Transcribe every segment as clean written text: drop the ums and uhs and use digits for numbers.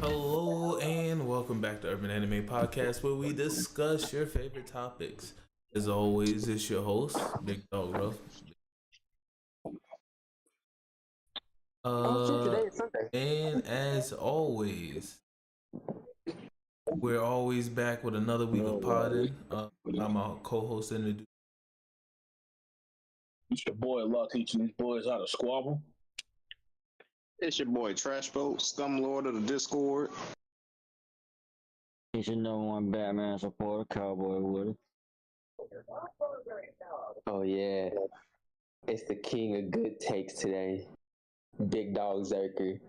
Hello and welcome back to Urban Anime Podcast, where we discuss your favorite topics. As always, it's your host, Big Dog Ruff. Oh shit, Uh, today is Sunday. and as always, we're always back with another week of podding. I'm our co-host and the It's your boy Law teaching these boys how to squabble. It's your boy Trash Boat, Scum Lord of the Discord. He's your number one Batman supporter, Cowboy Woody. Oh yeah, it's the king of good takes today. Big Dog Zerker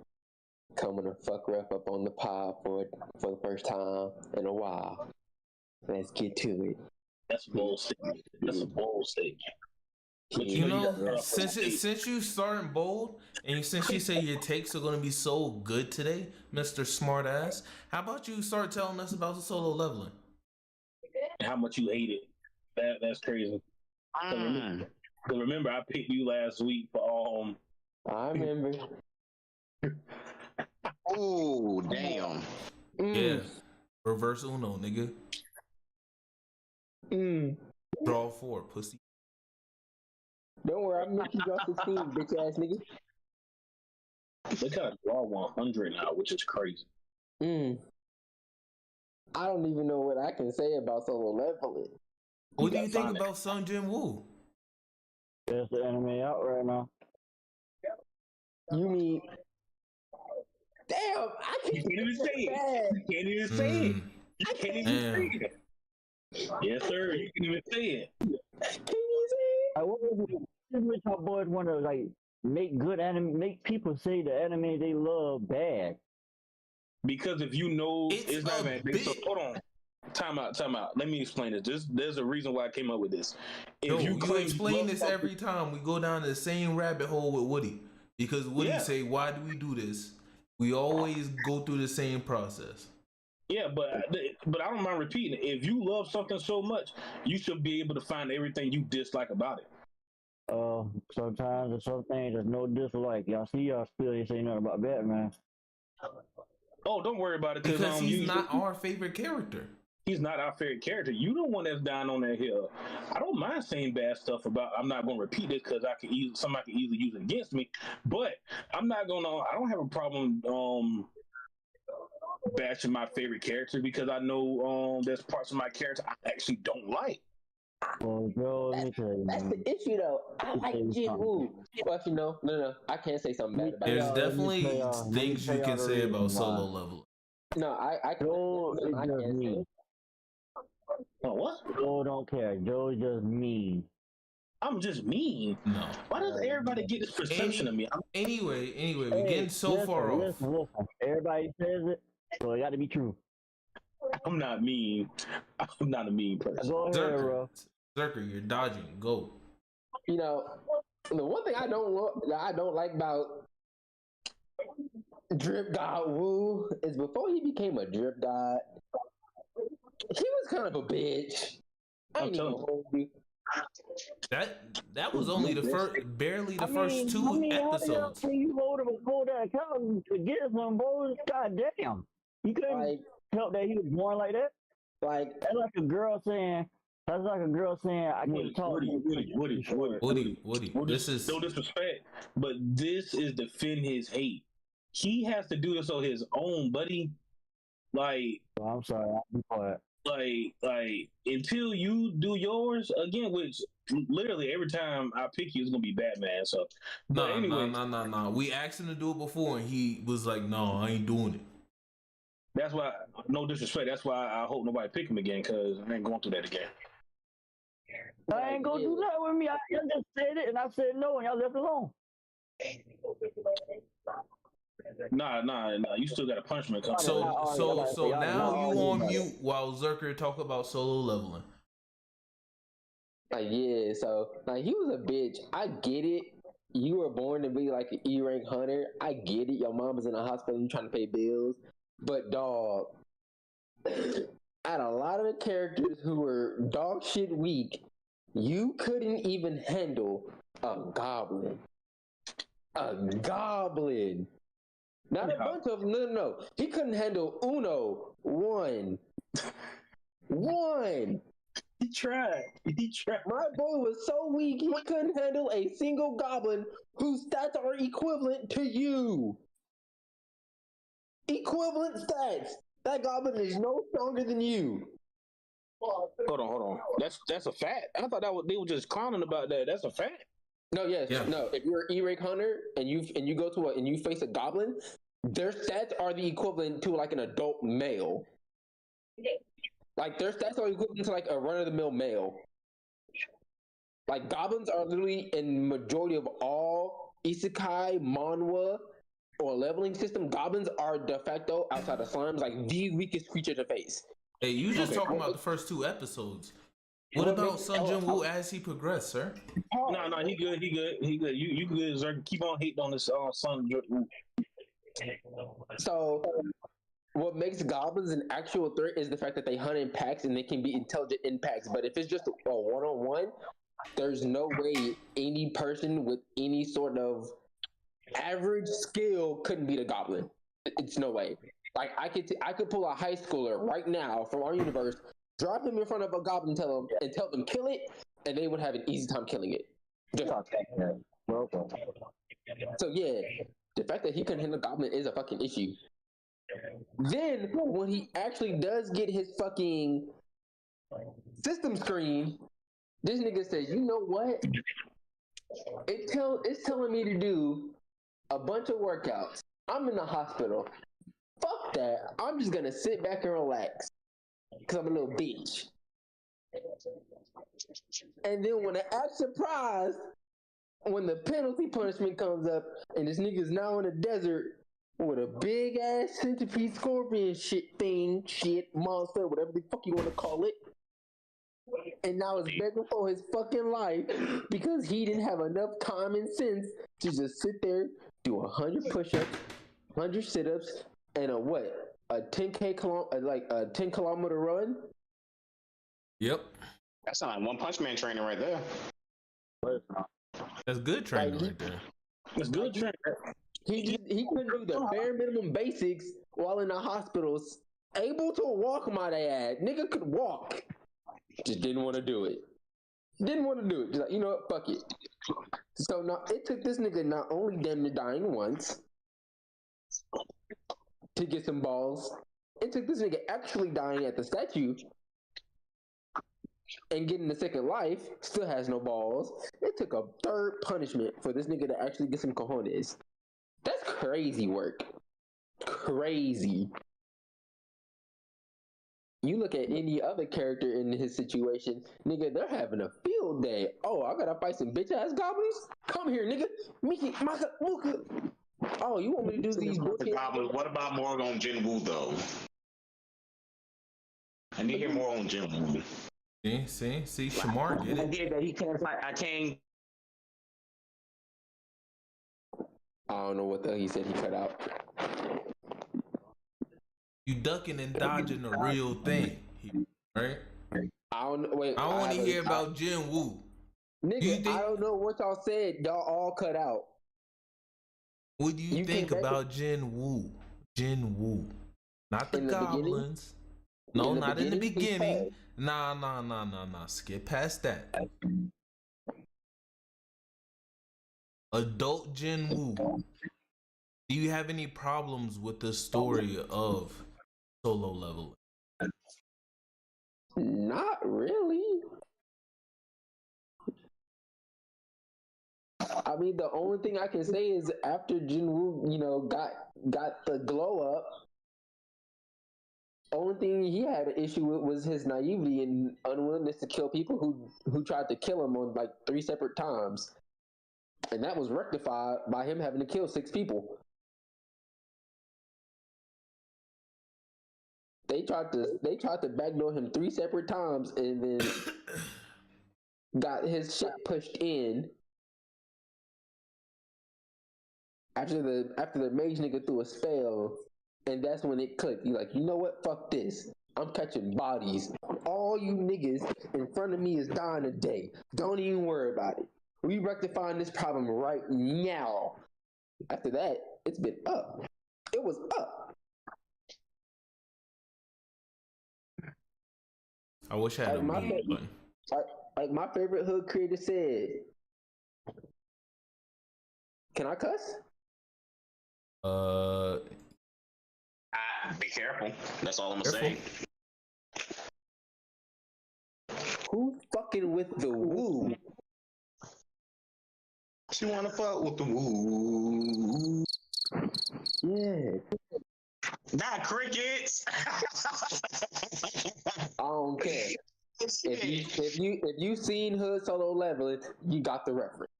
coming to fuck Ruff up on the pod for the first time in a while. Let's get to it. That's a bold statement. That's a bold statement. But You you know, got since you starting bold and since you say your takes are gonna be so good today, Mr. Smartass, how about you start telling us about the solo leveling? how much you hate it. That's crazy. Cause remember, I picked you last week for I remember. Oh damn. Yeah, reverse Uno, nigga. Draw four, pussy. Don't worry, I'm making you off 16, bitch ass nigga. they gotta draw 100 now, which is crazy. I don't even know what I can say about solo leveling. What do you think about Sung Jin Woo? There's the anime out right now. You mean? Damn, I You can't can't even say it. You can't even say it. You can't even say it. Yes, sir. You can even say it. Can you say What was it? Which our boys want to make good anime, make people say the anime they love bad. Because if you know, It's not a bad. So, hold on. Time out. Let me explain this. There's a reason why I came up with this. If You claim explain love this something- every time we go down the same rabbit hole with Woody. Because Woody say, why do we do this? We always go through the same process. Yeah, but I don't mind repeating it. If you love something so much, you should be able to find everything you dislike about it. Sometimes there's some things there's no dislike. Y'all see y'all still ain't say nothing about Batman. Oh, don't worry about it Because he's not our favorite character. He's not our favorite character. You the one that's down on that hill. I don't mind saying bad stuff about. I'm not going to repeat it because somebody can easily use it against me. But I'm not going to. I don't have a problem bashing my favorite character because I know there's parts of my character I actually don't like. Well, Joe, let me tell you, that's man. the issue though. I like Jin Woo. Well, actually, no. I can't say something bad about There's it. definitely things you can say about solo why. level. No, I Joe is I just can't say. mean. Oh, what? Joe don't care. Joe's just mean. I'm just mean. No. Why does everybody get this perception of me? Anyway, we're getting so far off. Listen. Everybody says it, so it got to be true. I'm not mean. I'm not a mean person. Go ahead, bro. Zerker, you're dodging. Go. You know, the one thing I don't like about Drip God Woo is before he became a Drip God, he was kind of a bitch. I ain't even hold you. That was only barely the first two episodes. How you hold that account to get some boys? God damn. You couldn't help that he was born like that? That's like a girl saying, I can't talk. Woody. This is no disrespect, but this is defend his hate. He has to do this on his own, buddy. I'm sorry, I'll be quiet. Until you do yours again, which literally every time I pick you, it's gonna be Batman. So, no. We asked him to do it before, and he was like, "No, I ain't doing it." That's why, no disrespect. That's why I hope nobody pick him again, because I ain't going through that again. I ain't gonna do that with me. Y'all just said it, and I said no, and y'all left it alone. Nah. You still got a punishment coming. So now you on mute while Zerker talk about solo leveling. Yeah, so he was a bitch. I get it. You were born to be like an E-rank hunter. I get it. Your mom was in the hospital. You trying to pay bills, but dog, out of a lot of the characters who were dog shit weak, you couldn't even handle a goblin. A goblin. Not a bunch of them. No. He couldn't handle one. He tried. My boy was so weak he couldn't handle a single goblin whose stats are equivalent to you. Equivalent stats. That goblin is no stronger than you. Hold on. That's a fact. I thought they were just clowning about that. That's a fact. No. If you're an E-rank hunter and you go to and you face a goblin, their stats are the equivalent to like an adult male. Like their stats are equivalent to like a run-of-the-mill male. Like goblins are literally in majority of all isekai, manhwa, or leveling system. Goblins are de facto outside of slimes like the weakest creature to face. Hey, you just talking about the first 2 episodes. What about Sun Jin Woo as he progressed, sir? No, he good. You good, sir. Keep on hating on this Sun Jin Woo. So, what makes goblins an actual threat is the fact that they hunt in packs and they can be intelligent in packs. But if it's just a one-on-one, there's no way any person with any sort of average skill couldn't beat a goblin. It's no way. Like I could pull a high schooler right now from our universe, drop him in front of a goblin, tell them kill it, and they would have an easy time killing it. So yeah, the fact that he couldn't hit a goblin is a fucking issue. Then when he actually does get his fucking system screen, this nigga says, "You know what? It's telling me to do a bunch of workouts. I'm in the hospital. Fuck that. I'm just gonna sit back and relax because I'm a little bitch." And then when I act surprised, when the penalty punishment comes up and this nigga's now in the desert with a big ass centipede scorpion shit, monster, whatever the fuck you want to call it, and now is begging for his fucking life because he didn't have enough common sense to just sit there, do 100 push-ups, 100 sit-ups, and a 10 kilometer run. Yep. That's not One Punch Man training right there. That's good training right there. That's good training. He couldn't do the bare minimum basics while in the hospitals, able to walk, might I add. Nigga could walk. Just didn't want to do it. Just like, you know what, fuck it. So now it took this nigga not only damn near dying once to get some balls, it took this nigga actually dying at the statue and getting the second life, still has no balls. It took a third punishment for this nigga to actually get some cojones. That's crazy work. Crazy. You look at any other character in his situation, nigga, they're having a field day. Oh, I gotta fight some bitch ass goblins? Come here, nigga. Mickey, Maka, Muka. Oh, you want me to do these goblins? What about more on Jin Woo though? I need to hear more on Jin Woo. See, Shamar get it. That he can't fight. I can't. I don't know what the hell he said he cut out. You ducking and dodging the real thing, right? I don't want to hear about Jin Woo. Nigga, I don't know what y'all said. Y'all all cut out. What do you think about Jin Woo? Jin Woo. Not the goblins. No, not in the beginning. Nah. Skip past that. Adult Jin Woo. Do you have any problems with the story of Solo Leveling? Not really. I mean, the only thing I can say is after Jin Woo, got the glow up, only thing he had an issue with was his naivety and unwillingness to kill people who tried to kill him on like 3 separate times. And that was rectified by him having to kill 6 people. They tried to backdoor him 3 separate times and then got his shit pushed in. After the mage nigga threw a spell, and that's when it clicked. You're like, you know what? Fuck this. I'm catching bodies. All you niggas in front of me is dying today. Don't even worry about it. We rectifying this problem right now. After that, it's been up. was up. I wish I had a mute button. Like my favorite hood creator said, "Can I cuss?" Be careful. That's all I'm gonna say. Who fucking with the woo? She wanna fuck with the woo. Yeah. Not crickets. I don't care. If you seen Hood Solo Leveling, you got the reference.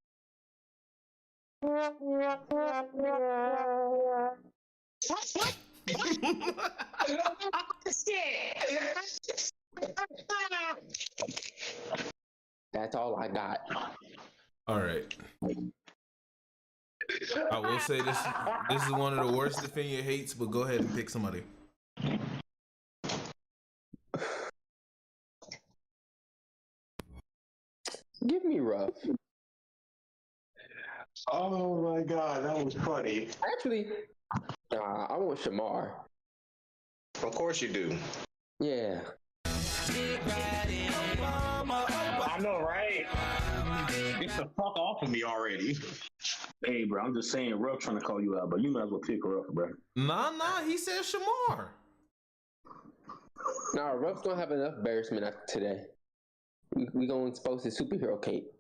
That's all I got. All right. I will say this is one of the worst Defend Your Hates, but go ahead and pick somebody. Give me Ruff. Oh my god, that was funny. Actually, I want Shamar. Of course you do. Yeah. I know, right? Get the fuck off of me already. Hey, bro, I'm just saying, Ruff trying to call you out, but you might as well pick Ruff, bro. Nah, he said Shamar. Nah, Ruff's gonna have enough embarrassment after today. We gonna expose his superhero cape.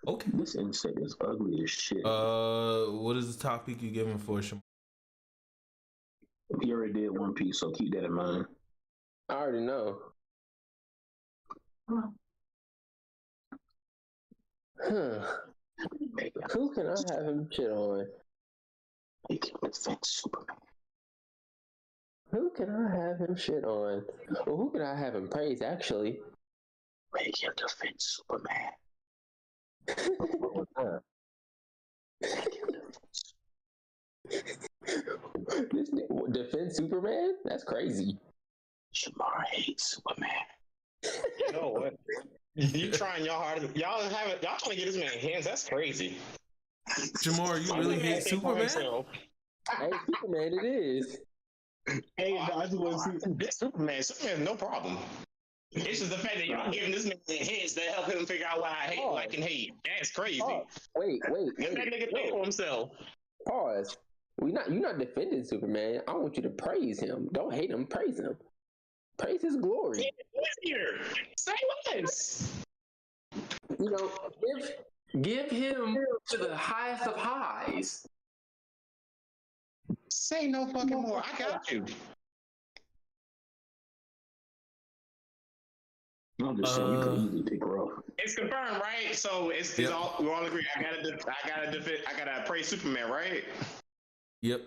Okay. This insect is ugly as shit. What is the topic you giving for Shamar? He already did One Piece, so keep that in mind. I already know. Huh. Who can I have him shit on? He can defend Superman. Who can I have him shit on? Well, who can I have him praise, actually? He can defend Superman. This nigga defend Superman? That's crazy. Shamar hates Superman. You know what? You trying y'all hard. Y'all trying to get this man hands. That's crazy. Jamar, you really hate Superman? Hey, Superman, it is. Hey, I just want to see this Superman. Superman, no problem. It's just the fact that y'all giving this man hints that help him figure out why I hate, like and hate. That's crazy. Wait. Let that nigga think for himself. Pause. You're not defending Superman. I want you to praise him. Don't hate him. Praise him. Praise his glory. Here, say less. You know, give him to the highest of highs. Say no fucking more. I got you. I'm just saying, you could easily pick Ruff. It's confirmed, right? So it's all we all agree. I gotta praise Superman, right? Yep.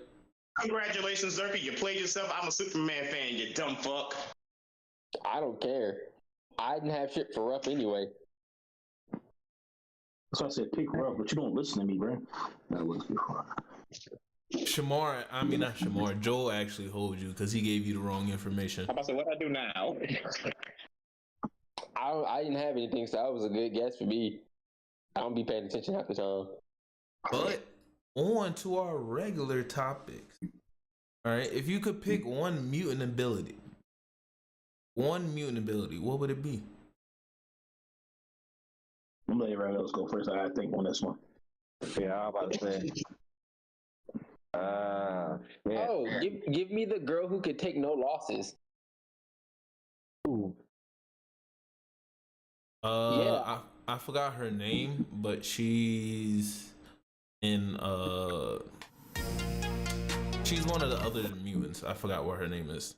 Congratulations, Zerka. You played yourself. I'm a Superman fan, you dumb fuck. I don't care. I didn't have shit for Ruff anyway. So I said pick Ruff, but you don't listen to me, bro. That was before. Shamar, I mean not Shamar. Joel actually holds you because he gave you the wrong information. I'm about to say, what I do now? I didn't have anything, so that was a good guess for me. I don't be paying attention half the time. But on to our regular topics. All right, if you could pick one mutant ability, what would it be? I'm gonna let everybody else go first. I gotta think on this one. Yeah, I'm about to say. Yeah. Oh, give me the girl who could take no losses. Ooh. Yeah. I forgot her name, but she's in she's one of the other mutants. I forgot what her name is.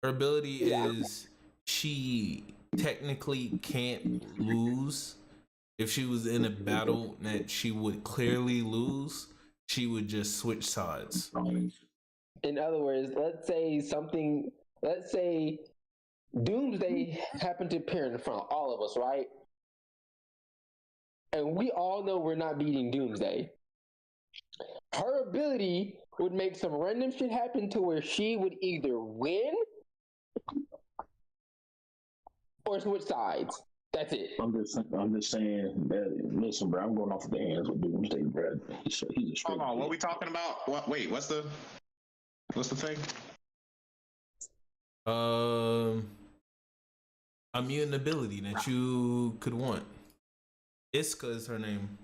Her ability is she technically can't lose. If she was in a battle that she would clearly lose, she would just switch sides. In other words, let's say Doomsday happened to appear in front of all of us, right? And we all know we're not beating Doomsday. Her ability would make some random shit happen to where she would either win or switch sides. That's it. I'm just saying that. Listen, bro, I'm going off of the hands with Doomsday, bro. He's a straight. Hold on, what are we talking about? What? Wait, what's the thing? A mutant ability that you could want. Iska is her name.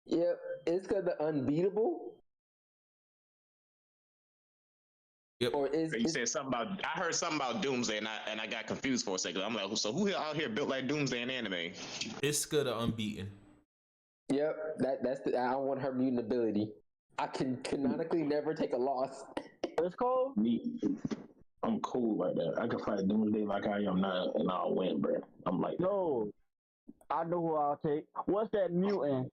Yep, Iska the Unbeatable. Yep. Or You said something about. I heard something about Doomsday, and I got confused for a second. I'm like, so who out here built like Doomsday in anime? Iska the Unbeaten. Yep, that's the. I want her mutant ability. I can canonically never take a loss. What's called? Me, I'm cool like that. I can fight Doomsday like I am now, and I'll win, bro. I'm like, No, I know who I'll take. What's that mutant?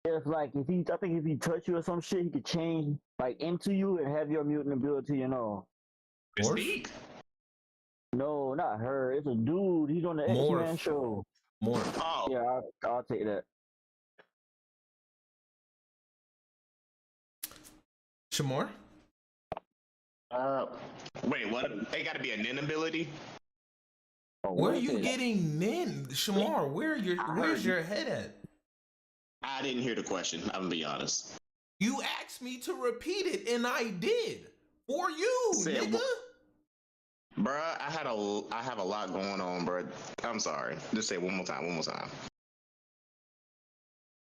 It's like if he touch you or some shit, he could change like into you and have your mutant ability, you know. Mystique? No, not her. It's a dude. He's on the X-Men show. Morph. Oh, Yeah, I'll take that. Shamor? wait, what? They got to be a nin ability. Where are you getting nin? Shamar, where's your head at? I didn't hear the question. I'm gonna be honest. You asked me to repeat it, and I did. For you, nigga. Bruh, I have a lot going on, bruh. I'm sorry. Just say it one more time.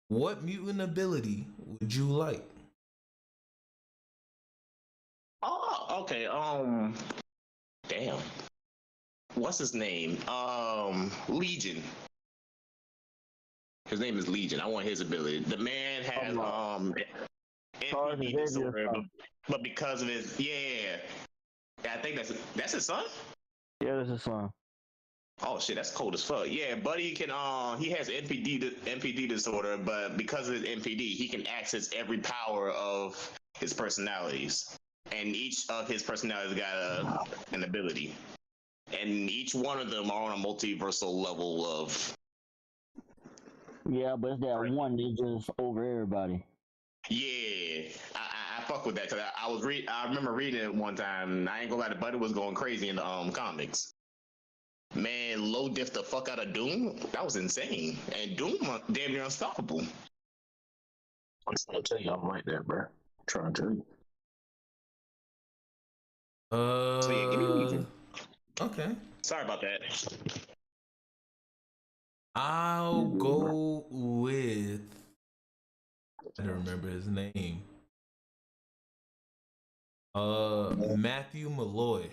What mutant ability would you like? Oh, okay. Damn. What's his name? Legion. His name is Legion. I want his ability. The man has NPD disorder, but because of his I think that's his son. Yeah, that's his son. Oh shit, that's cold as fuck. Yeah, Buddy can he has NPD disorder, but because of his NPD, he can access every power of his personalities, and each of his personalities got an ability, and each one of them are on a multiversal level of. Yeah, but it's that one that just over everybody. Yeah, I fuck with that. Cause I remember reading it one time. And I ain't gonna lie, the Buddy was going crazy in the comics. Man, low diff the fuck out of Doom. That was insane, and Doom damn near unstoppable. I'm trying to tell you, I'm like that, bro. I'm trying to tell you. So yeah, give me Legion. Okay. Sorry about that. I'll go with. I don't remember his name. Matthew Malloy.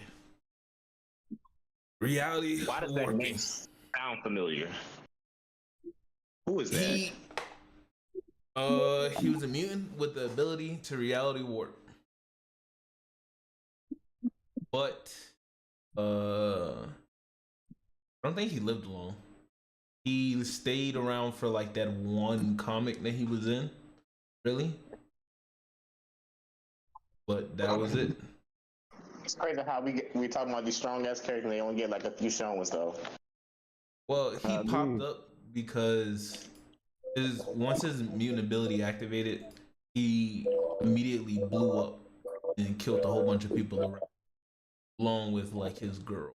Reality. Why does that name sound familiar? Who is that? He was a mutant with the ability to reality warp. But I don't think he lived long. He stayed around for like that one comic that he was in. Really? But that was it. It's crazy how we talking about these strong ass characters and they only get like a few showings though. Well, he popped up because once his mutant ability activated, he immediately blew up and killed a whole bunch of people around, along with like his girl.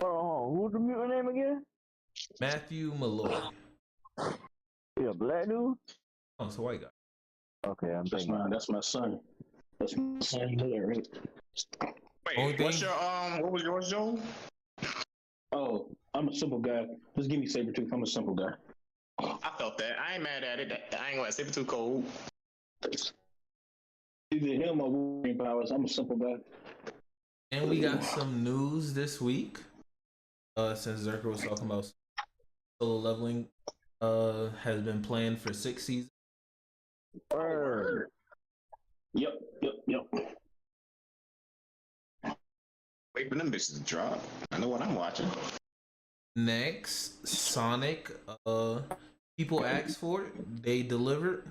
Oh, who's the mutant name again? Matthew Malloy. Yeah, black dude. Oh, it's a white guy. Okay, That's my son. That's my son there, right? Wait, what's your what was yours, Joel? Oh, I'm a simple guy. Just give me Sabretooth. I'm a simple guy. I felt that. I ain't mad at it. I ain't gonna say it too cold. Either him or Wolverine powers. I'm a simple guy. And we got some news this week. Since Zerker was talking about Solo Leveling, has been planned for 6 seasons. Yep. Wait for them bitches to drop. I know what I'm watching. Next, Sonic. People asked for it. They delivered.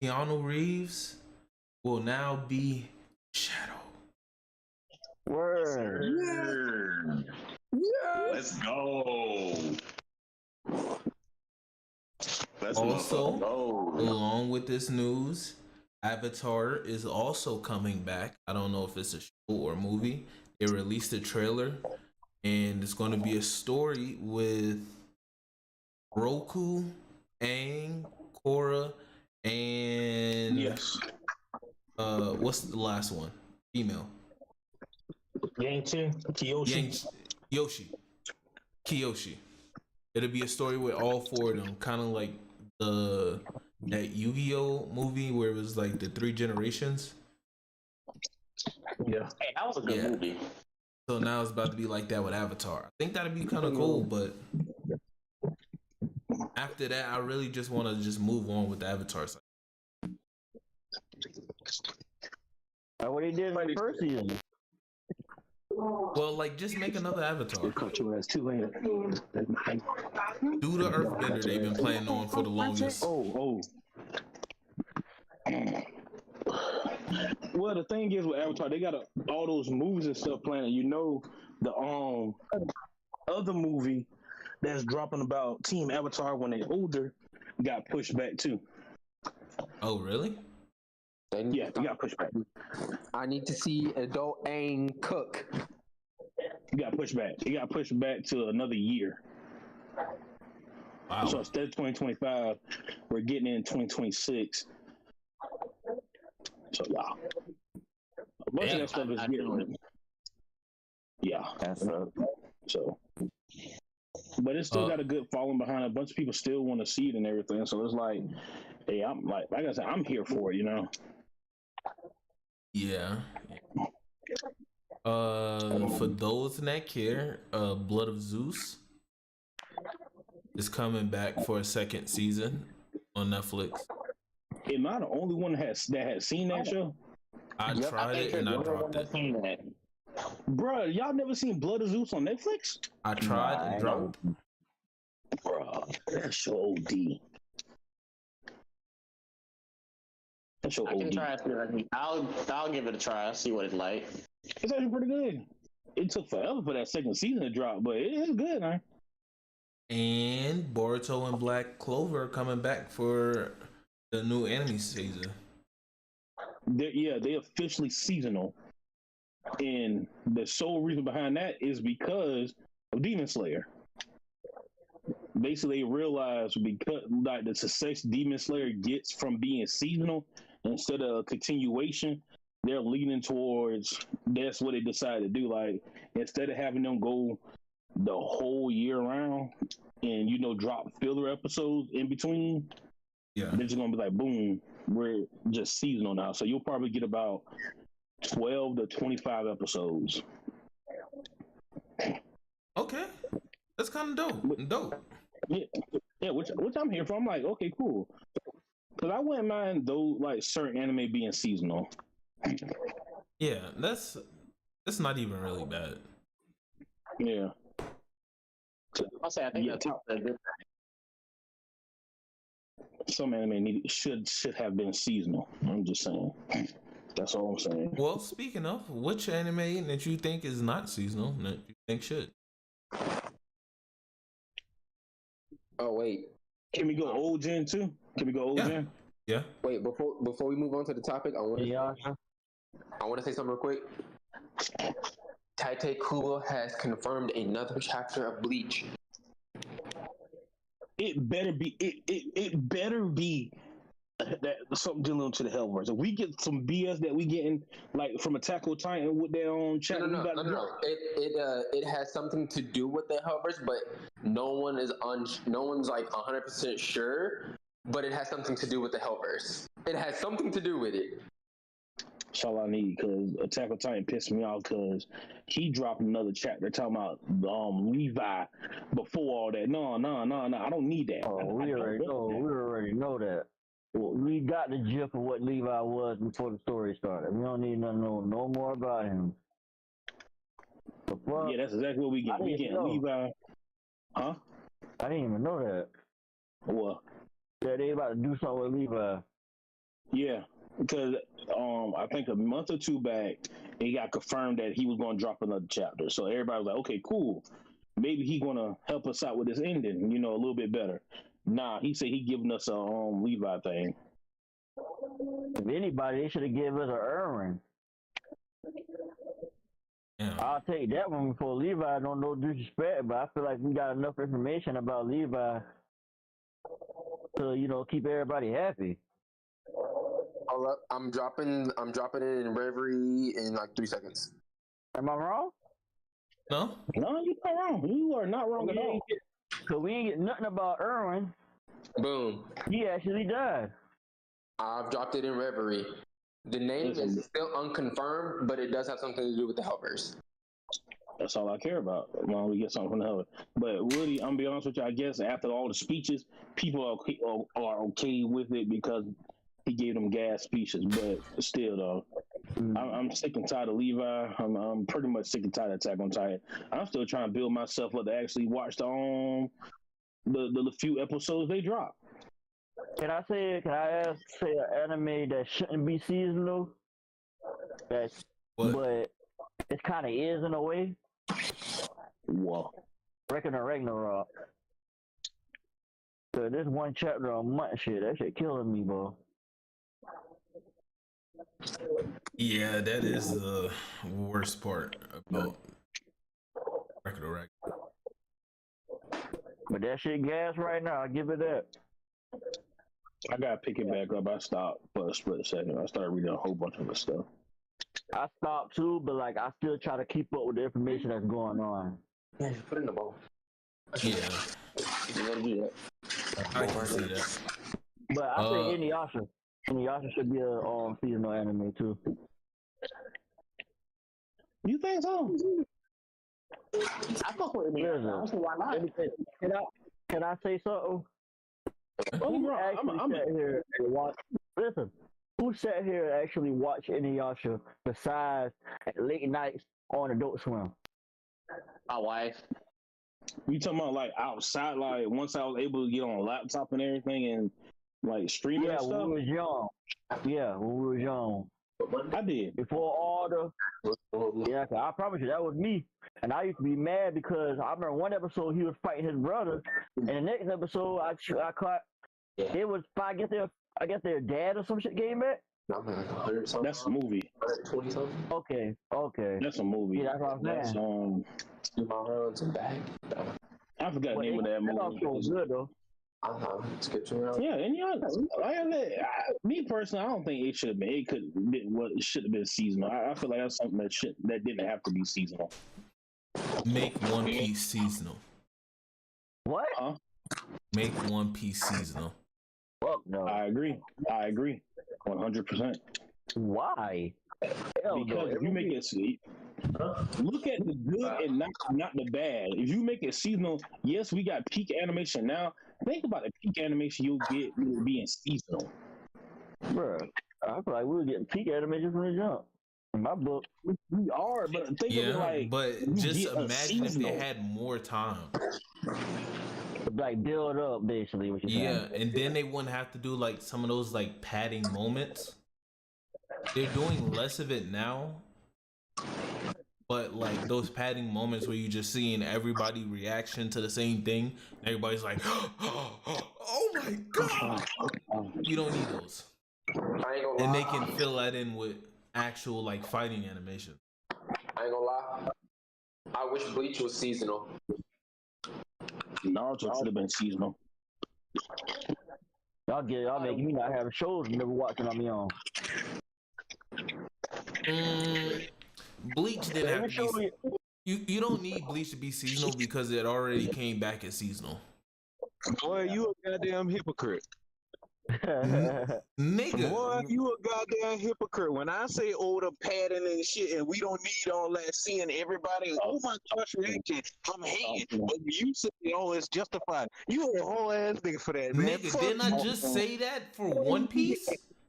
Keanu Reeves will now be Shadow. Word. Let's go. Also, along with this news, Avatar is also coming back. I don't know if it's a show or a movie. They released a trailer. and it's going to be a story with Roku, Aang, Korra, and Yes. what's the last one? Female. Yang Kiyoshi. Kiyoshi. It'll be a story with all four of them, kind of like that Yu-Gi-Oh movie where it was like the 3 generations. Yeah. Hey, that was a good movie. So now it's about to be like that with Avatar. I think that'd be kind of cool, but after that, I really just want to just move on with the Avatar side. What he did in the first season. Well, like just make another Avatar. Cut your ass too late. Do the Earthbender they've been planning on for the longest. Well, the thing is with Avatar, they got all those movies and stuff planned. You know, the other movie that's dropping about Team Avatar when they're older got pushed back too. Oh, really? Yeah, it got pushed back. I need to see adult Aang cook. It got pushed back. It got pushed back to another year. Wow. So instead of 2025, we're getting in 2026. So yeah, a bunch of that stuff is getting. Yeah, that's so. But it's still got a good following behind it. A bunch of people still want to see it and everything. So it's like, hey, I'm like I said, I'm here for it, you know. Yeah. For those that care, Blood of Zeus is coming back for a second season on Netflix. Am I the only one that had seen that show? I tried it and I dropped it. Bruh, y'all never seen Blood of Zeus on Netflix? I tried and dropped. Bruh, that show OD. That show I can OD. try it. I'll give it a try. I'll see what it's like. It's actually pretty good. It took forever for that second season to drop, but it is good, man. And Boruto and Black Clover coming back for the new anime season. They officially seasonal. And the sole reason behind that is because of Demon Slayer. Basically, they realized because like the success Demon Slayer gets from being seasonal instead of a continuation, they're leaning towards that's what they decided to do. Like instead of having them go the whole year round and drop filler episodes in between, they're just gonna be like, boom, we're just seasonal now. So you'll probably get about 12 to 25 episodes. Okay, that's kind of dope. Yeah, which I'm here for. I'm like, okay, cool. Because I wouldn't mind though, like certain anime being seasonal. Yeah, that's not even really bad. Yeah. I'll say I think that's a good. Some anime should have been seasonal. I'm just saying. That's all I'm saying. Well, speaking of, which anime that you think is not seasonal that you think should? Oh wait. Can we go old gen too? Can we go old gen? Yeah. Wait, before we move on to the topic, I want to say something real quick. Tite Kubo has confirmed another chapter of Bleach. It better be. It better be that something dealing to the Hellverse. If we get some BS that we getting like from Attack on Titan with their own chapter, no. It has something to do with the Hellverse, but no one's like 100% sure. But it has something to do with the Hellverse. It has something to do with it. That's all I need, because Attack on Titan pissed me off because he dropped another chapter talking about Levi before all that. No, I don't need that. Oh, we already know that. We got the gist of what Levi was before the story started. We don't need to know no more about him. Yeah, that's exactly what we get. We get Levi. Huh? I didn't even know that. What? Yeah, they about to do something with Levi. Yeah, because I think a month or two back, it got confirmed that he was going to drop another chapter. So everybody was like, okay, cool. Maybe he's going to help us out with this ending, a little bit better. Nah, he said he giving us a Levi thing. If anybody, they should have given us an Erwin. Yeah. I'll take that one before Levi. I don't know disrespect, but I feel like we got enough information about Levi to keep everybody happy. I'm dropping it in Reverie in like 3 seconds. Am I wrong? No, you're not wrong. You are not wrong at all. Cause we ain't get nothing about Erwin. Boom. He actually died. I've dropped it in Reverie. The name is still unconfirmed, but it does have something to do with the Hellverse. That's all I care about. Well, we get something from the Hellverse. But Woody, I'm gonna be honest with you. I guess after all the speeches, people are okay with it because he gave them gas speeches. But still, though, I'm sick and tired of Levi. I'm pretty much sick and tired of Attack on Titan. I'm still trying to build myself up to actually watch the few episodes they dropped. Can I say an anime that shouldn't be seasonal? But it kind of is in a way. Whoa. Ragnarok. So this one chapter on month shit, that shit killing me, bro. yeah, that is the worst part about Ragnarok. But that shit gas right now, I give it that. I gotta pick it back up. I stopped for a split second. I started reading a whole bunch of the stuff. I stopped too, but like I still try to keep up with the information that's going on. Yeah, just put it in the bowl. Yeah, You gotta do that. I can see that. But I think Inuyasha should be a seasonal anime too. You think so? I fuck with it. I don't see why not. Can I say something? Who sat here and actually watched Inuyasha besides late nights on Adult Swim? My wife. You talking about like outside, like once I was able to get on a laptop and everything and like stream and stuff? When we was young. Yeah, when we was young. I did. Before all the... I promise you, that was me. And I used to be mad because I remember one episode he was fighting his brother, and the next episode I caught... It was, I guess their dad or some shit came back. That's a movie. 120 something. Okay. That's a movie. Yeah, that's what I'm saying. I forgot the name of that movie. That was so good though. Yeah, and me personally, I don't think it should have been. It should have been seasonal. I feel like that's something that didn't have to be seasonal. Make One Piece seasonal. What? Huh? Make One Piece seasonal. Fuck no. I agree. 100%. Why? Because if you make it look at the good and not the bad. If you make it seasonal, yes, we got peak animation now. Think about the peak animation you'll get being seasonal. Bruh, I feel like we were getting peak animation from the jump. In my book, we are, but think of it like. But just imagine if they had more time. Like build up, basically. What you're saying. And then they wouldn't have to do like some of those like padding moments. They're doing less of it now, but like those padding moments where you just seeing everybody reaction to the same thing, everybody's like, "Oh my god!" You don't need those, and they can fill that in with actual like fighting animation. I ain't gonna lie. I wish Bleach was seasonal. Naruto should have been seasonal. Y'all making me not have shows and never watching on me on. Bleach didn't have to be. You don't need Bleach to be seasonal because it already came back as seasonal. Boy, you a goddamn hypocrite. Nigga. Boy, you a goddamn hypocrite. When I say order padding and shit, and we don't need all that seeing everybody, oh my gosh, reaction, I'm hating. But you say, oh, it's justified. You a whole ass nigga for that, man. Nigga, didn't I just say that for One Piece?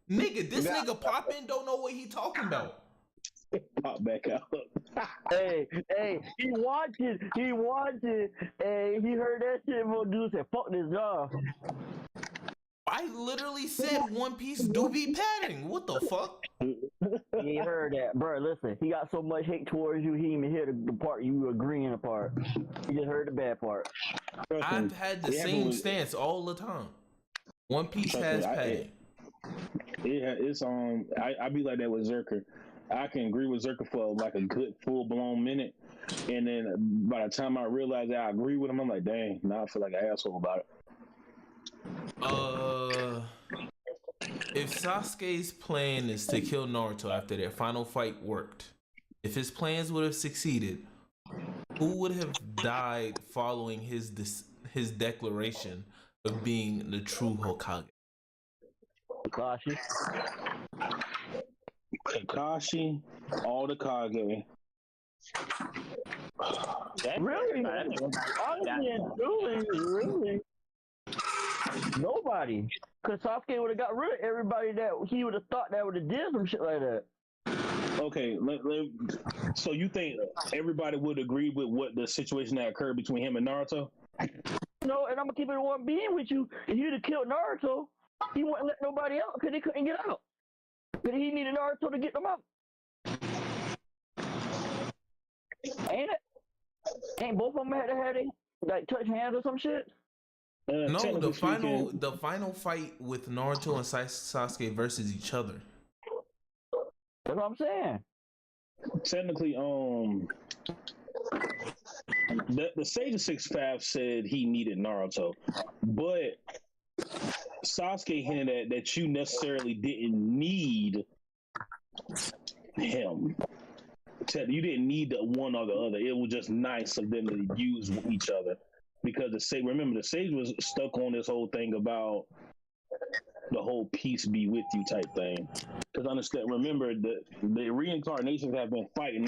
Nigga, this nigga pop in don't know what he talking about. Pop back out. Hey, he watching. Hey, he heard that shit. Mo dude said, "Fuck this job." I literally said One Piece do be padding. What the fuck? He heard that, bro. Listen, he got so much hate towards you. He didn't even hear the part you agreeing part. He just heard the bad part. I've had the same stance all the time. One Piece has padding. It's I be like that with Zerker. I can agree with Zerka for like a good full blown minute, and then by the time I realize that I agree with him, I'm like, dang, now I feel like an asshole about it. If Sasuke's plan is to kill Naruto after their final fight worked, if his plans would have succeeded, who would have died following his declaration of being the true Hokage? Kakashi, all the Kage. Really? Honestly and truly, really. Nobody. Because Sasuke would have got rid of everybody that he would have thought that would have did some shit like that. Okay, so you think everybody would agree with what the situation that occurred between him and Naruto? No, and I'm gonna keep it one being with you. If you'd have killed Naruto, he wouldn't let nobody out because they couldn't get out. Because he needed Naruto to get them out. Ain't it? Ain't both of them had to like touch hands or some shit? No, the final fight with Naruto and Sasuke versus each other. That's what I'm saying. Technically, the Sage of 6'5" said he needed Naruto, but Sasuke hinted that you necessarily didn't need him. You didn't need the one or the other. It was just nice of them to use each other. Because the Sage was stuck on this whole thing about the whole peace be with you type thing. Because remember, the reincarnations have been fighting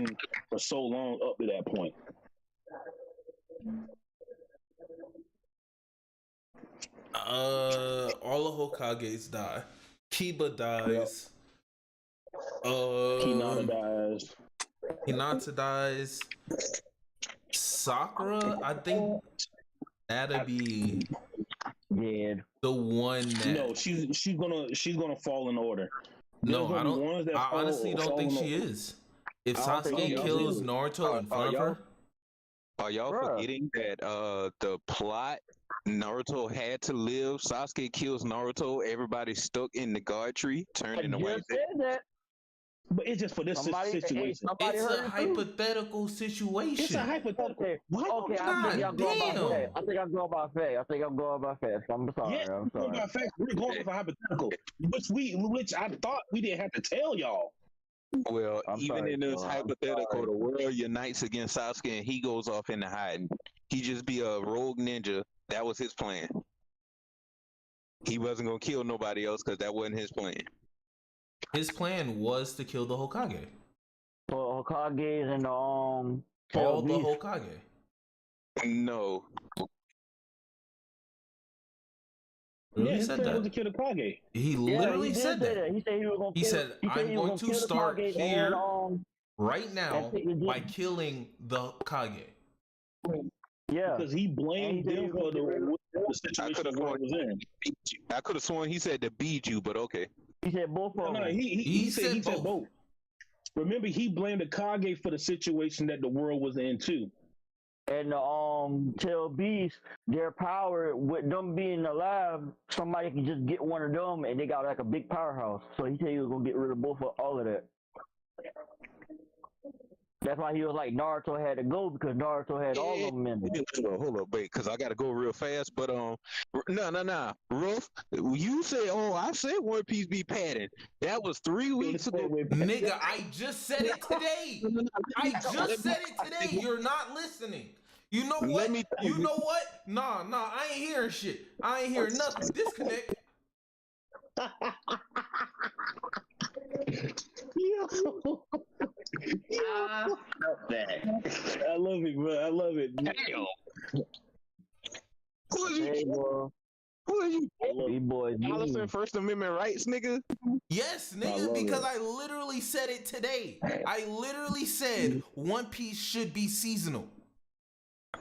for so long up to that point. All the Hokages die. Kiba dies. Hinata dies. Sakura, I think that'd be the one that. No, she's gonna fall in order. No, I honestly don't think she is. If Sasuke kills Naruto in front of her. Are y'all forgetting that the plot Naruto had to live? Sasuke kills Naruto. Everybody's stuck in the guard tree, turning away. But it's just for this situation. It's a hypothetical situation. It's a hypothetical. Okay, I think I'm going by fast. I'm sorry. Yeah, I'm sorry. We're going for hypothetical, which I thought we didn't have to tell y'all. Well, even in this hypothetical, the world unites against Sasuke and he goes off into hiding. He just be a rogue ninja. That was his plan. He wasn't going to kill nobody else because that wasn't his plan. His plan was to kill the Hokage. Well, Hokages and all the Hokage. No. Really said that. Was to kill the Hokage. He literally said that. He said he was going to. He said, "I'm going to start here right now by killing the Hokage." Yeah, because he blamed them for the situation was in. I could have sworn he said to beat you, but okay. He said both of them. No, he said both. Remember, he blamed the Kage for the situation that the world was in too. And Tail Beast, their power with them being alive, somebody can just get one of them, and they got like a big powerhouse. So he said he was gonna get rid of both of all of that. That's why he was like Naruto had to go because Naruto had all of them in it. Hold up, wait, because I got to go real fast. But no, Ruff, you said, I said One Piece be padding. That was 3 weeks ago. Nigga, I just said it today. I just said it today. You're not listening. You know what? You know what? Nah, I ain't hearing shit. I ain't hearing nothing. Disconnect. I love it, bro. I love it. Damn. Who are you? Allison First Amendment rights, nigga? Yes, nigga, because I literally said it today. I literally said One Piece should be seasonal.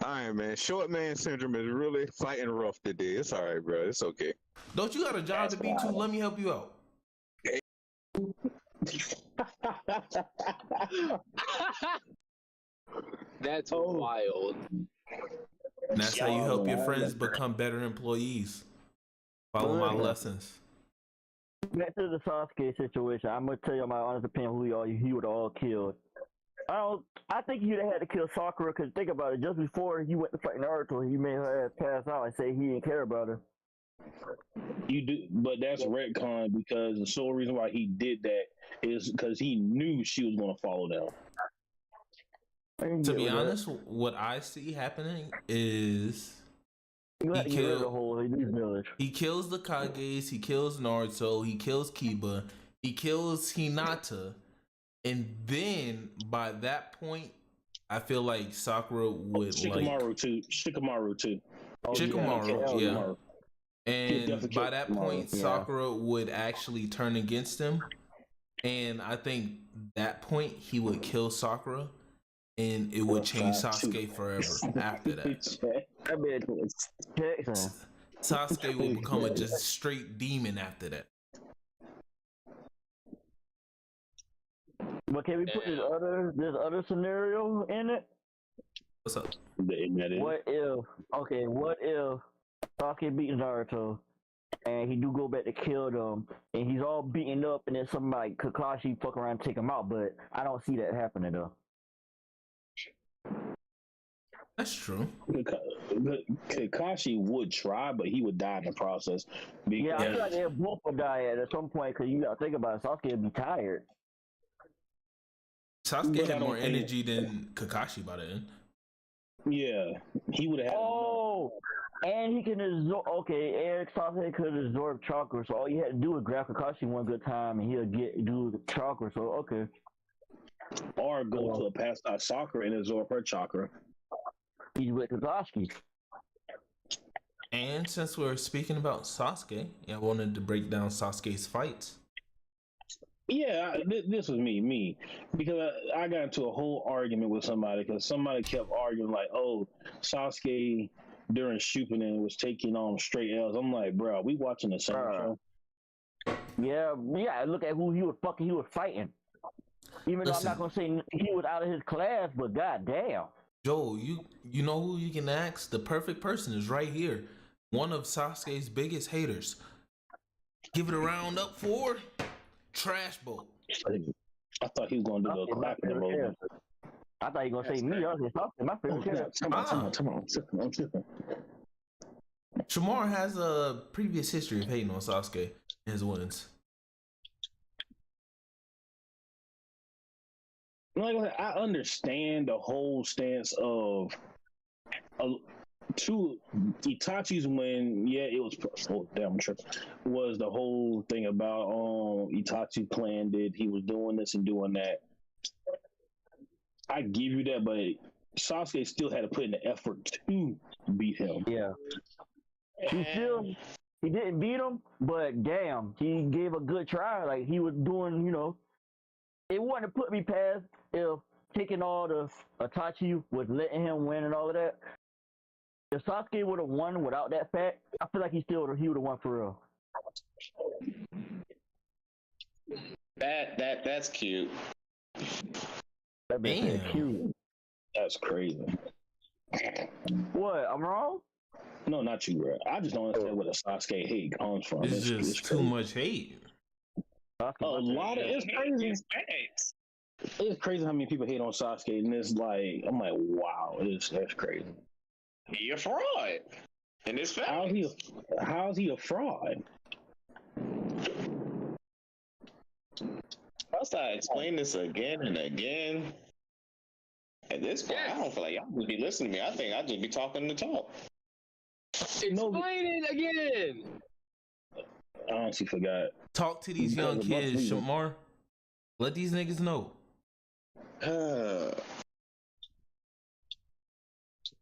All right, man. Short man syndrome is really fighting rough today. It's all right, bro. It's okay. Don't you got a job to be to? Let me help you out. That's wild. That's how you help your friends become better employees. Follow my lessons. Back to the Sasuke situation. I'm gonna tell you my honest opinion who he would all killed. I think you'd have had to kill Sakura because think about it. Just before he went to fight Naruto, he made her ass pass out and say he didn't care about her. You do, but that's retcon because the sole reason why he did that is because he knew she was going to follow down. To be honest, what I see happening is he kills the Kages, he kills Naruto, he kills Kiba, he kills Hinata, and then by that point, I feel like Sakura would Shikamaru too. Shikamaru, yeah. And by that point, Sakura would actually turn against him, and I think that point he would kill Sakura, and it would change Sasuke forever after that. Sasuke will become a just straight demon after that. But can we put this other scenario in it? What's up? What if Sasuke beats Naruto and he do go back to kill them and he's all beaten up and then somebody Kakashi fuck around and take him out, but I don't see that happening though. That's true. Kakashi would try, but he would die in the process. Yeah, I feel like they both would die at some point because you gotta think about it. Sasuke would be tired. Sasuke had more energy than Kakashi by the end. Yeah, he would have had. And he can absorb. Okay, and Sasuke could absorb chakra, so all you had to do was grab Kakashi one good time, and he'll do the chakra. So okay. Or go to a past Sakura and absorb her chakra. He's with Kakashi. And since we're speaking about Sasuke, I wanted to break down Sasuke's fights. Yeah, this was me because I got into a whole argument with somebody because somebody kept arguing like, "Oh, Sasuke during Shippuden was taking on straight L's." I'm like, bro, we watching the same show. Yeah. Look at who he was fighting. Even though I'm not gonna say he was out of his class, but goddamn. Joe, you know who you can ask? The perfect person is right here. One of Sasuke's biggest haters. Give it a round up for Trash Boat. I thought he was gonna do the clapping emoji. I thought you were gonna say me. I was Sasuke, my favorite character. Come on. I'm tripping. Shamar has a previous history of hating on Sasuke and his wins. Like I understand the whole stance of to Itachi's win. Yeah, it was was the whole thing about Itachi planned it. He was doing this and doing that. I give you that, but Sasuke still had to put in the effort to beat him. Yeah, he didn't beat him, but damn, he gave a good try. Like he was doing, it wouldn't put me past if taking all the Itachi was letting him win and all of that. If Sasuke would have won without that fact, I feel like he would have won for real. That's cute. Man, cute. That's crazy. What? I'm wrong? No, not you, bro. I just don't understand where the Sasuke hate comes from. It's just too much hate. A lot of it's crazy. It's crazy how many people hate on Sasuke, and it's like I'm like, wow, that's crazy. He a fraud, and it's fact. How's he a fraud? I'll start explaining this again and again. At this point, I don't feel like y'all would be listening to me. I think I'd just be talking to talk. Explain it again. I honestly forgot. Talk to these young kids, Shamar. Let these niggas know.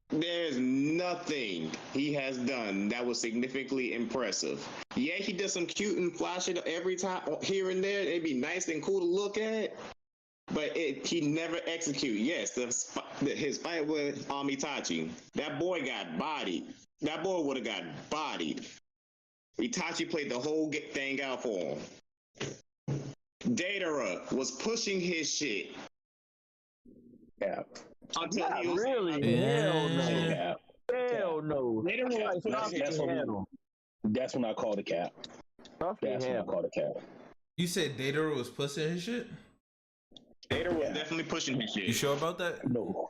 There's nothing he has done that was significantly impressive. Yeah, he does some cute and fly shit every time here and there. It'd be nice and cool to look at, but he never execute. Yes, his fight with Itachi, that boy got bodied. That boy would have got bodied. Itachi played the whole thing out for him. Datara was pushing his shit. Yeah. Not really. Hell no. Hell no. That's when I call the cap. Sasuke That's had not called a cap. You said Datara was pushing his shit? Datara was definitely pushing his shit. You sure about that? No.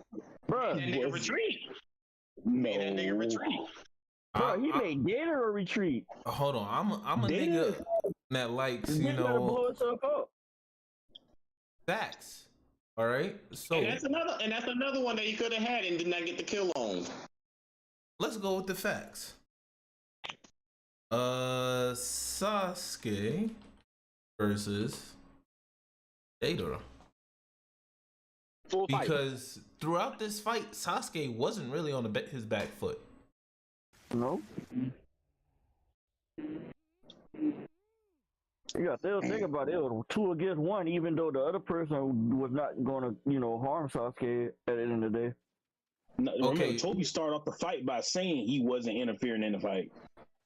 Bruh, That nigga retreat. No. Made that nigga retreat. he made Gator a retreat. Hold on, I'm a Data- nigga that likes, He you better blow know, himself up. facts. All right, so And that's another one that he could have had and did not get the kill on. let's go with the facts. Sasuke versus Datara. Full fight. Because throughout this fight, Sasuke wasn't really on his back foot. No. You got to think about it. It was 2 against 1, even though the other person was not going to, harm Sasuke at the end of the day. No, Okay. remember, Toby started off the fight by saying he wasn't interfering in the fight.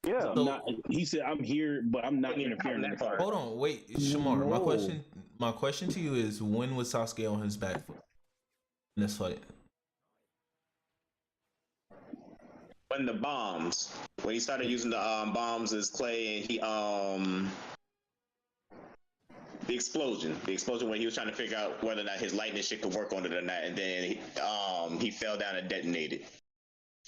Yeah. So he said, "I'm here, but I'm not interfering in the fight." Hold on, wait, Shamar. No. My question to you is: when was Sasuke on his back foot in this fight? When he started using the bombs as clay, and the explosion when he was trying to figure out whether or not his lightning shit could work on it or not, and then he fell down and detonated.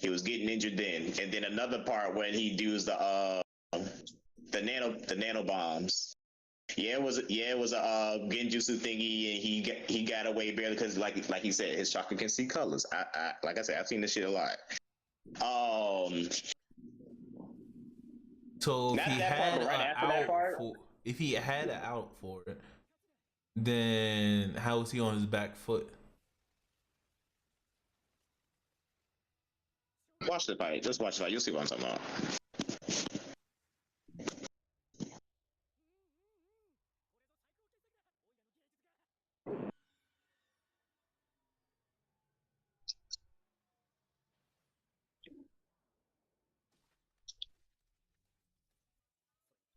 He was getting injured then, and then another part when he used the nano bombs. It was a genjutsu thingy, and he got away barely because like he said, his chakra can see colors. I like I said, I've seen this shit a lot. So if Not he that part, had but right an after that out part? if he had an out for it, then how was he on his back foot? Watch the fight. Just watch the fight. You'll see what I'm talking about.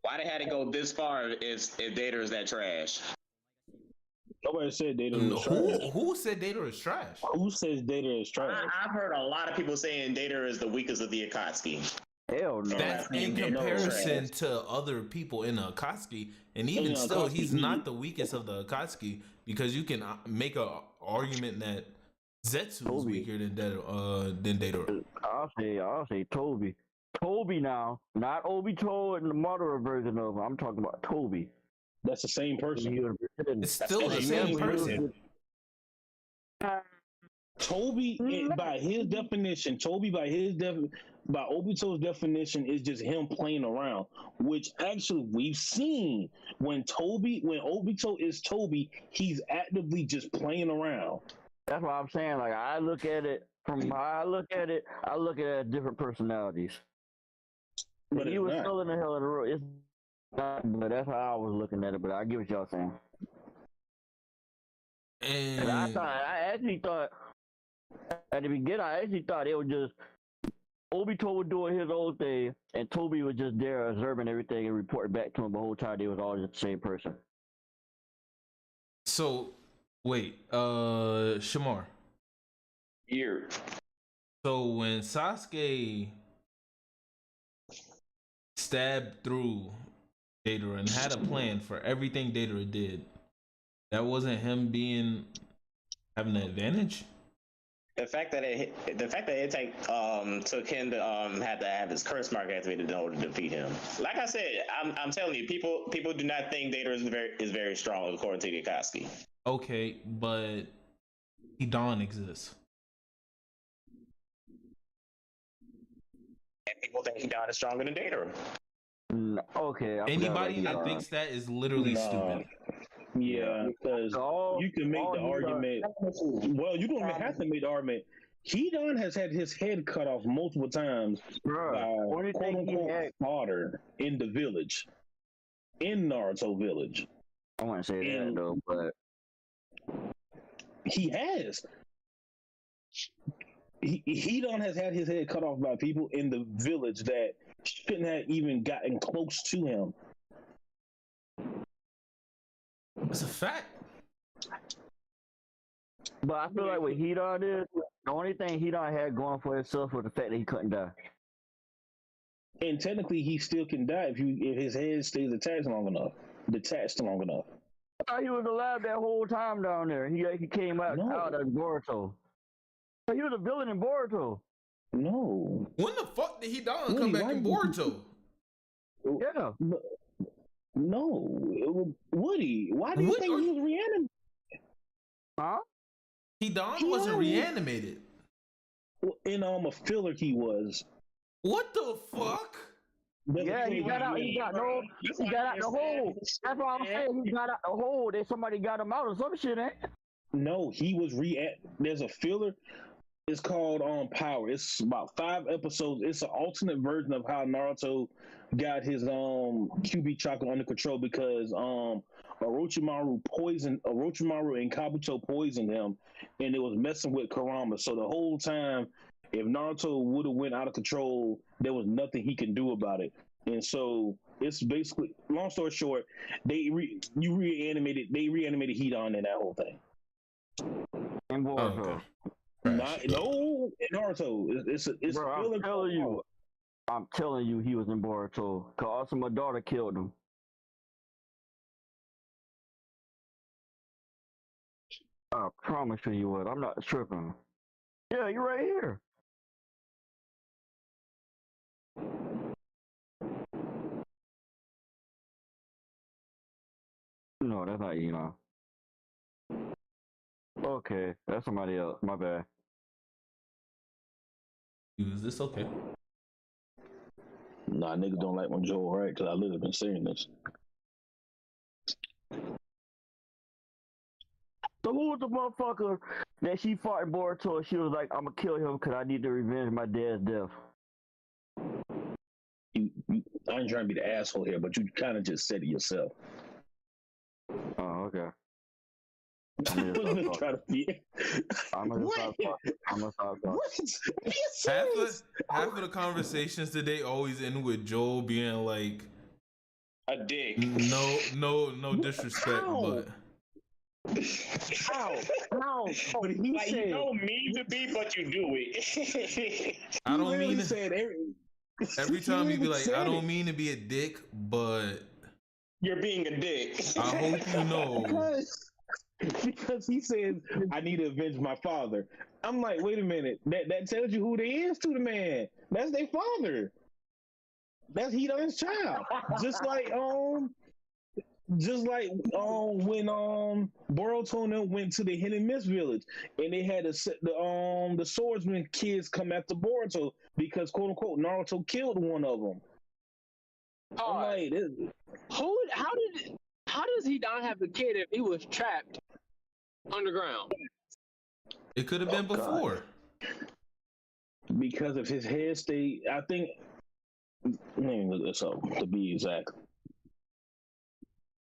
Why they had to go this far if Data is that trash? Nobody said Data is trash. Who said Data is trash? Who says Data is trash? I've heard a lot of people saying Data is the weakest of the Akatsuki. Hell no. That's in Data is comparison trash. to other people in the Akatsuki, and even In still, Akatsuki, he's not the weakest of the Akatsuki because you can make a argument that Zetsu is Toby. weaker than Data. I'll say Toby. Toby now, not Obito and the Madara version of him. I'm talking about Toby. That's the same person. It's still the the same same person. Toby, by his definition, by Obito's definition, is just him playing around. Which actually we've seen when Obito is Toby, he's actively just playing around. That's what I'm saying. Like I look at it from how I look at it as different personalities. But He it's was not. still in the hell of the road. It's not, but that's how I was looking at it. But I get what y'all saying. And I actually thought at the beginning, it was just Obito was doing his own thing, and Toby was just there observing everything and reporting back to him the whole time. They was all just the same person. So wait, Shamar. Here. So when Sasuke stabbed through Datara and had a plan for everything Datara did, that wasn't him having an advantage? The fact that it took him to have to have his curse mark activated in order to defeat him. Like I said, I'm telling you, people do not think Data is very strong according to the Akatsuki. Okay, but Hidan exists. And people think Hidan is stronger than Data. Okay. Anybody that thinks that is literally stupid. Yeah, because you can make the argument. Well, you don't even have to make the argument. Hidan has had his head cut off multiple times by quote unquote father in the village, in Naruto village. I want to say that though, but he has. Hidan has had his head cut off by people in the village that shouldn't have even gotten close to him. It's a fact. But I feel like what Hidan is, the only thing Hidan had going for himself was the fact that he couldn't die. And technically, he still can die if his head stays detached long enough. I thought he was alive that whole time down there. He came out of Boruto. He was a villain in Boruto. No. When the fuck did he die and come back in Boruto? Yeah. No. Woody, why do you think he was reanimated? Huh? Hidan wasn't reanimated. In a filler, he was. What the fuck? Yeah, he got out. He got out the hole. That's why I'm saying he got out the hole. That somebody got him out or some shit, ain't? No, he was There's a filler. It's called Power. It's about 5 episodes. It's an alternate version of how Naruto got his QB chakra under control because Orochimaru and Kabuto poisoned him, and it was messing with Kurama. So the whole time, if Naruto would have went out of control, there was nothing he could do about it. And so it's basically, long story short, they reanimated Hidan in that whole thing. In Boruto. No, Naruto. It's Bro, I'm telling you, he was in Boruto. Cause also my daughter killed him. I promise you, he was. I'm not tripping. Yeah, you're right here. No, that's not Elon. Okay, that's somebody else. My bad. Is this okay? Nah, niggas don't like when Joel right because I literally been saying this. So who was the motherfucker that she fought in Boruto and she was like, I'm gonna kill him because I need to revenge my dad's death? I ain't trying to be the asshole here, but you kind of just said it yourself. Oh, okay. I'm gonna try to be. I'm gonna stop talking. Half of the conversations today always end with Joel being like a dick. No disrespect, but How? But he like, said, you don't mean to be, but you do it. I don't mean to. Said every time you be like, I don't mean to be a dick, but you're being a dick. I hope you know. Because he says, I need to avenge my father. I'm like, wait a minute. That tells you who they is to the man. That's their father. That's Hidan's child. Just like when Boruto and them went to the Hidden Mist village and they had the swordsman kids come after Boruto because quote unquote Naruto killed one of them. How does he not have a kid if he was trapped underground? It could have been before. God. Because of his head state, I think. Let me look this up to be exact.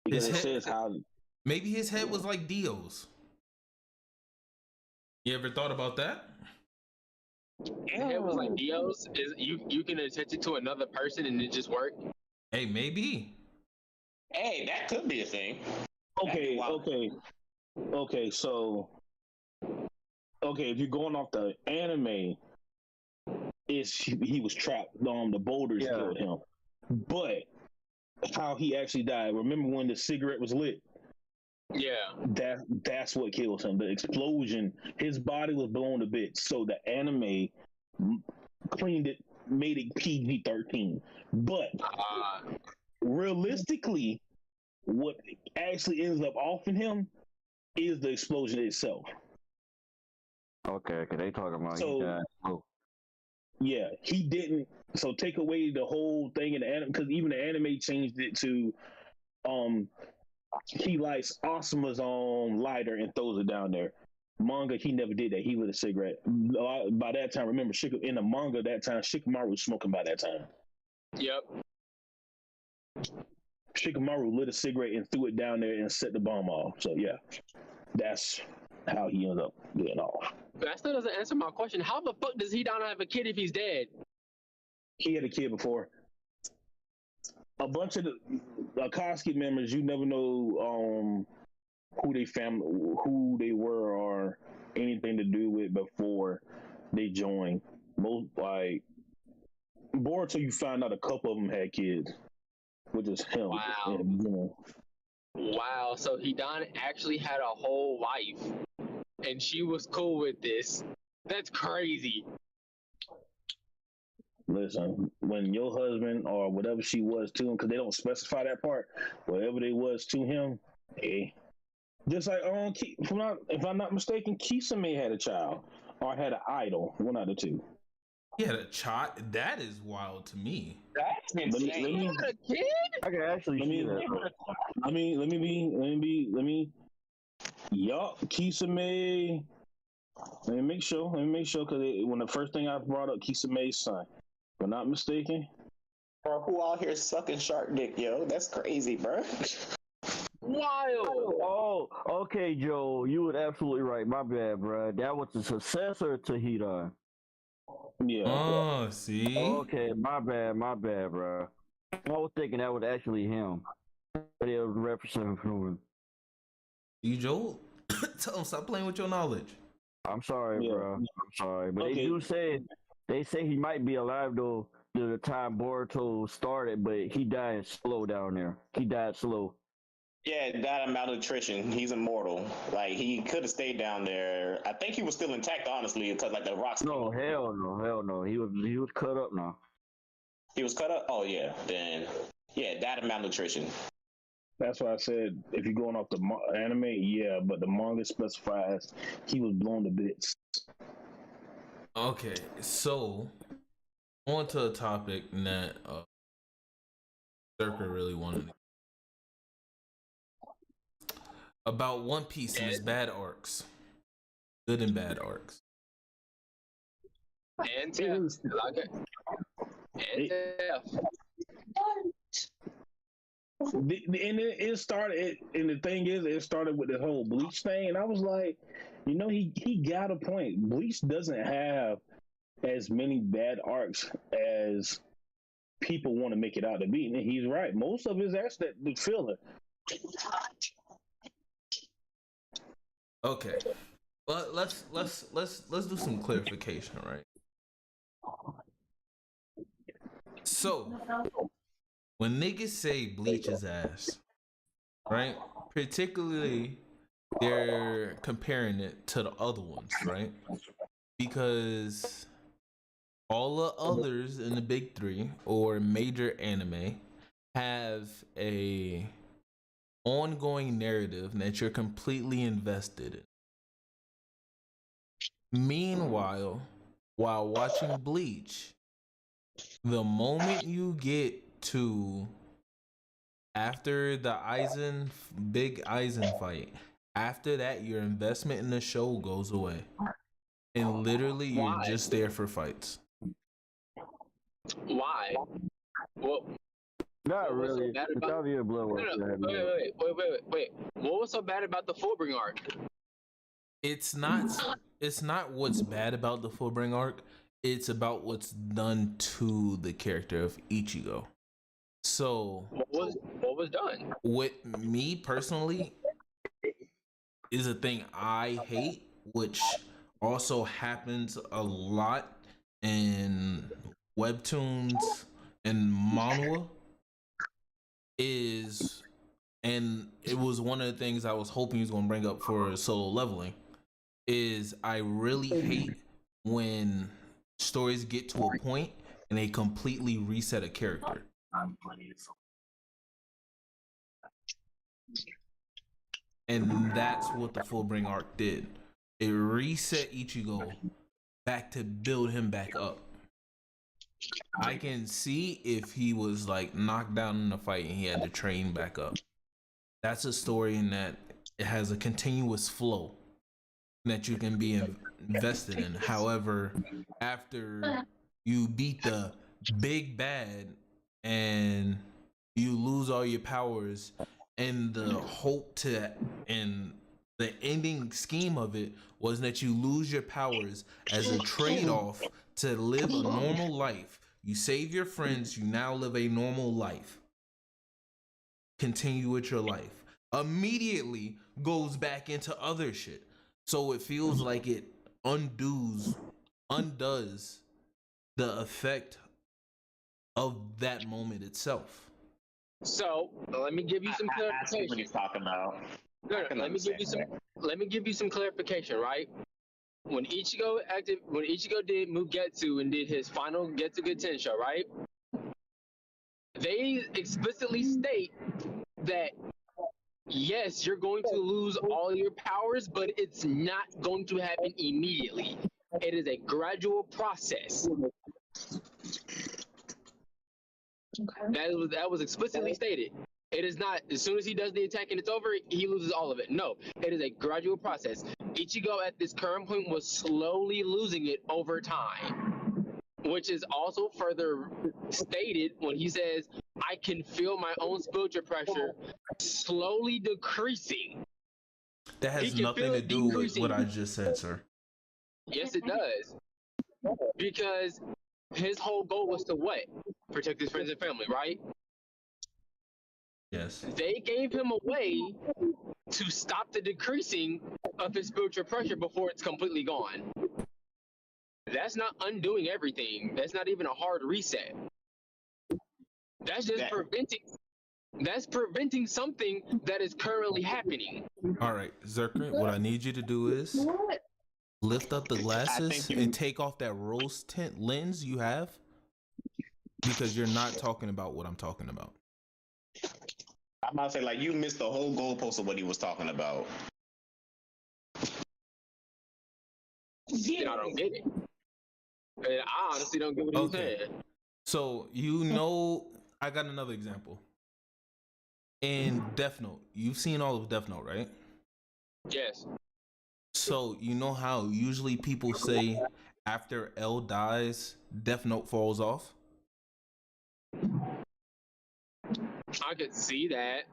Because it says how. Maybe his head was like Dio's. You ever thought about that? His head was like Dio's. Is you can attach it to another person and it just work? Hey, maybe. Hey, that could be a thing. Okay. So, if you're going off the anime, he was trapped. The boulders killed him. But how he actually died? Remember when the cigarette was lit? Yeah. That's what killed him. The explosion. His body was blown to bits. So the anime cleaned it, made it PG-13. But realistically, what actually ends up offing him is the explosion itself. Okay, they talking about yeah, he didn't. So take away the whole thing in the anime, because even the anime changed it to he lights Asuma's lighter and throws it down there. Manga, he never did that. He lit a cigarette. By that time, remember, in the manga that time, Shikamaru was smoking by that time. Yep. Shikamaru lit a cigarette and threw it down there and set the bomb off. So yeah, that's how he ended up getting off. That still doesn't answer my question. How the fuck does he not have a kid if he's dead? He had a kid before. A bunch of the Akatsuki members, you never know who they were or anything to do with before they joined. Most Boruto, you find out a couple of them had kids, which is him. Wow. And, Wow. So Hidan actually had a whole wife, and she was cool with this. That's crazy. Listen, when your husband or whatever she was to him, because they don't specify that part, whatever they was to him, hey. Just like, if I'm not mistaken, Kisame had a child or had an idol, one out of two. He had a child. That is wild to me. That's insane. You had a kid? I can actually see that. Let me. Yup, Kisame. Let me make sure, because when the first thing I brought up, Kisame's son, if I'm not mistaken. Bro, who out here sucking shark dick, yo? That's crazy, bro. Wild. Oh, okay, Joe. You were absolutely right. My bad, bro. That was the successor to Hidan. Yeah. Oh, see? Okay, my bad, bro. I was thinking that was actually him. But it was referencing him. You, Joel? Tell him, stop playing with your knowledge. I'm sorry, Yeah. bro. I'm sorry. But Okay. they say he might be alive though to the time Boruto started, but he died slow down there. He died slow. Yeah, died of malnutrition. He's immortal. Like, he could have stayed down there. I think he was still intact, honestly, because like the rocks. No, hell no. He was cut up now. He was cut up. Oh yeah, then yeah, died of malnutrition. That's why I said if you're going off the anime, yeah, but the manga specifies he was blown to bits. Okay, so on to a topic that Zerker really wanted to about One Piece and its bad arcs, good and bad arcs. And Tiff. Like it. And Tiff. And it started, and the thing is, it started with the whole Bleach thing, and I was like, he got a point. Bleach doesn't have as many bad arcs as people want to make it out to be, and he's right. Most of his actually the filler. Okay, but let's do some clarification, right? So when niggas say Bleach is ass, right? Particularly, they're comparing it to the other ones, right? Because all the others in the big three or major anime have a ongoing narrative that you're completely invested in. Meanwhile, while watching Bleach, the moment you get to after the big Aizen fight, after that your investment in the show goes away. And literally you're just there for fights. Why? Well, Not what was really. so bad It's about- obvious blood work. Wait. What was so bad about the Fullbring arc? It's not what's bad about the Fullbring arc. It's about what's done to the character of Ichigo. So What was done? with me personally is a thing I hate, which also happens a lot in webtoons and manhwa, and it was one of the things I was hoping he was going to bring up for Solo Leveling, is I really hate when stories get to a point and they completely reset a character. And that's what the Fullbring arc did. It reset Ichigo back to build him back up. I can see if he was like knocked down in the fight and he had to train back up. That's a story in that it has a continuous flow that you can be invested in. However, after you beat the big bad and you lose all your powers, and the hope to and the ending scheme of it was that you lose your powers as a trade-off to live a normal life. You save your friends, you now live a normal life. Continue with your life. Immediately goes back into other shit. So it feels like it undoes the effect of that moment itself. So let me give you some I see what clarification. he's talking about. No, let me give you some clarification, right? When Ichigo did Mugetsu and did his final Getsu Tensho, right? They explicitly state that yes, you're going to lose all your powers, but it's not going to happen immediately. It is a gradual process. That was explicitly stated. It is not as soon as he does the attack and it's over, he loses all of it. No, it is a gradual process. Ichigo at this current point was slowly losing it over time, which is also further stated when he says, I can feel my own spiritual pressure slowly decreasing. That has nothing to do with what I just said, sir. Yes, it does. Because his whole goal was to what? Protect his friends and family, right? Yes. They gave him a way to stop the decreasing of his spiritual pressure before it's completely gone. That's not undoing everything. That's not even a hard reset. That's just preventing something that is currently happening. All right, Zerker, what I need you to do is lift up the glasses and take off that rose tint lens you have, because you're not talking about what I'm talking about. I'm about to say, like, you missed the whole goalpost of what he was talking about. I don't get it. I honestly don't get what he's saying. So, I got another example. In Death Note, you've seen all of Death Note, right? Yes. So, you know how usually people say after L dies, Death Note falls off? I could see that.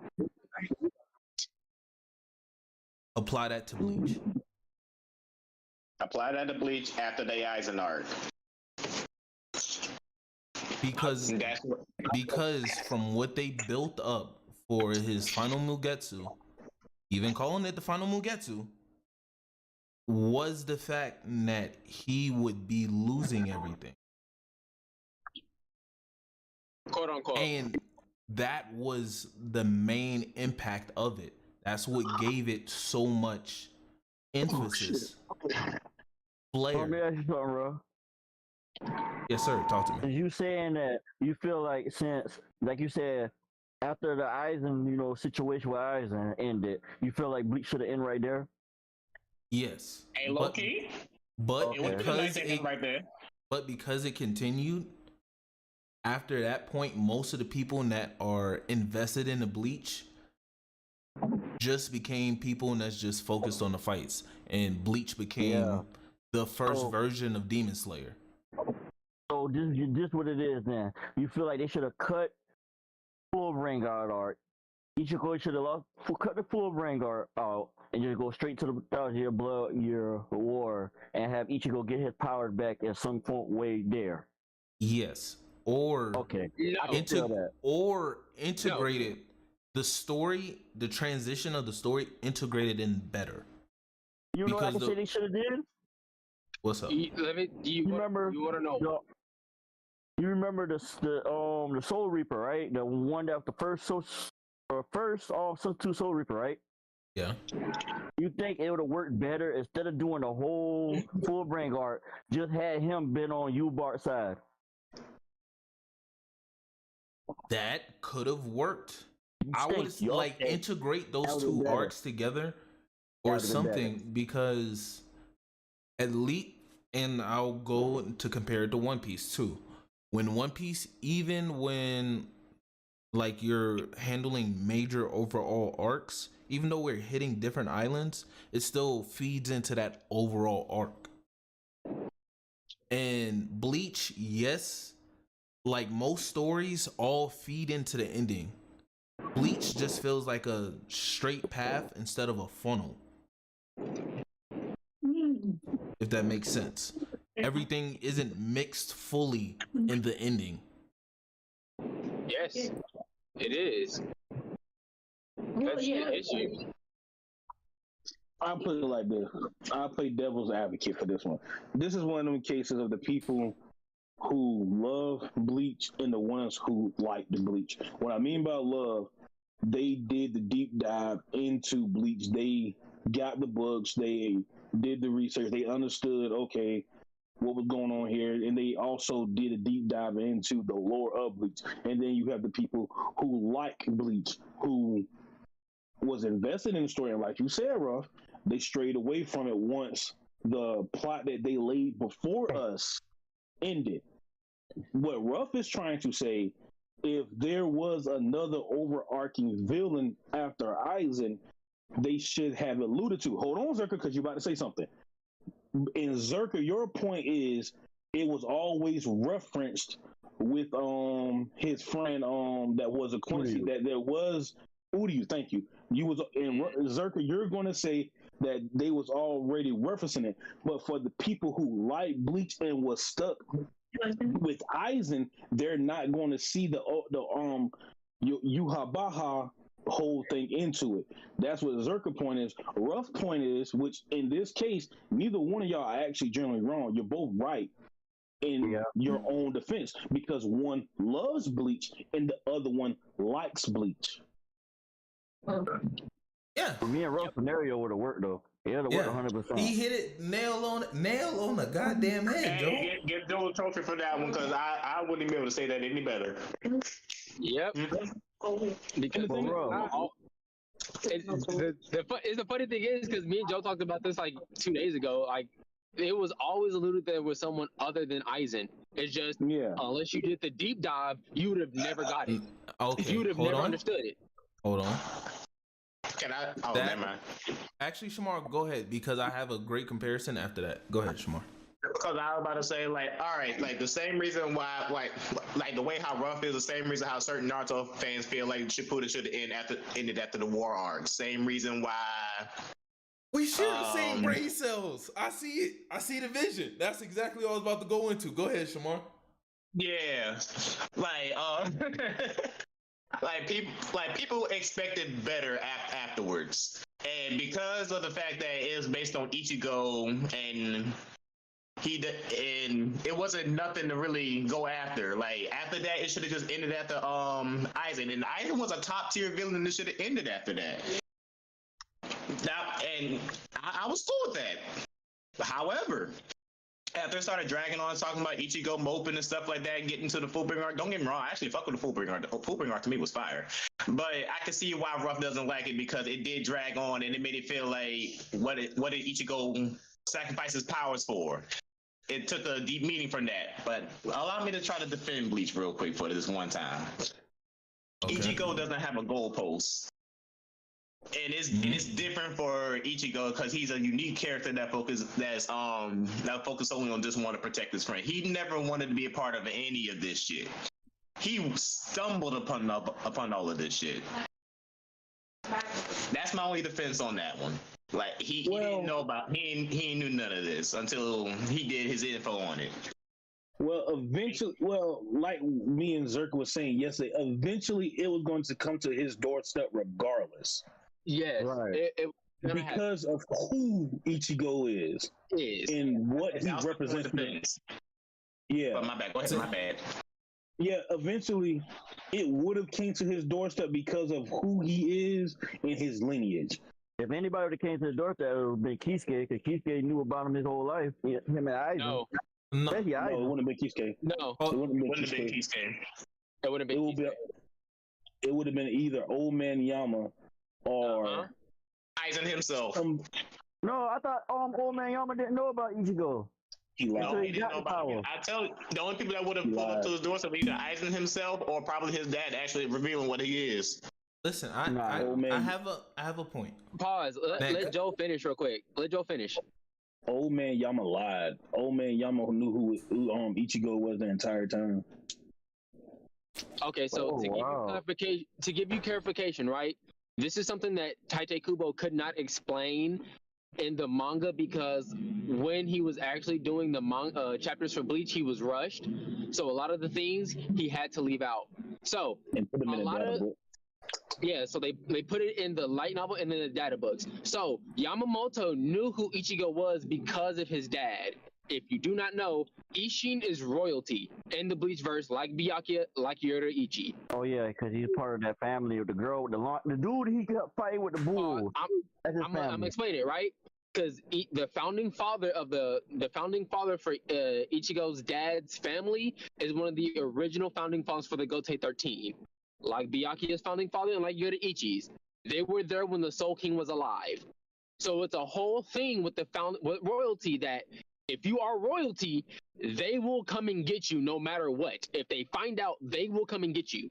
Apply that to Bleach. Apply that to Bleach after the Aizen arc. Because from what they built up for his final Mugetsu, even calling it the final Mugetsu, was the fact that he would be losing everything. Quote unquote. And that was the main impact of it. That's what gave it so much emphasis. Flair. Let me ask you something, bro. Yes, sir. Talk to me. You saying that you feel like, since, like you said, after the Aizen, situation with Aizen ended, you feel like Bleach should have ended right there? Yes. Hey, low key. But It would have been nice to end right there. But because it continued, after that point, most of the people that are invested in the Bleach just became people that's just focused on the fights, and Bleach became the first version of Demon Slayer. So this what it is then. You feel like they should have cut full Vanguard arc. Ichigo should have cut the full Vanguard out and just go straight to the 1,000-year blood year war and have Ichigo get his power back at some point way there. Yes. Or integrated the story, the transition of the story integrated in better. You know what I can say they should have did? What's up? You remember? You want to know? You remember the Soul Reaper, right? The one that was the first two Soul Reaper, right? Yeah. You think it would have worked better instead of doing the whole full Vanguard, just had him been on U-Bart's side? That could have worked. I would integrate those two arcs together or something, because at least, and I'll go to compare it to One Piece too. When One Piece, even when like you're handling major overall arcs, even though we're hitting different islands, it still feeds into that overall arc. And Bleach, yes, like most stories all feed into the ending. Bleach just feels like a straight path instead of a funnel. If that makes sense. Everything isn't mixed fully in the ending. Yes, it is. That's the issue. I'll put it like this. I'll play devil's advocate for this one. This is one of them cases of the people who love Bleach and the ones who like the Bleach. What I mean by love, they did the deep dive into Bleach. They got the books. They did the research. They understood, okay, what was going on here, and they also did a deep dive into the lore of Bleach. And then you have the people who like Bleach, who was invested in the story, and like you said, Ruff, they strayed away from it once the plot that they laid before us ended. What Ruff is trying to say, if there was another overarching villain after Aizen, they should have alluded to. Hold on, Zerka, because you're about to say something. In Zerka, your point is it was always referenced with his friend that was a Quincy, that there was Uryu. Thank you. You was in Zerka, you're going to say that they was already referencing it, but for the people who like Bleach and was stuck with Aizen, they're not going to see the Yuhabaha whole thing into it. That's what Zerka point is. Ruff point is, which in this case, neither one of y'all are actually generally wrong. You're both right in your own defense, because one loves Bleach and the other one likes Bleach. Yeah. For me and Ruff's scenario would have worked though. It would have worked 100%. He hit it nail on the goddamn head, Joe. Give Joe a trophy for that one, because I wouldn't be able to say that any better. Yep. Because the funny thing is, because me and Joe talked about this like 2 days ago, like it was always alluded that it was someone other than Aizen. It's just unless you did the deep dive, you would have never got it. Okay, you would have never understood it. Hold on. Can I? Oh, never mind. Actually, Shamar, go ahead, because I have a great comparison after that. Go ahead, Shamar. Because I was about to say, like, all right, like the same reason why, like the way how Ruff is, the same reason how certain Naruto fans feel like Shippuden should have ended after the war arc. Same reason why we share the same brain cells. I see it. I see the vision. That's exactly what I was about to go into. Go ahead, Shamar. Yeah, like people expected better afterwards, and because of the fact that it was based on Ichigo and it wasn't nothing to really go after. Like after that, it should have just ended after Aizen, and Aizen was a top tier villain, and it should have ended after that. And I was cool with that. However, after it started dragging on, talking about Ichigo moping and stuff like that, getting to the Fullbring arc, don't get me wrong, I actually fuck with the Fullbring arc. The Fullbring arc to me was fire. But I can see why Ruff doesn't like it, because it did drag on and it made it feel like, what did Ichigo sacrifice his powers for? It took a deep meaning from that. But allow me to try to defend Bleach real quick for this one time. Okay. Ichigo doesn't have a goalpost. And it's different for Ichigo because he's a unique character that focus only on just want to protect his friend. He never wanted to be a part of any of this shit. He stumbled upon all of this shit. That's my only defense on that one. Like he didn't know about he knew none of this until he did his info on it. Well, eventually, like me and Zerka was saying yesterday, eventually it was going to come to his doorstep regardless. Yes, right. Because of who Ichigo is and what he represents. Yeah. But my bad. Go ahead. My bad. Yeah, eventually it would have came to his doorstep because of who he is and his lineage. If anybody would have came to his doorstep, it would have been Kisuke, because Kisuke knew about him his whole life. Him and Aizen. No, it wouldn't have been Kisuke. No. It wouldn't have been Kisuke. It would have been Kisuke. It would have been either Old Man Yama or Aizen himself. No, I thought Old Man Yama didn't know about Ichigo. He didn't know about it. I tell you, the only people that would have pulled up to his doorstep either Aizen himself or probably his dad actually revealing what he is. Listen, I have a point. Pause. Let Joe finish real quick. Let Joe finish. Old Man Yama lied. Old Man Yama knew who Ichigo was the entire time. Okay, so to give you clarification, right? This is something that Tite Kubo could not explain in the manga, because when he was actually doing the chapters for Bleach, he was rushed. So a lot of the things he had to leave out. So and put them in a data book. Yeah, so they put it in the light novel and then the data books. So Yamamoto knew who Ichigo was because of his dad. if you do not know, Ishin is royalty in the Bleach verse, like Byakuya, like Yoruichi. Oh yeah, because he's part of that family with the girl, the dude he kept fighting with the bull. I'm gonna explain it, right? Because the founding father for Ichigo's dad's family is one of the original founding fathers for the Gotei 13, like Byakuya's founding father and like Yoruichi's. They were there when the Soul King was alive. So it's a whole thing with with royalty that if you are royalty, they will come and get you no matter what. If they find out, they will come and get you.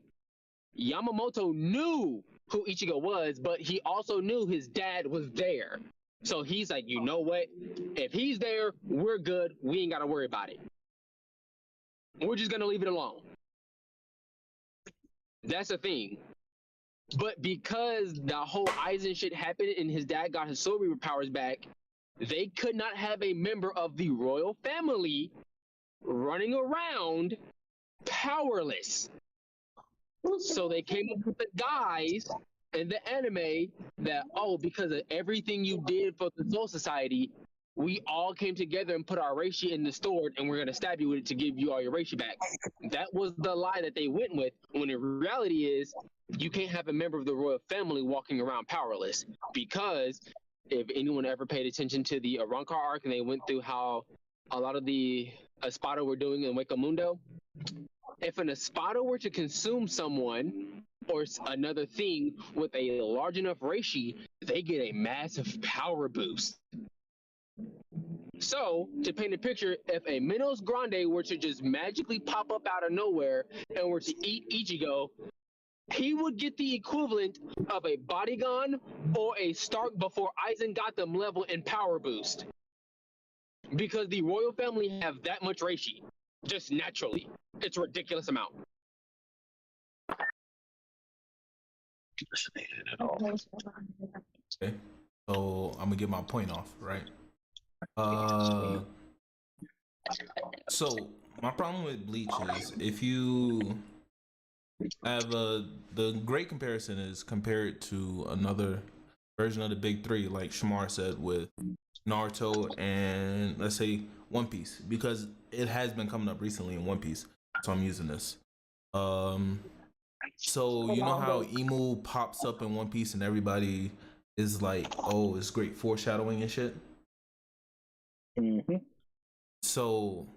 Yamamoto knew who Ichigo was, but he also knew his dad was there. So he's like, you know what? If he's there, we're good. We ain't got to worry about it. We're just going to leave it alone. That's the thing. But because the whole Aizen shit happened and his dad got his Soul Reaper powers back, they could not have a member of the royal family running around powerless. So they came up with the guys in the anime that, because of everything you did for the Soul Society, we all came together and put our Reishi in the sword and we're going to stab you with it to give you all your Reishi back. That was the lie that they went with, when in reality is, you can't have a member of the royal family walking around powerless. Because if anyone ever paid attention to the Arrancar arc and they went through how a lot of the Espada were doing in Wake Mundo, if an Espada were to consume someone or another thing with a large enough Reishi, they get a massive power boost. So, to paint a picture, if a Minos Grande were to just magically pop up out of nowhere and were to eat Ichigo, he would get the equivalent of a Bodygon or a Stark before Aizen got them level in power boost. Because the royal family have that much Reishi, just naturally. It's a ridiculous amount. Okay, so I'm gonna get my point off, right? So my problem with Bleach is if you have the great comparison is compared to another version of the big three, like Shamar said, with Naruto and let's say One Piece, because it has been coming up recently in One Piece, so I'm using this. So you know how Emu pops up in One Piece and everybody is like, oh, it's great foreshadowing and shit. Mm-hmm. So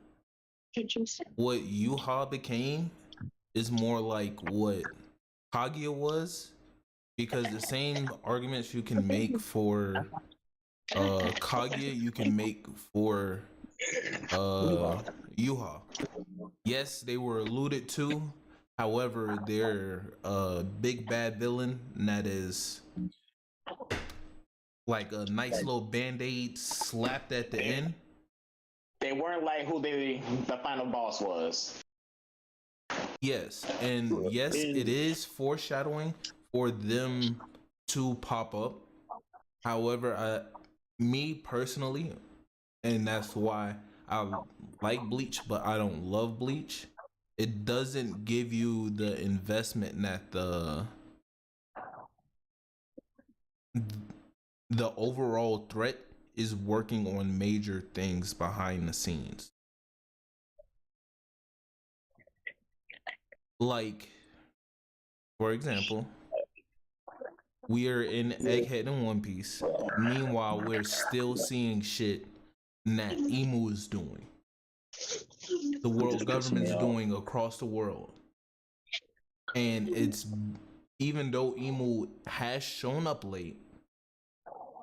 what Yuha became is more like what Kaguya was, because the same arguments you can make for Kaguya you can make for Yuha. Yes, they were alluded to. However, they're a big bad villain that is like a nice little band-aid slapped at the end. They weren't like who the final boss was. Yes, and yes, it is foreshadowing for them to pop up. However, me personally, and that's why I like Bleach, but I don't love Bleach. It doesn't give you the investment that the overall threat is working on major things behind the scenes. Like, for example, we are in Egghead in One Piece. Meanwhile, we're still seeing shit that Emu is doing. The world government's doing across the world. And it's, even though Emu has shown up late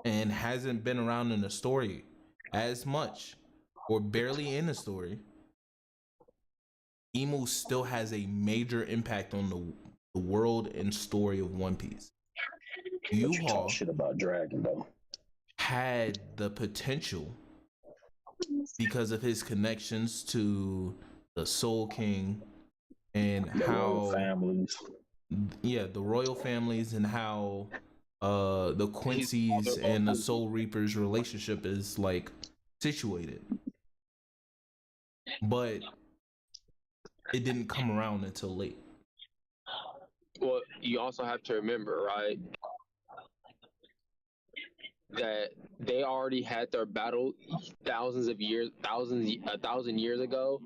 and hasn't been around in the story as much, or barely in the story, Emu still has a major impact on the world and story of One Piece. Yuha shit about Dragon though had the potential because of his connections to the Soul King and the how families. Yeah, the royal families, and how the Quincy's and the Soul Reapers relationship is like situated. But it didn't come around until late. Well, you also have to remember, right, that they already had their battle thousands of years, a thousand years ago,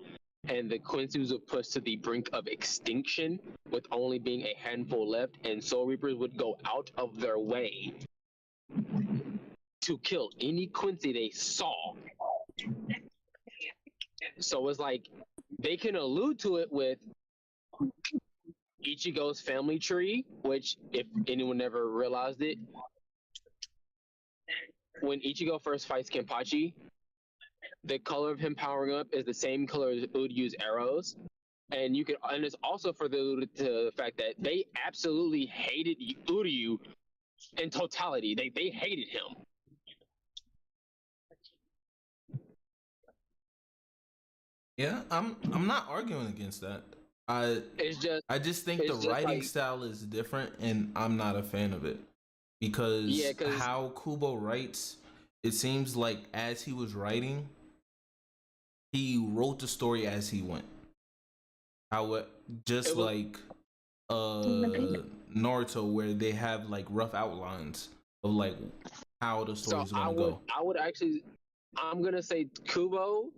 and the Quincy's were pushed to the brink of extinction, with only being a handful left, and Soul Reapers would go out of their way to kill any Quincy they saw. So it's like they can allude to it with Ichigo's family tree, which, if anyone never realized it, when Ichigo first fights Kenpachi, the color of him powering up is the same color as Uryu's arrows. And it's also further alluded to the fact that they absolutely hated Uryu in totality. They hated him. Yeah, I'm not arguing against that. I just think the writing style is different, and I'm not a fan of it because how Kubo writes, it seems like as he was writing, he wrote the story as he went. Like Naruto, where they have like rough outlines of like how the story's gonna go. I'm gonna say Kubo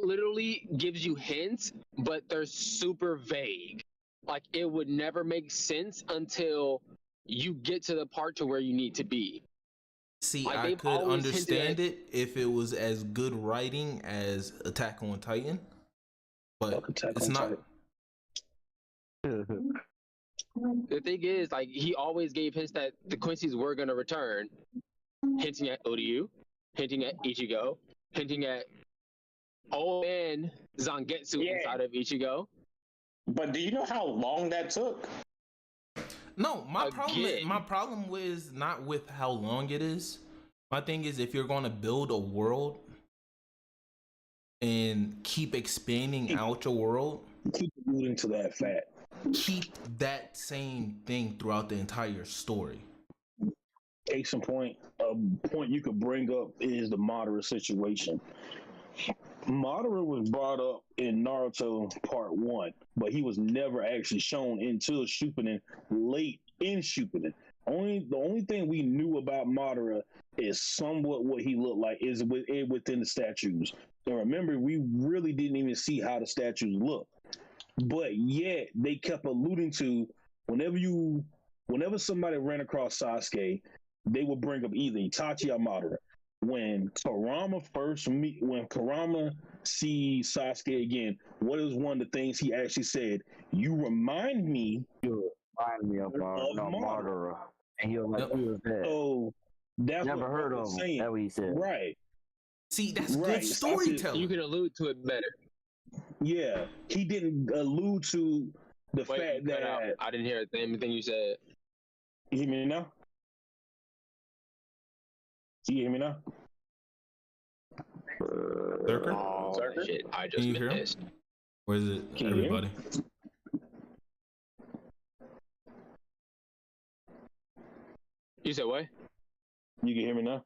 literally gives you hints, but they're super vague. Like, it would never make sense until you get to the part to where you need to be. See, like, I could understand it if it was as good writing as Attack on Titan, but it's not. The thing is, like, he always gave hints that the Quincy's were gonna return, hinting at Uryu, hinting at Ichigo, hinting at and Zangetsu inside of Ichigo. But do you know how long that took? No, my problem is not with how long it is. My thing is, if you're going to build a world and keep expanding out your world, keep alluding to that fact. Keep that same thing throughout the entire story. Case in point, a point you could bring up is the Madara situation. Madara was brought up in Naruto Part 1, but he was never actually shown until Shippuden, late in Shippuden. The only thing we knew about Madara is somewhat what he looked like is within the statues. And remember, we really didn't even see how the statues looked. But yet, they kept alluding to whenever somebody ran across Sasuke, they would bring up either Itachi or Madara. When Kurama sees Sasuke again, what is one of the things he actually said? You remind me of Madara. And he was like, who was that? So that's never heard of him. That's what he said. Right. See, that's good storytelling. You can allude to it better. Yeah, he didn't allude to the fact that I didn't hear anything you said. You hear me now? You hear me now? Zerker? Oh, shit. I just missed. Where is it, everybody? You said what? You can hear me now?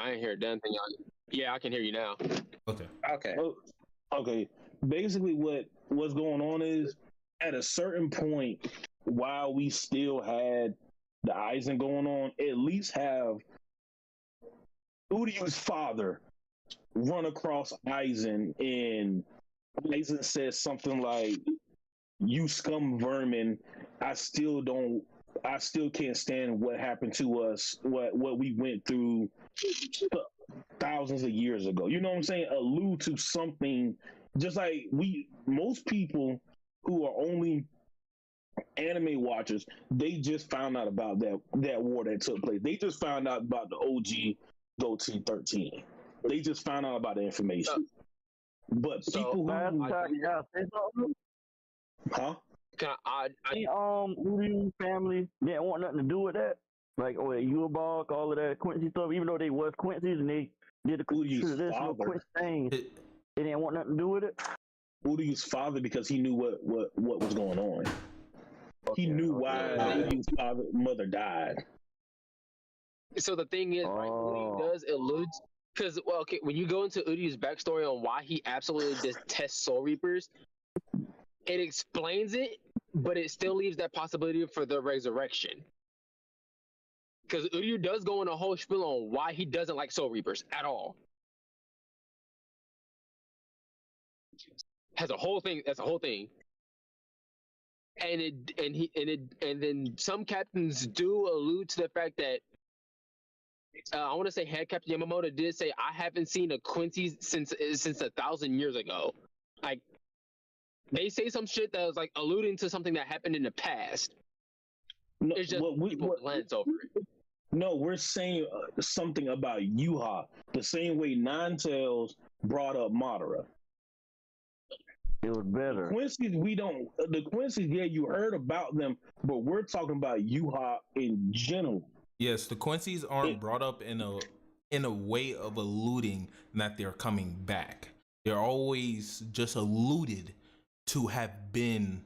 I ain't hear a damn thing. Yeah, I can hear you now. Okay. Okay. Basically, what's going on is, at a certain point, while we still had the Aizen going on, at least have Uryu's father run across Aizen, and Aizen says something like, "You scum vermin, I still can't stand what happened to us, what we went through thousands of years ago." You know what I'm saying? Allude to something, just like most people who are only anime watchers, they just found out about that war that took place. They just found out about the OG Goten 13. They just found out about the information. But people who huh? Uryu family didn't want nothing to do with that. Like, Yubak, all of that Quincy stuff, even though they was Quincy's and they did the traditional Quincy thing, they didn't want nothing to do with it. Uryu's father, because he knew what was going on. He knew why Uryu's mother died. So the thing is, right, Uryu does allude, because, when you go into Uryu's backstory on why he absolutely detests Soul Reapers, it explains it, but it still leaves that possibility for the resurrection. Because Uryu does go in a whole spiel on why he doesn't like Soul Reapers at all. Has a whole thing. That's a whole thing. And then some captains do allude to the fact that I want to say head captain Yamamoto did say, I haven't seen a Quincy since 1,000 years ago. Like, they say some shit that was like alluding to something that happened in the past. No, It's just people glance over it. No, we're saying something about Yuha, the same way Ninetales brought up Madara. It was better. The Quincy's, yeah, you heard about them, but we're talking about Yuha in general. Yes, the Quincy's aren't brought up in a way of alluding that they're coming back. They're always just alluded to have been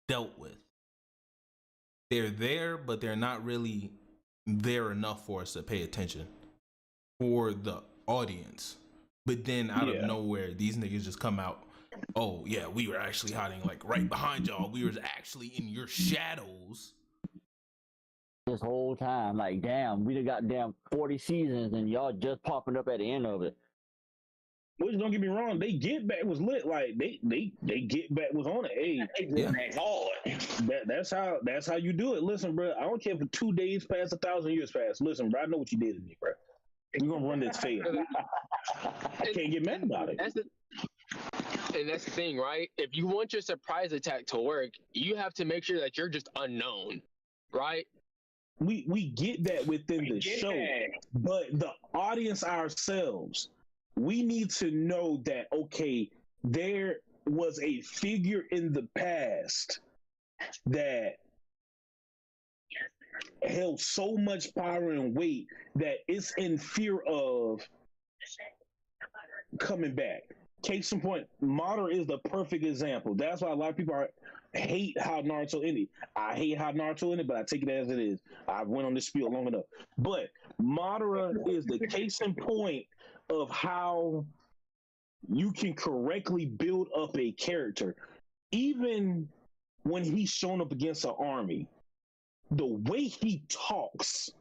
dealt with. They're there, but they're not really there enough for us to pay attention for the audience. But then out of nowhere, these niggas just come out. Oh yeah, we were actually hiding like right behind y'all. We were actually in your shadows this whole time. Like, damn, we done got damn 40 seasons and y'all just popping up at the end of it. Which, don't get me wrong, they get back was lit. Like they get back was on it. Hey, that's how you do it. Listen, bro, I don't care if 2 days pass, 1,000 years pass. Listen, bro, I know what you did to me, bro. We're gonna run this fail. I can't get mad about it. And that's the thing, right? If you want your surprise attack to work, you have to make sure that you're just unknown, right? We get that within the show, but the audience ourselves, we need to know that, okay, there was a figure in the past that held so much power and weight that it's in fear of coming back. Case in point, Madara is the perfect example. That's why a lot of people hate how Naruto ended. I hate how Naruto ended, but I take it as it is. I went on this spiel long enough. But Madara is the case in point of how you can correctly build up a character. Even when he's shown up against an army, the way he talks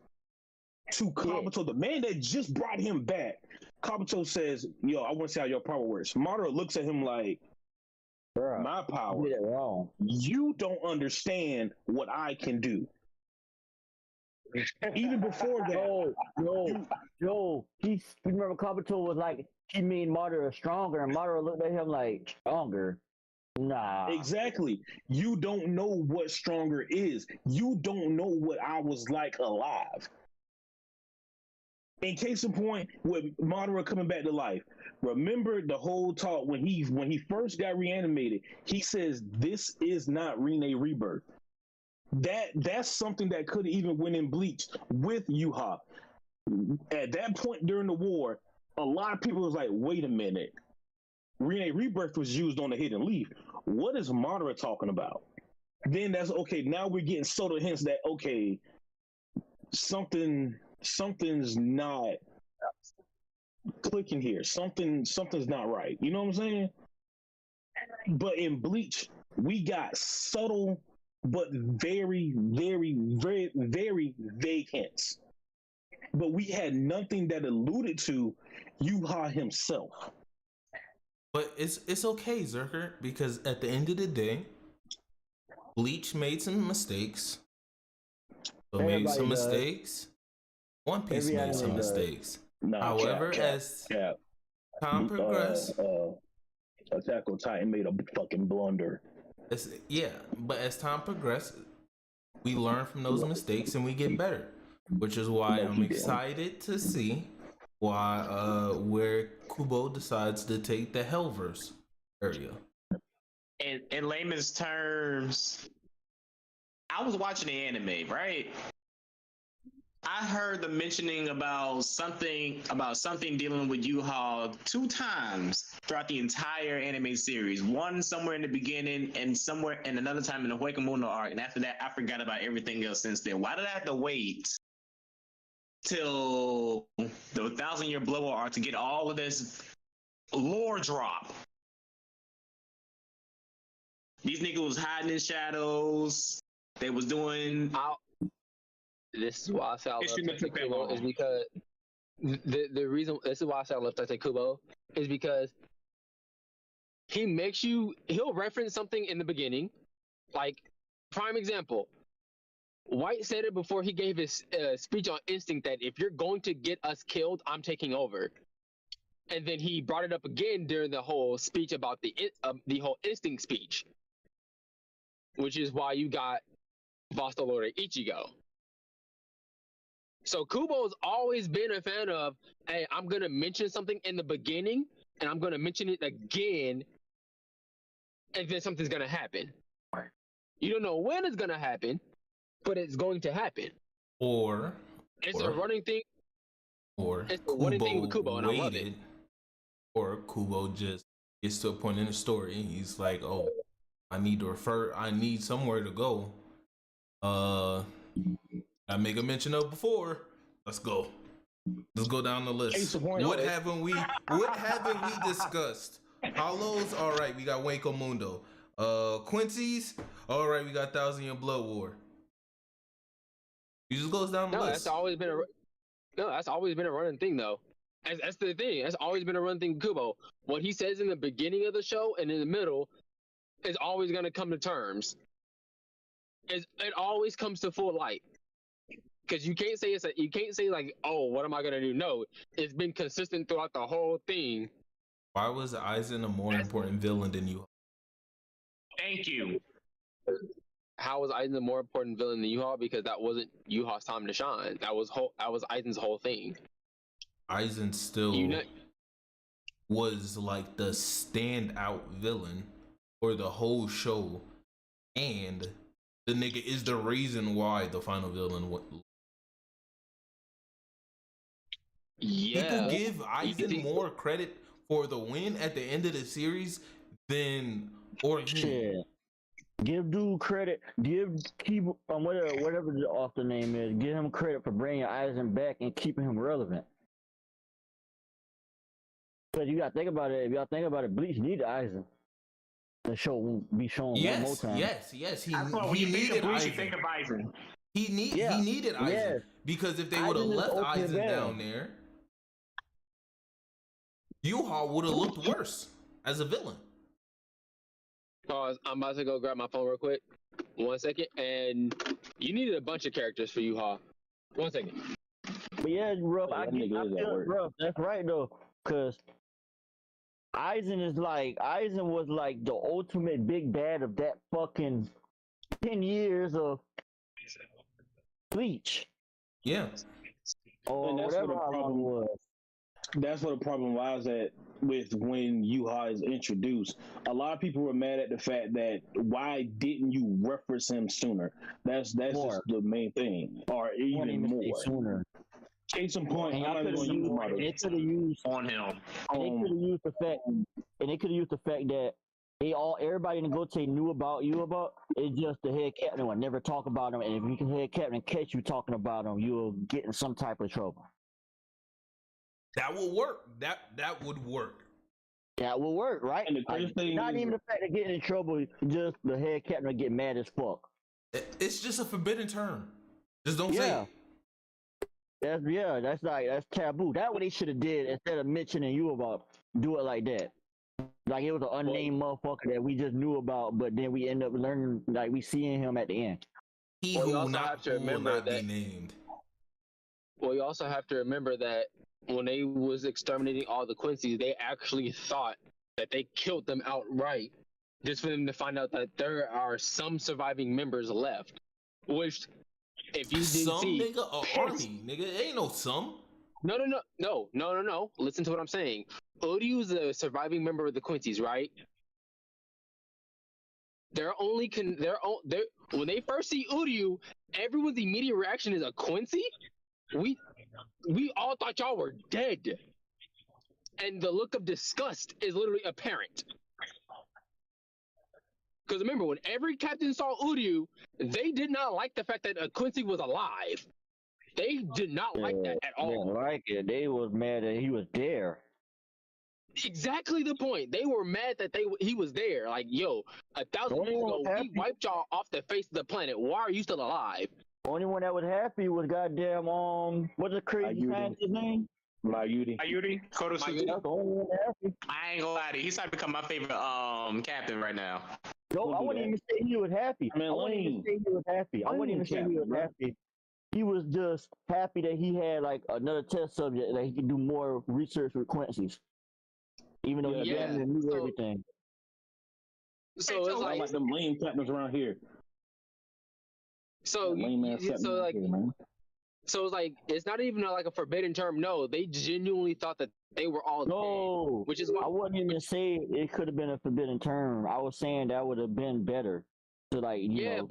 to Kabuto, the man that just brought him back, Kabuto says, yo, I want to see how your power works. Madara looks at him like, bruh, my power. You did it wrong. You don't understand what I can do. Even before that. You remember Kabuto was like, he made Madara stronger, and Madara looked at him like, stronger? Nah. Exactly. You don't know what stronger is. You don't know what I was like alive. In case in point, with Madara coming back to life, remember the whole talk when he first got reanimated, he says, this is not Rin Rebirth. That's something that could even win in Bleach with Yuha. At that point during the war, a lot of people was like, wait a minute. Rin Rebirth was used on the Hidden Leaf. What is Madara talking about? Then that's okay, now we're getting subtle hints that, okay, something's not clicking here. Something's not right. You know what I'm saying? But in Bleach, we got subtle but very, very, very, very vague hints. But we had nothing that alluded to Yuha himself. But it's okay, Zerker, because at the end of the day, Bleach made some mistakes. So made some mistakes. One Piece made some mistakes. However, as time progressed, Attack on Titan made a fucking blunder. But as time progressed, we learn from those mistakes and we get better, which is why I'm excited to see where Kubo decides to take the Hellverse area. In layman's terms, I was watching the anime, right? I heard the mentioning about something dealing with Yuha 2 times throughout the entire anime series. One somewhere in the beginning and somewhere and another time in the Huecamundo arc. And after that, I forgot about everything else since then. Why did I have to wait till the 1,000-year blowout arc to get all of this lore drop? These niggas was hiding in shadows. They was doing this is why I say I love It shouldn't have took that Kubo long. is because the reason this is why I say I love Kubo is because he'll reference something in the beginning, like prime example. White said it before he gave his speech on Instinct that if you're going to get us killed, I'm taking over. And then he brought it up again during the whole speech about the whole Instinct speech, which is why you got Vasta Lord Ichigo. So Kubo's always been a fan of, hey, I'm gonna mention something in the beginning, and I'm gonna mention it again, and then something's gonna happen. You don't know when it's gonna happen, but it's going to happen. It's a running thing. Or it's a running thing with Kubo, and I love it. Or Kubo just gets to a point in the story, he's like, oh, I need somewhere to go. I make a mention of before. Let's go down the list. What haven't we discussed? Hollows, all right, we got Hueco Mundo. Quincy's, all right, we got Thousand Year Blood War. He just goes down the list. That's always been a running thing, though. That's the thing. That's always been a running thing with Kubo. What he says in the beginning of the show and in the middle is always going to come to terms. It always comes to full light. Because you can't say like, oh, what am I going to do? No, it's been consistent throughout the whole thing. Why was Aizen a more important villain than you? Thank you. How was Aizen a more important villain than Yuha? Because that wasn't Yuha's time to shine. That was Aizen's whole thing. Aizen still was like the standout villain for the whole show, and the nigga is the reason why the final villain went. Yeah, people give Aizen more credit for the win at the end of the series than Orihime. Give dude credit. Give whatever the author name is. Give him credit for bringing Aizen back and keeping him relevant. Because you gotta think about it. If y'all think about it, Bleach needed Aizen. The show won't be shown one more time. Yes. He needed Aizen. You think of Aizen. He needed Aizen. Yes. Because if they would have left Aizen down there, Yuha would have looked worse as a villain. Pause. I'm about to go grab my phone real quick. 1 second. And you needed a bunch of characters for Yuha. 1 second. But yeah, Ruff, I feel Ruff. That's right though, because Aizen was like the ultimate big bad of that fucking 10 years of Bleach. Yeah. Or whatever how long it was. That's what the problem was with when Yuha is introduced. A lot of people were mad at the fact that why didn't you reference him sooner? That's just the main thing, or even more. Sooner. Case in point, they could have used on him. They could have used the fact that everybody in the Gote knew about it's just the head captain would never talk about him, and if you can head captain catch you talking about him, you'll get in some type of trouble. That will work. That would work. That will work, right? And the crazy thing not even the fact of getting in trouble, just the head captain would get mad as fuck. It's just a forbidden term. Just don't say it. That's taboo. That's what they should have did instead of mentioning you about. Do it like that. Like it was an unnamed motherfucker that we just knew about, but then we end up learning, like we seeing him at the end. He will not be named. Well, you also have to remember that when they was exterminating all the Quincy's, they actually thought that they killed them outright, just for them to find out that there are some surviving members left. Which, if you didn't see, nigga, army, nigga, ain't no some. No. Listen to what I'm saying. Uryu is a surviving member of the Quincy's, right? When they first see Uryu, everyone's immediate reaction is a Quincy. We all thought y'all were dead. And the look of disgust is literally apparent. Because remember, when every captain saw Uryu, they did not like the fact that Quincy was alive. They did not like that at all. They didn't like it. They was mad that he was there. Exactly the point. They were mad that he was there. Like, yo, 1,000 years ago, we wiped y'all off the face of the planet. Why are you still alive? Only one that was happy was goddamn what's the crazy Ayuri. scientist's name? Mayuri. Ayuri, Konosuke. That's the only one happy. I ain't gonna lie to you. He's starting to become my favorite captain right now. No, I wouldn't even say he was happy. Man, I wouldn't even lame. say he was happy. I wouldn't even say he was Captain, bro. happy. He was just happy that he had like another test subject that he could do more research with Quincy's. Even though he Yeah, damn near knew so- everything. So it's I like like, them lame captains around here. so Lame ass you, captains so around like, here, man. so it's like, it's not even like a forbidden term. No, they genuinely thought that they were all dead, No, which is I why. wouldn't even say it could have been a forbidden term. I was saying that would have been better. To like, you Yeah, know,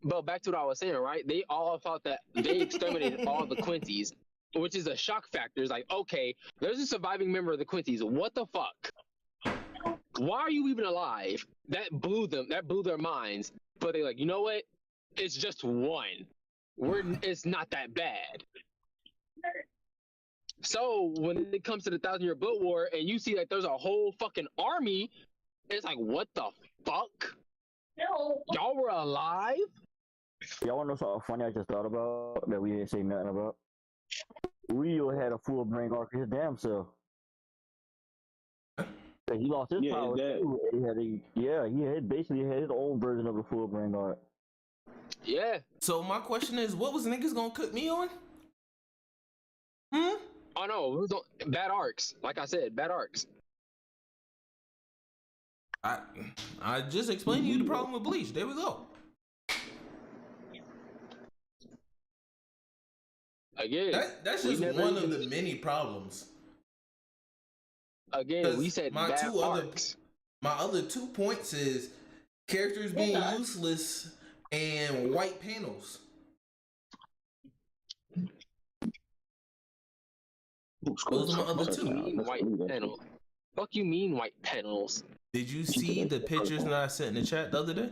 but back to what I was saying, right? They all thought that they exterminated all the Quincy's, which is a shock factor. It's like, okay, there's a surviving member of the Quincy's. What the fuck? Why are you even alive? That blew their minds. But they're like, you know what? It's just one. It's not that bad. So when it comes to the 1,000-Year Blood War, and you see that there's a whole fucking army, it's like, what the fuck? Y'all were alive? y'all want to know something funny I just thought about that we didn't say nothing about? Rio had a full brain arc in his damn self. And he lost his Yeah, power that- too. He had basically had his own version of the full brain arc. Yeah. So my question is, what was niggas gonna cook me on? Oh no, it was bad arcs. Like I said, bad arcs. I just explained to you the problem with Bleach. There we go. Again, That's we just never one of even- the many problems. Again, we said my bad two other- arcs. My other 2 points is characters being useless and white panels. Those are my other Fuck you two. mean white panels? Fuck you mean white panels? Did you see the pictures that I sent in the chat the other day?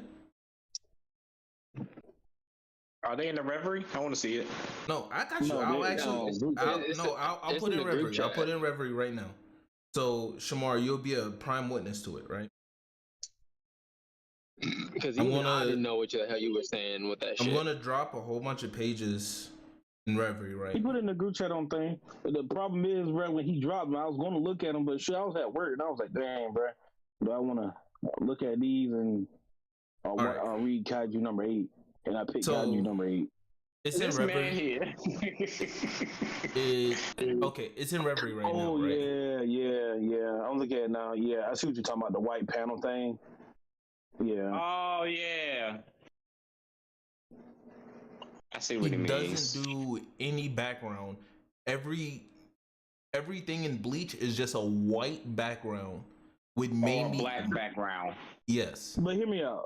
Are they in the Reverie? I want to see it. No, I got you. No, I'll they- actually. no, I'll it's put in in the group Reverie. I'll chat. put in Reverie right now. So Shamar, you'll be a prime witness to it, right? Because I'm even I gonna- didn't know what the hell you were saying with that I'm shit. gonna drop a whole bunch of pages in Reverie, He right? put it in the group chat on thing. The problem is, bro, when he dropped them, I was going to look at them, but shit, I was at work and I was like, dang, bro, do I want to look at these and right. read Kaiju number 8? And I picked So- Kaiju number 8. It's in This man Reverie. here. Okay, it's in Reverie right now, Oh, right? yeah. I'm looking at it now. Yeah, I see what you're talking about, the white panel thing. Yeah. Oh yeah. I see what He he means. doesn't do any background. Everything in Bleach is just a white background with Or maybe black background. yes. But hear me out.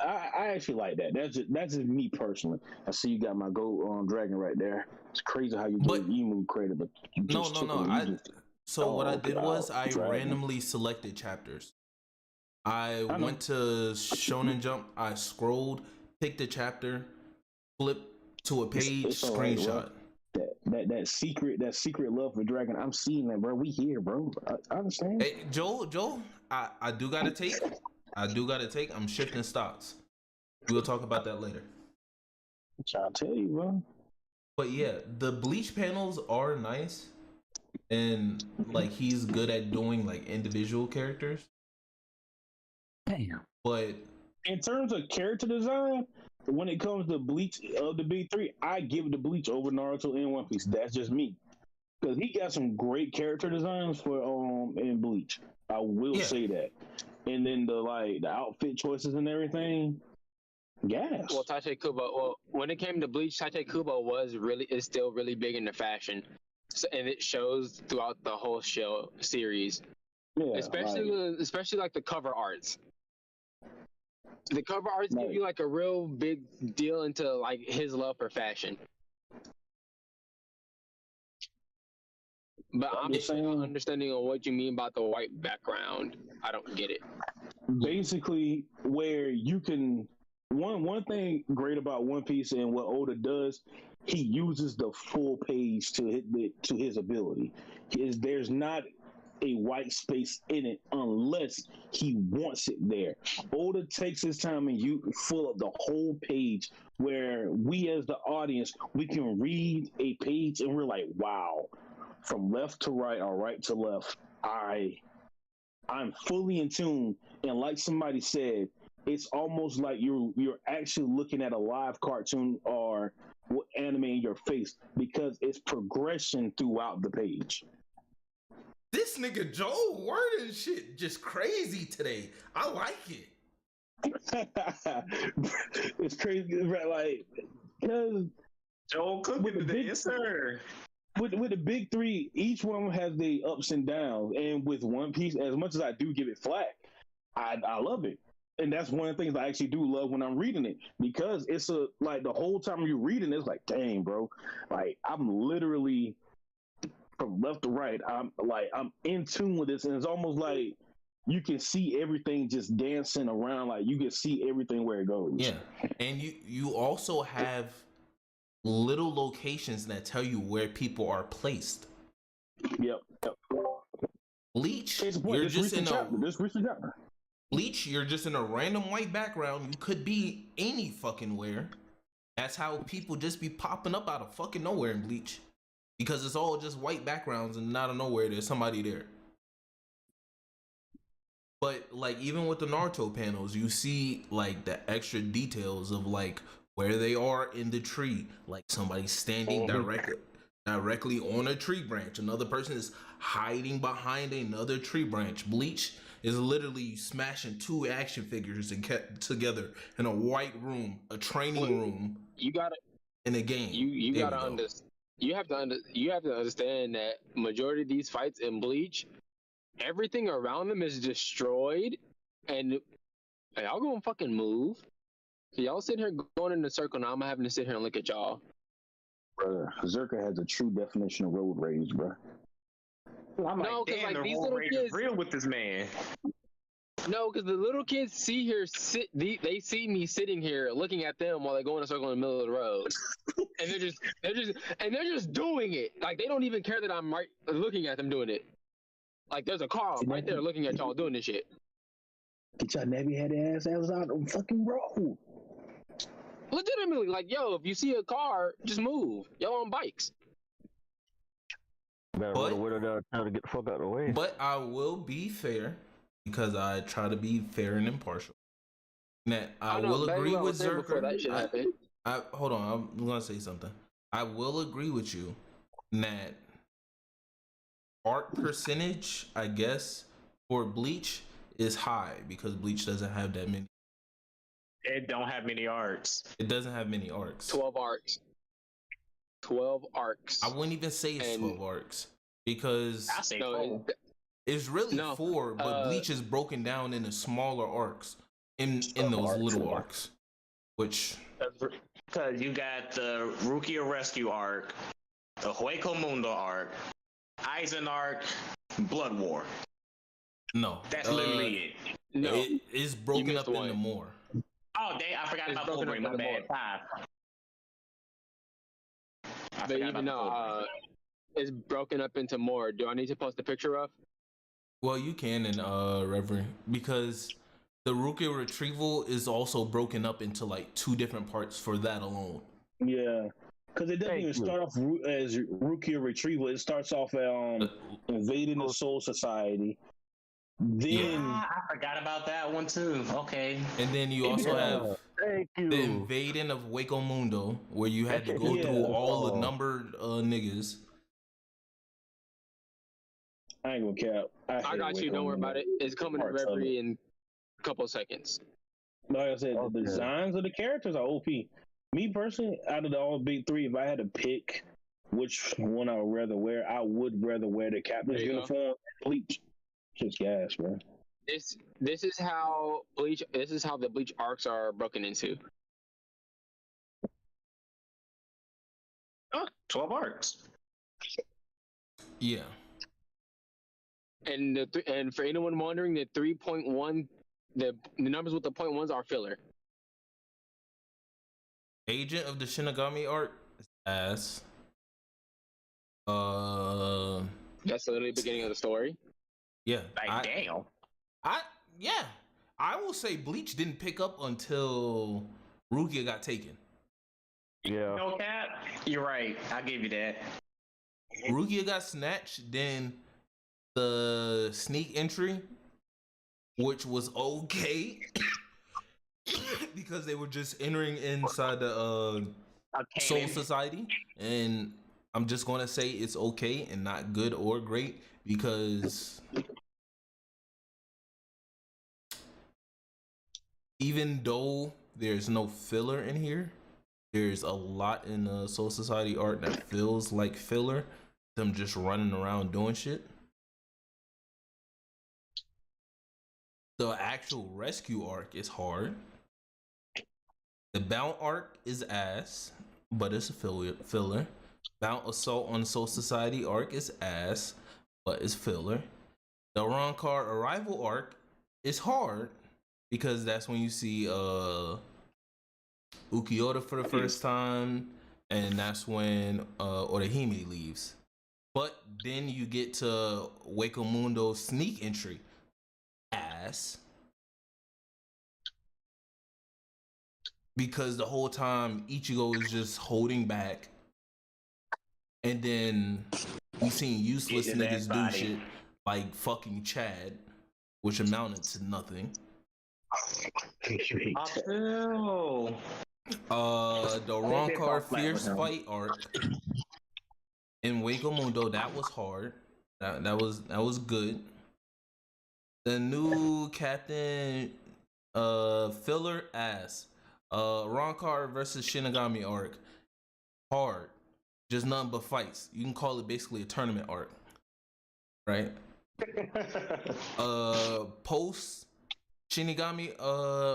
I actually like that. That's just me personally. I see you got my gold dragon right there. It's crazy how you But- gave Emu credit, but you No, just no, took no. it, you just- So what I Oh, did God, was I dragon. randomly selected chapters. I know. went to Shonen Jump. I scrolled, picked a chapter, flipped to a page, it's all right, screenshot. that secret love for dragon. I'm seeing that, bro. We here, bro. I understand. Hey, Joel, I do got to take. I'm shifting stocks. We'll talk about that later. I'm trying to tell you, bro. But yeah, the Bleach panels are nice, and like he's good at doing like individual characters. Damn. But In terms of character design, when it comes to Bleach of the big three, I give the Bleach over Naruto and One Piece. That's just me, because he got some great character designs for in Bleach. I will Yeah. say that. And then the outfit choices and everything. Gas. Well, Taichi Kubo. Well, when it came to Bleach, Taichi Kubo is still really big into fashion, so, and it shows throughout the whole show series. yeah, Especially like the cover arts. The cover arts give Right. you like a real big deal into like his love for fashion. But I'm just just saying- understanding of what you mean about the white background. I don't get it. basically where you can one thing great about One Piece and what Oda does, he uses the full page to his ability. There's not a white space in it unless he wants it there. Oda takes his time and you fill up the whole page where we as the audience, we can read a page and we're like, wow, from left to right or right to left, I'm fully in tune. And like somebody said, it's almost like you're actually looking at a live cartoon or anime in your face because it's progression throughout the page. This nigga Joel wording shit just crazy today. I like it. It's crazy, right? Like, because Joel cooking today, yes sir. With the big three, each one has their ups and downs. And with One Piece, as much as I do give it flack, I love it. And that's one of the things I actually do love when I'm reading it, because it's like the whole time you're reading, it's like, dang, bro, like I'm literally from left to right. I'm in tune with this, and it's almost like you can see everything just dancing around. Like you can see everything where it goes. Yeah, and you also have little locations that tell you where people are placed. Yep. Bleach, you're just in a Bleach, you're just in a random white background. You could be any fucking where. That's how people just be popping up out of fucking nowhere in Bleach. Because it's all just white backgrounds and out of nowhere there's somebody there. But like even with the Naruto panels, you see like the extra details of like where they are in the tree. Like somebody standing directly on a tree branch. Another person is hiding behind another tree branch. Bleach is literally smashing two action figures and kept together in a white room, a training room. You gotta in a game. You gotta understand. You have to understand that majority of these fights in Bleach, everything around them is destroyed, and y'all gonna fucking move. So y'all sitting here going in a circle. Now I'm having to sit here and look at y'all. Brother, Zerka has a true definition of road rage, bro. I'm no, like, damn, like, the these whole little rage kids is real with this man. No, because the little kids they see me sitting here looking at them while they go in a circle in the middle of the road, and they're just doing it. Like they don't even care that I'm right looking at them doing it. Like there's a car right there looking at y'all doing this shit. Get y'all nappy head ass out on fucking road. Legitimately, like yo, if you see a car, just move. Y'all on bikes. Better tell to get the fuck out of the way. But I will be fair, because I try to be fair and impartial. Now, I will agree with Zerker. Hold on, I'm gonna say something. I will agree with you that art percentage, I guess, for Bleach is high because Bleach doesn't have that many. It don't have many arcs. It doesn't have many arcs. 12 arcs. 12 arcs. I wouldn't even say it's 12 arcs because I say 4. It's really 4, but Bleach is broken down into smaller arcs in those little arcs. Which because you got the Rukia Rescue arc, the Hueco Mundo arc, Aizen arc, Blood War. No, that's literally it. No, it is broken up into more. Oh, I forgot about Wolverine. My bad. 5. But even though it's broken up into more, do I need to post a picture of? Well, you can in Reverie, because the Rukia Retrieval is also broken up into like 2 different parts for that alone. Yeah, because it doesn't even start off as Rukia Retrieval. It starts off invading the Soul Society. Then I forgot about that one too. Okay. And then you also have the invading of Hueco Mundo, where you had to go through all the numbered niggas. I ain't gonna cap. I got you. Don't worry about it. It's coming to Reverie in a couple of seconds. Like I said, the designs of the characters are OP. Me personally, out of the all big 3, if I had to pick which one I would rather wear, I would rather wear the captain's uniform. Bleach, just gas, bro. This is how Bleach. This is how the Bleach arcs are broken into. 12 arcs. Yeah. And and for anyone wondering, the 3.1, the numbers with the 0.1s are filler. Agent of the Shinigami arc is ass. That's literally the beginning of the story. Yeah. Like, damn. Yeah. I will say Bleach didn't pick up until Rukia got taken. Yeah. No cap. You're right. I'll give you that. Rukia got snatched, then the sneak entry, which was okay because they were just entering inside the Soul Society, and I'm just gonna say it's okay and not good or great because even though there's no filler in here, there's a lot in the Soul Society art that feels like filler. Them just running around doing shit. The actual rescue arc is hard. The Bound arc is ass, but it's a filler. Bound Assault on Soul Society arc is ass, but it's filler. The Rancor Arrival arc is hard because that's when you see Ukiyoda for the first time, and that's when Orihime leaves. But then you get to Wako Mundo's sneak entry. Ass. Because the whole time Ichigo is just holding back. And then we seen useless niggas do shit like fucking Chad, which amounted to nothing. The Rancor Fierce Fight arc in Wako Mundo, that was hard. That was good. The new Captain filler ass. Rancor versus Shinigami arc. Hard. Just nothing but fights. You can call it basically a tournament arc. Right? Post Shinigami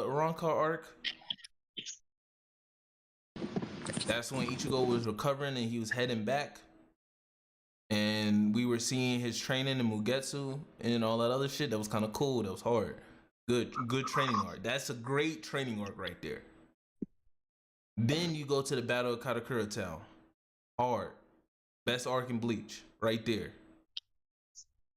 Rancor arc. That's when Ichigo was recovering and he was heading back. And we were seeing his training in Mugetsu and all that other shit. That was kind of cool. That was hard. Good training arc. That's a great training arc right there. Then you go to the Battle of Katakura Town. Hard. Best arc in Bleach. Right there.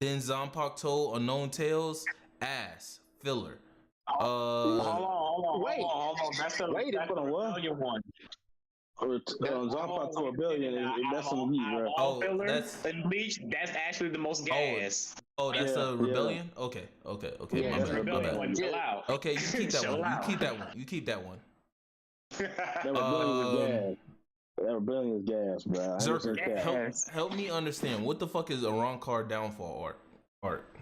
Then Zanpakuto Unknown Tales. Ass. Filler. Hold on. That's the Rebellion one. Zanpakuto Rebellion. That's in the heat, bro. Oh, that's in Bleach. That's actually the most gas. Oh, that's a Rebellion. Yeah. Okay. Yeah, that's Rebellion one. Chill out. Okay, you keep that one. You keep that one. That Rebellion is gas. That Rebellion is gas, bro. Zerk, help me understand. What the fuck is a Rancor downfall arc?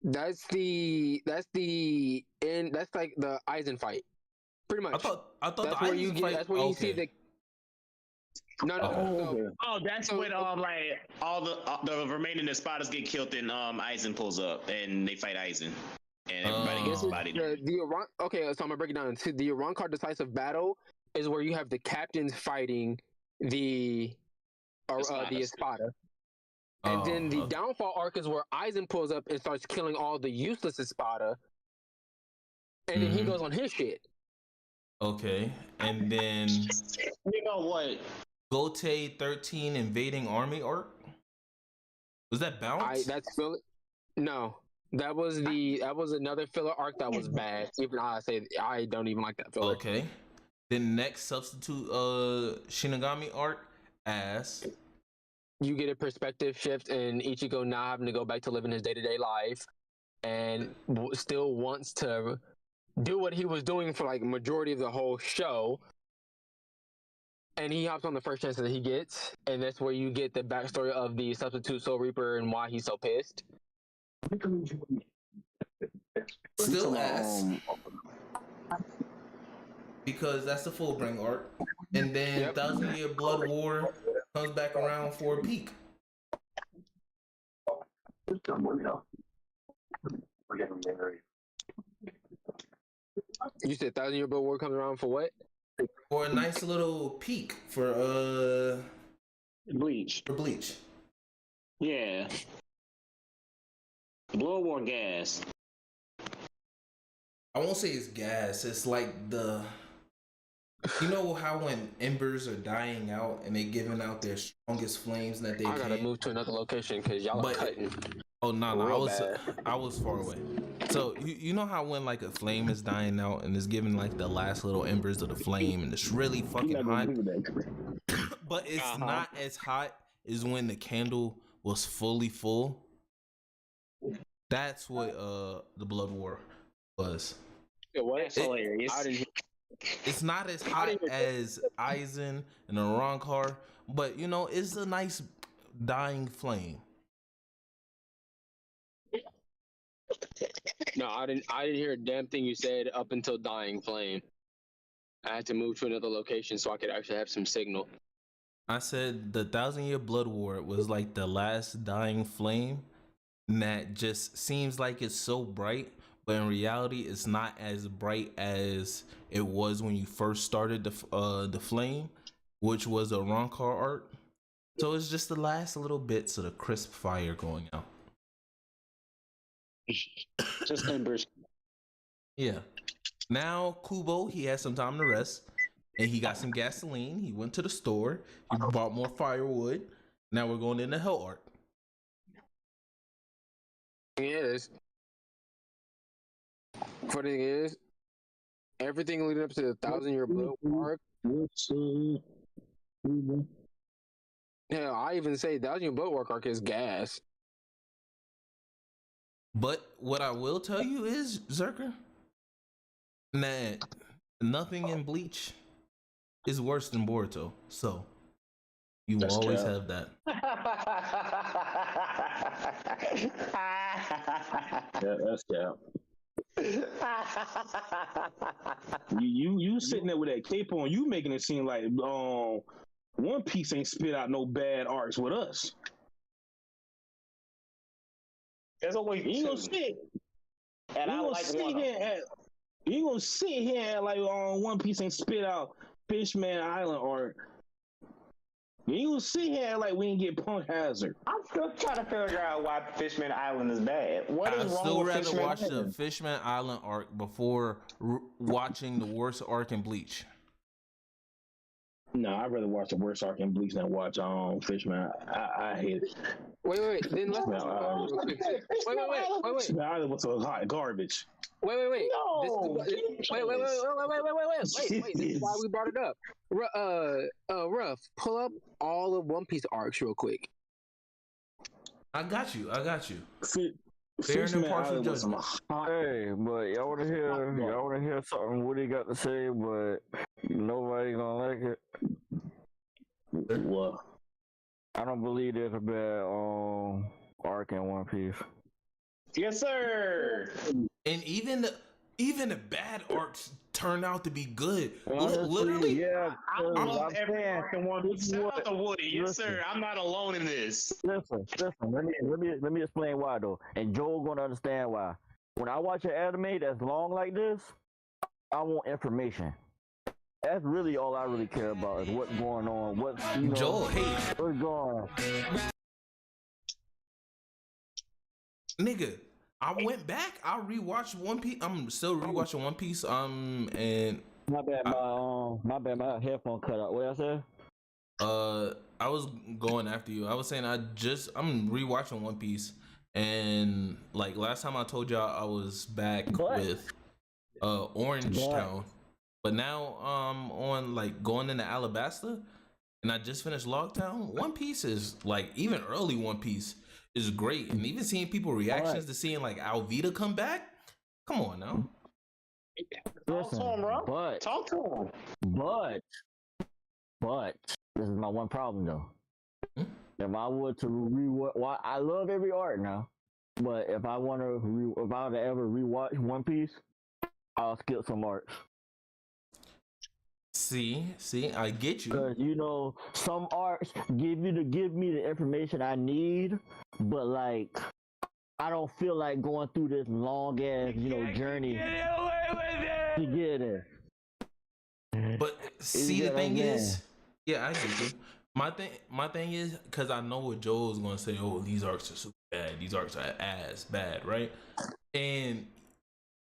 That's like the Aizen fight. Pretty much. I thought that's the where you Aizen get. fight. That's where you see the. No. Oh, that's when like all the remaining Espadas get killed and Aizen pulls up and they fight Aizen and everybody gets bodied. Okay, so I'm gonna break it down. The Rancor decisive battle is where you have the captains fighting the Espada. And then the downfall arc is where Aizen pulls up and starts killing all the useless Espada. And then he goes on his shit. Okay. And then you know what? Gotei 13 invading army arc? Was that Balance? No. That was another filler arc that was bad. Even I don't even like that filler. Okay. The next substitute Shinigami arc, ass. You get a perspective shift and Ichigo now having to go back to living his day-to-day life and still wants to do what he was doing for like majority of the whole show. And he hops on the first chance that he gets, and that's where you get the backstory of the substitute Soul Reaper and why he's so pissed. Still ass. Because that's the Fullbring arc. And then 1,000 Year Blood War comes back around for a peak. You said 1,000 Year Blood War comes around for what? For a nice little peak for Bleach. For Bleach. Yeah. Blood War gas. I won't say it's gas. It's like you know how when embers are dying out and they giving out their strongest flames that they can. I gotta move to another location because y'all are cutting. Oh no, Real bad. I was far away. So you know how when like a flame is dying out and it's giving like the last little embers of the flame and it's really You're fucking not gonna hot, do that. but it's not as hot as when the candle was fully full. That's what the Blood War was. That's hilarious. I didn't hear. It's not as hot as Aizen and Arrancar, but you know, it's a nice dying flame. No, I didn't hear a damn thing you said up until dying flame. I had to move to another location so I could actually have some signal. I said the 1,000-year Blood War was like the last dying flame that just seems like it's so bright, but in reality it's not as bright as it was when you first started the flame, which was a Rancor art. So it's just the last little bits of the crisp fire going out. Just embers. Yeah. Now Kubo, he has some time to rest, and he got some gasoline. He went to the store. He bought more firewood. Now we're going into Hell Arc. Funny thing is, everything leading up to the 1,000-year Blood War. Hell, I even say 1,000-year Blood War arc is gas. But what I will tell you is, Zerker, that nothing in Bleach is worse than Boruto. So you will always have that. Yeah, that's cap. You sitting there with that cape on, you making it seem like One Piece ain't spit out no bad arcs with us. There's always You gonna sit, and I like one. You gonna sit here and like One Piece ain't spit out Fishman Island art. You gonna sit here like we ain't get Punk Hazard. I'm still trying to figure out why Fishman Island is bad. What is I'd wrong still with rather Fishman watch Island? the Fishman Island arc before watching the worst arc in Bleach. No, I'd rather watch the worst arc in Bleach than watch Fishman. I hate it. Wait. Then let's Fishman Island. wait. Fishman Island was so hot garbage. Wait. No, Wait. This is why we brought it up. Ruff, pull up all of One Piece arcs real quick. I got you. Fair and Fishman impartial Island was some judgment. hot. Hey, but y'all wanna hear something Woody got to say, but nobody gonna like it. What? I don't believe there's a bad arc in One Piece. Yes, sir. And even the bad arcs turned out to be good. Honestly, Literally, yeah. I love I'm every saying, arc in One Piece. Shout out to Woody. Yes, Listen. sir. I'm not alone in this. Listen. Let me explain why though, and Joel gonna understand why. When I watch an anime that's long like this, I want information. That's really all I really care about is what's going on. Joel hates. What's going on? Nigga, I went back. I rewatched One Piece. I'm still rewatching One Piece. And My bad. My headphone cut out. What I said? I was going after you. I was saying I'm rewatching One Piece, and like last time I told y'all I was back with Orange Town, but now on like going into Alabasta, and I just finished Logtown. One Piece is like, even early One Piece is great, and even seeing people reactions to seeing like Alvida come back. Come on now. Talk to him, bro. Talk to him. But this is my one problem though. If I were to rewatch, I love every art now, but if I were to ever rewatch One Piece, I'll skip some arcs. See, I get you. Because some arcs give me the information I need, but like I don't feel like going through this long ass journey to get there. But see, the thing is, yeah, I get you. My thing is, because I know what Joel's gonna say. Oh, these arcs are super bad. These arcs are as bad, right? And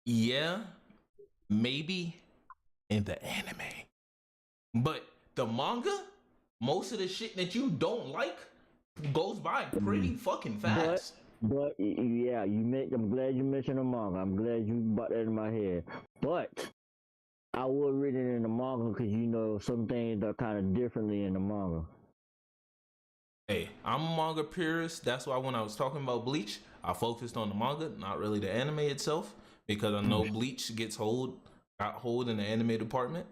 yeah, maybe in the anime, but the manga, most of the shit that you don't like goes by pretty fucking fast. But yeah, I'm glad you mentioned the manga. I'm glad you brought that in my head. But I will read it in the manga because some things are kind of differently in the manga. Hey, I'm a manga purist. That's why when I was talking about Bleach, I focused on the manga, not really the anime itself, because I know Bleach got hold in the anime department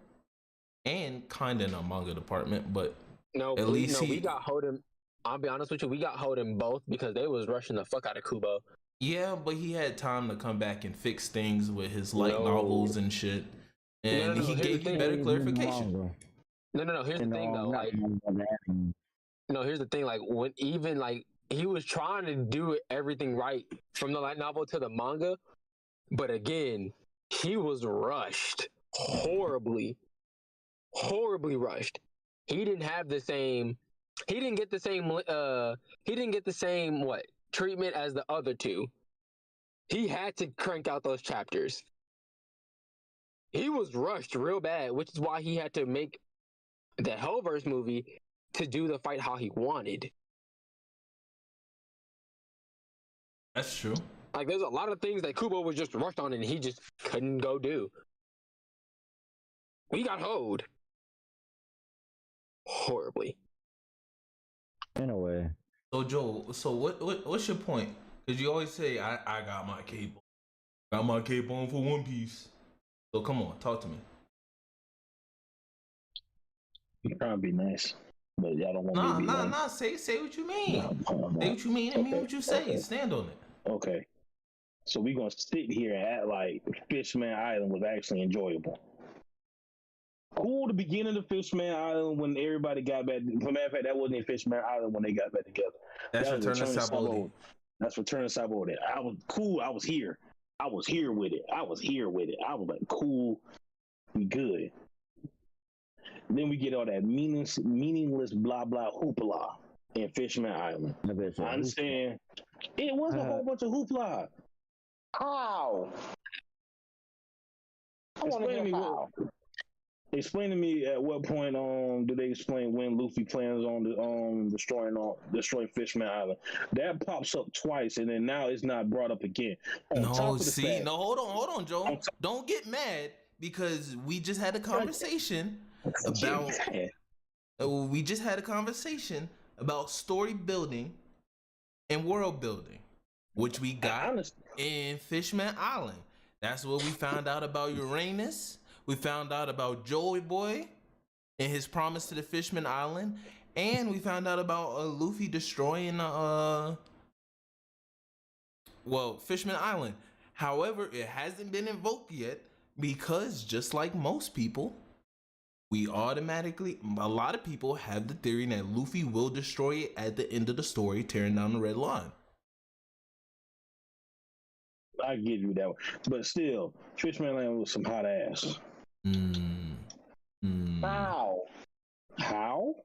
and kind of in the manga department, but we got hold in. I'll be honest with you, we got hold in both because they was rushing the fuck out of Kubo. Yeah, but he had time to come back and fix things with his light novels and shit, and he gave you better clarification. No. Here's the thing, though. Here's the thing. Like when even like he was trying to do everything right from the light novel to the manga, but again, he was rushed horribly rushed. He didn't have the same. He didn't get the same. He didn't get the same treatment as the other two. He had to crank out those chapters. He was rushed real bad, which is why he had to make the Hellverse movie to do the fight how he wanted. That's true. Like, there's a lot of things that Kubo was just rushed on and he just couldn't go do. We got hoed. Horribly. In a way. So Joel, what's your point? Because you always say I got my cape on. Got my cape on for One Piece. So come on, talk to me. You're trying to be nice, but y'all don't want me to be nice. Nah. Say what you mean. Say what you mean and mean what you say. Okay. Stand on it. Okay. So we're gonna sit here and act like Fishman Island was actually enjoyable. Cool, the beginning of Fishman Island when everybody got back. As a matter of fact, that wasn't in Fishman Island when they got back together. That's Return of Sabaody. That's Return of Sabaody. I was cool. I was here with it. I was like, cool, we good. Then we get all that meaningless blah blah hoopla in Fishman Island. I understand. It was a whole bunch of hoopla. How? Explain to me at what point do they explain when Luffy plans on destroying Fishman Island? That pops up twice and then now it's not brought up again. Hold on, Joe. Don't get mad because we just had a conversation about story building and world building, which we got in Fishman Island. That's what we found out about Uranus. We found out about Joey Boy and his promise to the Fishman Island, and we found out about Luffy destroying Fishman Island. However, it hasn't been invoked yet because just like most people, a lot of people have the theory that Luffy will destroy it at the end of the story, tearing down the Red Line. I give you that one. But still, Fishman Island was some hot ass. How?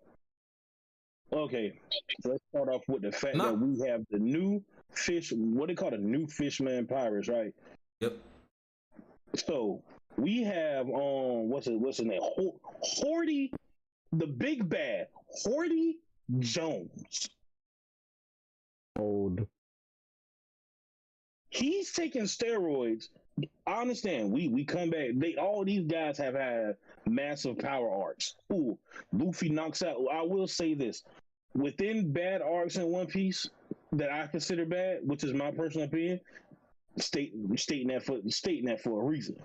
Okay, so let's start off with the fact that we have the new fish, what they call the new Fishman Pirates, right? Yep. So we have what's his name? Horty, the big bad, Horty Jones. Old. He's taking steroids. I understand. We come back. All these guys have had massive power arcs. Cool. Luffy knocks out. I will say this: within bad arcs in One Piece that I consider bad, which is my personal opinion, stating that for a reason.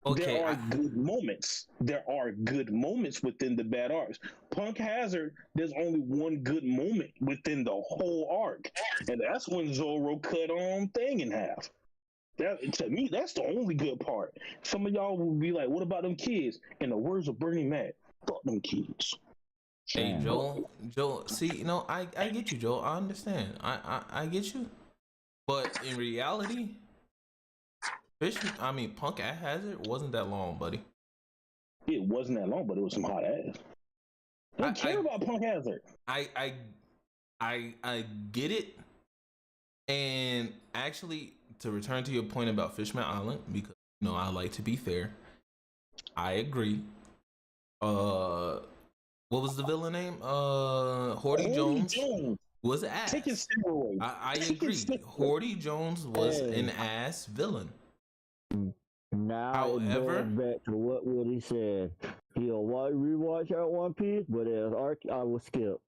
Okay, there are good moments. There are good moments within the bad arcs. Punk Hazard, there's only one good moment within the whole arc, and that's when Zoro cut Thing in half. That, to me, that's the only good part. Some of y'all will be like, "What about them kids?" In the words of Bernie Mac, fuck them kids. Hey, Joel. See, I get you, Joel. I understand. I get you, but in reality, Punk Hazard wasn't that long, buddy. It wasn't that long, but it was some hot ass. I don't care about Punk Hazard. I get it, and actually, to return to your point about Fishman Island, because I like to be fair. I agree. What was the villain name? Horty Jones. Was ass. Taking steroids. I Taking agree. steroids. Horty Jones was an ass villain. Now However- it goes back to what Woody said. He'll rewatch out One Piece, but as arc, I will skip.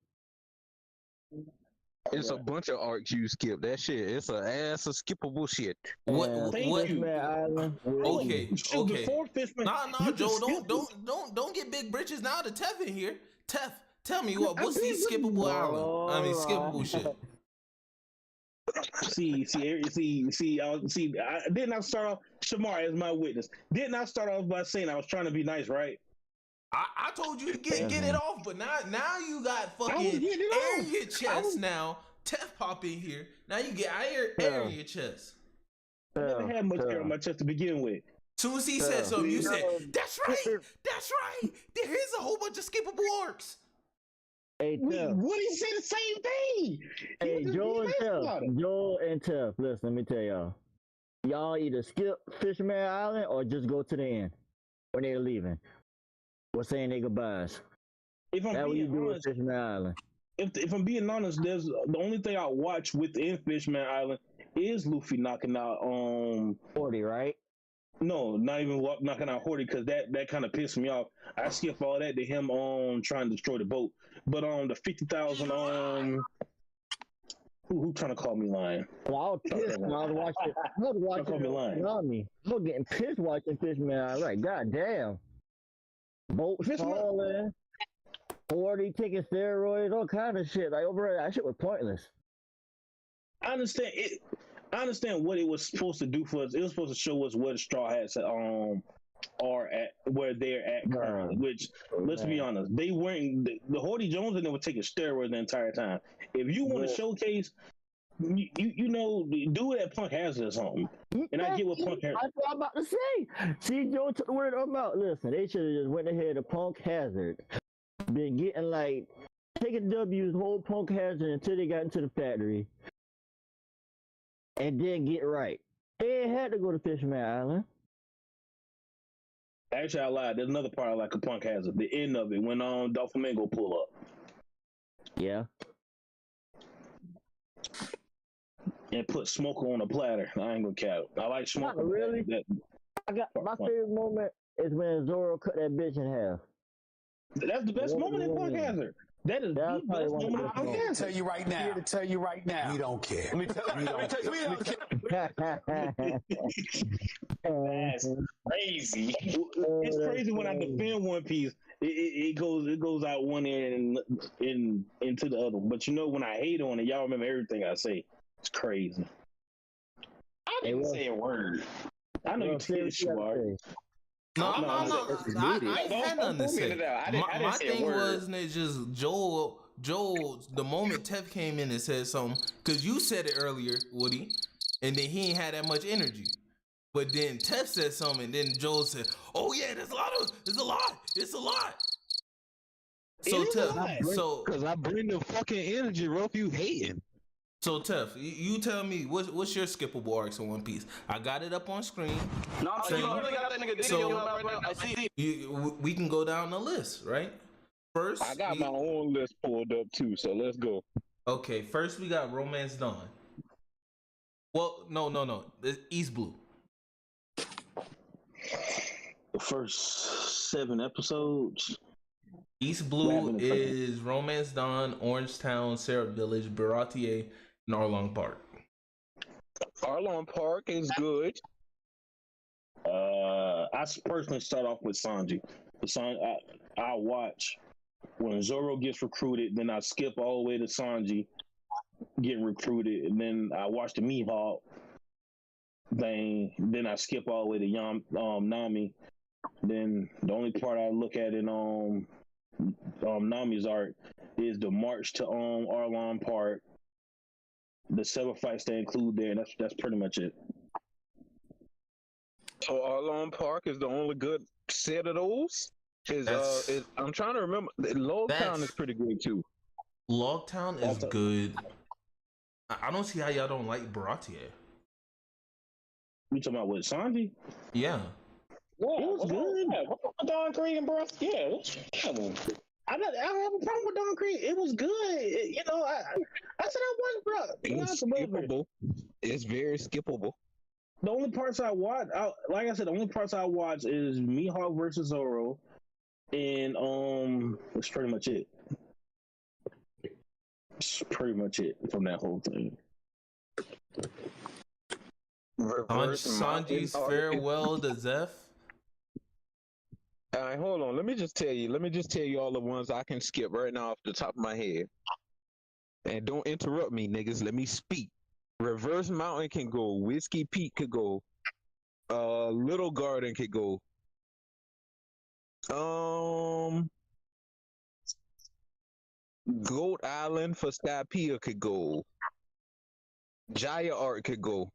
It's a bunch of arcs you skip. That shit. It's a ass of skippable shit. What? And Thank What? you. Fishman Island. Okay, Shoot, okay. Before Fishman, Nah, you nah, can Joe. skip Don't get big britches now. To Tef in here. Tef, tell me I'm what's the big skippable britches. island? I mean, skippable shit. Didn't I start off? Shamar is my witness. Didn't I start off by saying I was trying to be nice, right? I told you to get it off, but now you got I was fucking getting it air off. in your chest now. Tef pop in here. Now you get air in your chest. I never had much hair on my chest to begin with. Soon as he said something, you said, No. "That's right, that's right." There is a whole bunch of skippable arcs. Hey, Tef. Woody said the same thing. Hey, Joel and Tef. Listen, let me tell y'all. Y'all either skip Fisherman Island or just go to the end when they're leaving. Or saying their goodbyes. If I'm That's what you being do with honest, Fisherman Island. if I'm being honest, there's the only thing I watch within Fishman Island is Luffy knocking out 40, right? no, not even knocking out Horty because that kind of pissed me off. I skip all that to him trying to destroy the boat. But the 50,000 who trying to call me lying? Well, I was pissed when I was watching. call me lying. Nami. I was getting pissed watching Fisherman Island. Like, goddamn. Boats Fishman- falling. 40 taking steroids, all kind of shit. Like, over that shit was pointless. I understand it. I understand what it was supposed to do for us. It was supposed to show us where the Straw Hats are at, where they're at currently. Which, let's be honest, they weren't. The Horty Jones and they were taking steroids the entire time. If you want to showcase, you know, do it at Punk Hazard or something. And I get what Punk Hazard. That's what I'm about to say. See, Joe took the word out of my mouth. Listen, they should have just went ahead to Punk Hazard. Been getting like taking W's whole Punk Hazard until they got into the factory. And then get right. They had to go to Fisherman Island. Actually, I lied. There's another part I like a Punk Hazard. The end of it when Doflamingo pull up. Yeah. And put Smoker on a platter. I ain't gonna cap. I like Smoker. Not really. That- I got my favorite moment is when Zoro cut that bitch in half. That's the best moment in Punk Hazard. That is That's the probably best one of the moment in best Punk I'm here to Hazard. tell you right now. Here to tell you right now. We don't care. Let me tell you. That's crazy. It's crazy when I defend One Piece. It goes out one end and into the other. But you know when I hate on it, y'all remember everything I say. It's crazy. I didn't say a word. I know you did, Shamar. No, No, I ain't had nothing to say. I didn't My say a thing word. was that just Joel, the moment Tef came in and said something, because you said it earlier, Woody, and then he ain't had that much energy. But then Tef said something, and then Joel said, "Oh yeah, it's a lot." So Tef, Because I bring the fucking energy, Rope. You hating. so Tef, you tell me what's your skippable arcs in One Piece? I got it up on screen. No, you already got that nigga Diddy So- on my right now. I see it. We can go down the list, right? First, I got my own list pulled up too, so let's go. Okay, first we got Romance Dawn. Well, no, it's East Blue. The first 7 episodes. East Blue is Romance Dawn, Orangetown, Syrup Village, Baratier, and Arlong Park. Arlong Park is good. I personally start off with Sanji. I watch when Zoro gets recruited, then I skip all the way to Sanji getting recruited, and then I watch the Mihawk thing. Then I skip all the way to Nami. Then the only part I look at in Nami's arc is the march to Arlong Park, the 7 fights they include there, and that's pretty much it. So Arlong Park is the only good set of those. I'm trying to remember. Logtown is pretty good too. Logtown is good. I don't see how y'all don't like Baratier. You talking about what, Sanji? Yeah. Yeah, it was good. Don Creed and bro. Yeah. I don't have a problem with Don Creed. It was good. I said I wasn't, bro. It's skippable. It's very skippable. The only parts I watch, like I said, the only parts I watch is Mihawk versus Zoro, and that's pretty much it. It's pretty much it from that whole thing. Sanji's farewell to Zeph. All right, hold on. Let me just tell you all the ones I can skip right now off the top of my head. And don't interrupt me, niggas. Let me speak. Reverse Mountain can go. Whiskey Peak could go. Little Garden could go. Goat Island for Skypiea could go. Jaya Art could go.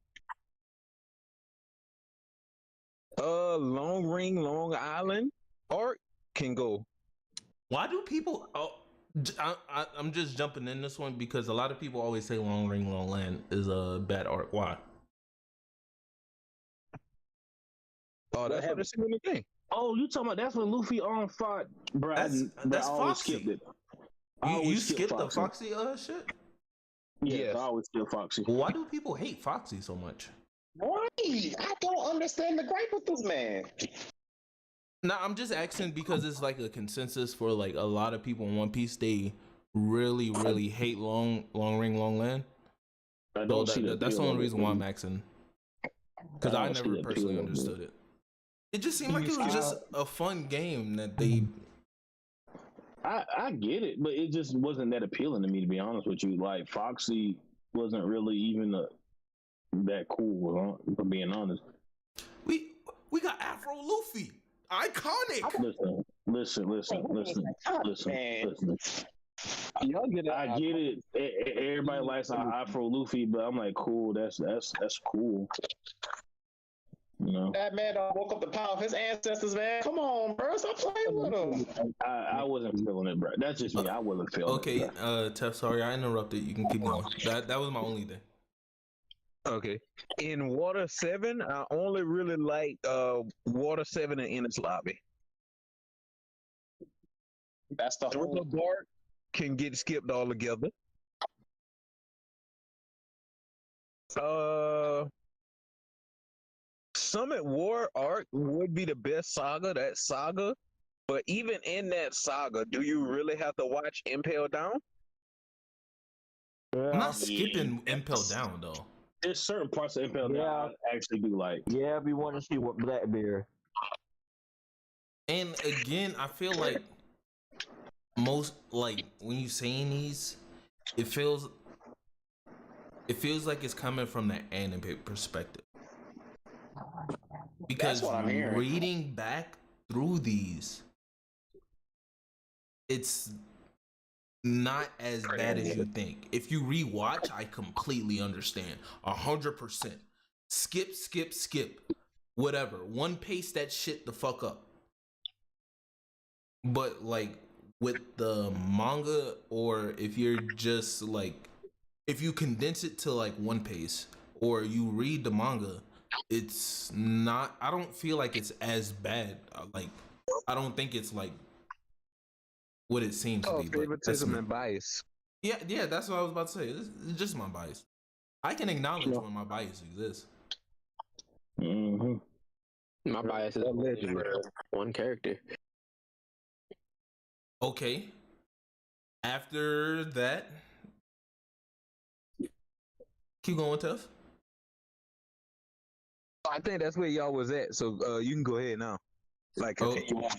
Long Ring, Long Island Art can go. Why do people? I'm just jumping in this one because a lot of people always say Long Ring, Long Land is a bad art. Why? Oh, that's what it's in the game. Oh, you talking about that's when Luffy fought? Bro, That's Foxy. Skipped it. You skipped the Foxy shit? Yes, I always skip Foxy. Why do people hate Foxy so much? Why? I don't understand the gripe with this man. No, I'm just asking because it's like a consensus for like a lot of people in One Piece. They really, really hate Long Ring, Long Land. So that's the only reason why I'm asking. Because I never personally understood it. It just seemed like it was just a fun game that they. I get it, but it just wasn't that appealing to me, to be honest with you. Like Foxy wasn't really even that cool, for being honest. We got Afro Luffy, iconic. Listen. Y'all get it. I get it. Everybody likes Afro Luffy, but I'm like, cool. That's cool. You know? That man woke up the power of his ancestors, man. Come on, bro. Stop playing with him. I wasn't feeling it, bro. That's just me. I wasn't feeling it. Okay, Tef, sorry I interrupted. You can keep going. That was my only thing. Okay. In Water 7, I only really like Water 7 and Enies Lobby. That's the whole. Thriller Bark can get skipped altogether. Summit War Arc would be the best saga, that saga. But even in that saga, do you really have to watch Impel Down? I'm not skipping Impel Down though. There's certain parts of Impel Down I actually do like. Yeah, we want to see what Blackbeard. And again, I feel like most like when you saying these, it feels like it's coming from the anime perspective. Because That's what I'm hearing. reading back through these, it's not as bad as you think. If you rewatch, I completely understand. 100%. Skip. Whatever. One Piece that shit the fuck up. But like with the manga, or if you're just like, if you condense it to like One Piece, or you read the manga, it's not. I don't feel like it's as bad. Like I don't think it's like what it seems to be. Favoritism and bias. Yeah, that's what I was about to say. It's just my bias. I can acknowledge when my bias exists. Mm-hmm. My bias is one character. Okay. After that, keep going, Tuff. I think that's where y'all was at, so you can go ahead now. Like, continue on.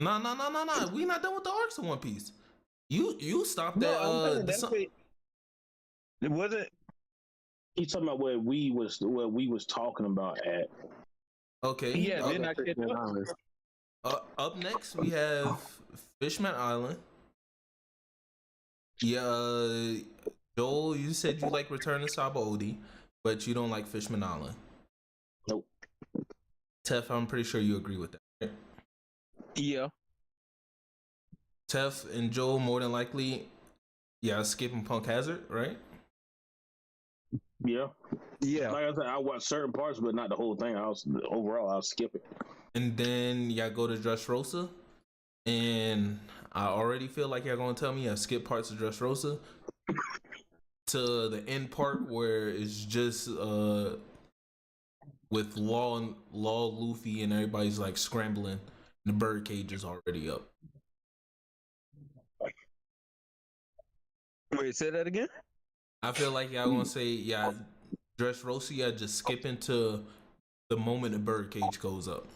No. We not done with the arcs of One Piece. You stopped No, at that's it wasn't. You talking about what we was talking about at? Okay. Yeah, then I catch up. Up next we have Fishman Island. Yeah, Joel, you said you like Return to Sabaody, but you don't like Fishman Island. Nope. Tef, I'm pretty sure you agree with that. Right? Yeah. Tef and Joel, more than likely, skipping Punk Hazard, right? Yeah. Yeah. Like I said, I watch certain parts, but not the whole thing. I'll skip it. And then y'all go to Dressrosa, and I already feel like y'all gonna tell me I skip parts of Dressrosa. to the end part where it's just with Law, Luffy, and everybody's like scrambling, and the birdcage is already up. Wait, say that again? I feel like y'all gonna say, yeah, Dressrosa, just skip into the moment the birdcage goes up.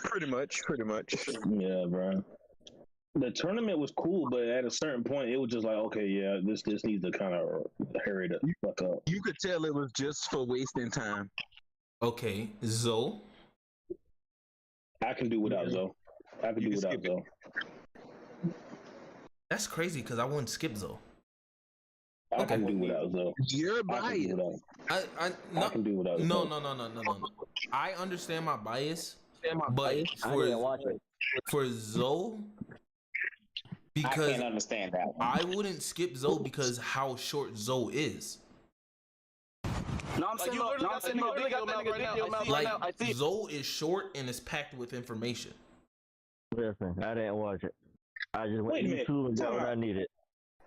Pretty much. Yeah, bro. The tournament was cool, but at a certain point, it was just like, okay, yeah, this needs to kind of hurry the fuck up. You could tell it was just for wasting time. Okay, Zoe. I can do without Zoe. I can do without Zoe. That's crazy because I wouldn't skip Zoe. I can do without Zoe. You're biased. I can do without no, Zoe. No. I understand my bias, but I didn't watch it. for Zoe, I because can't understand that one. I wouldn't skip Zoe because how short Zoe is. No, I'm saying you literally got that nigga video right now. I see it. Zoe is short and is packed with information. Listen, I didn't watch it. I just went Wait a to minute. YouTube and got Time what out. I needed.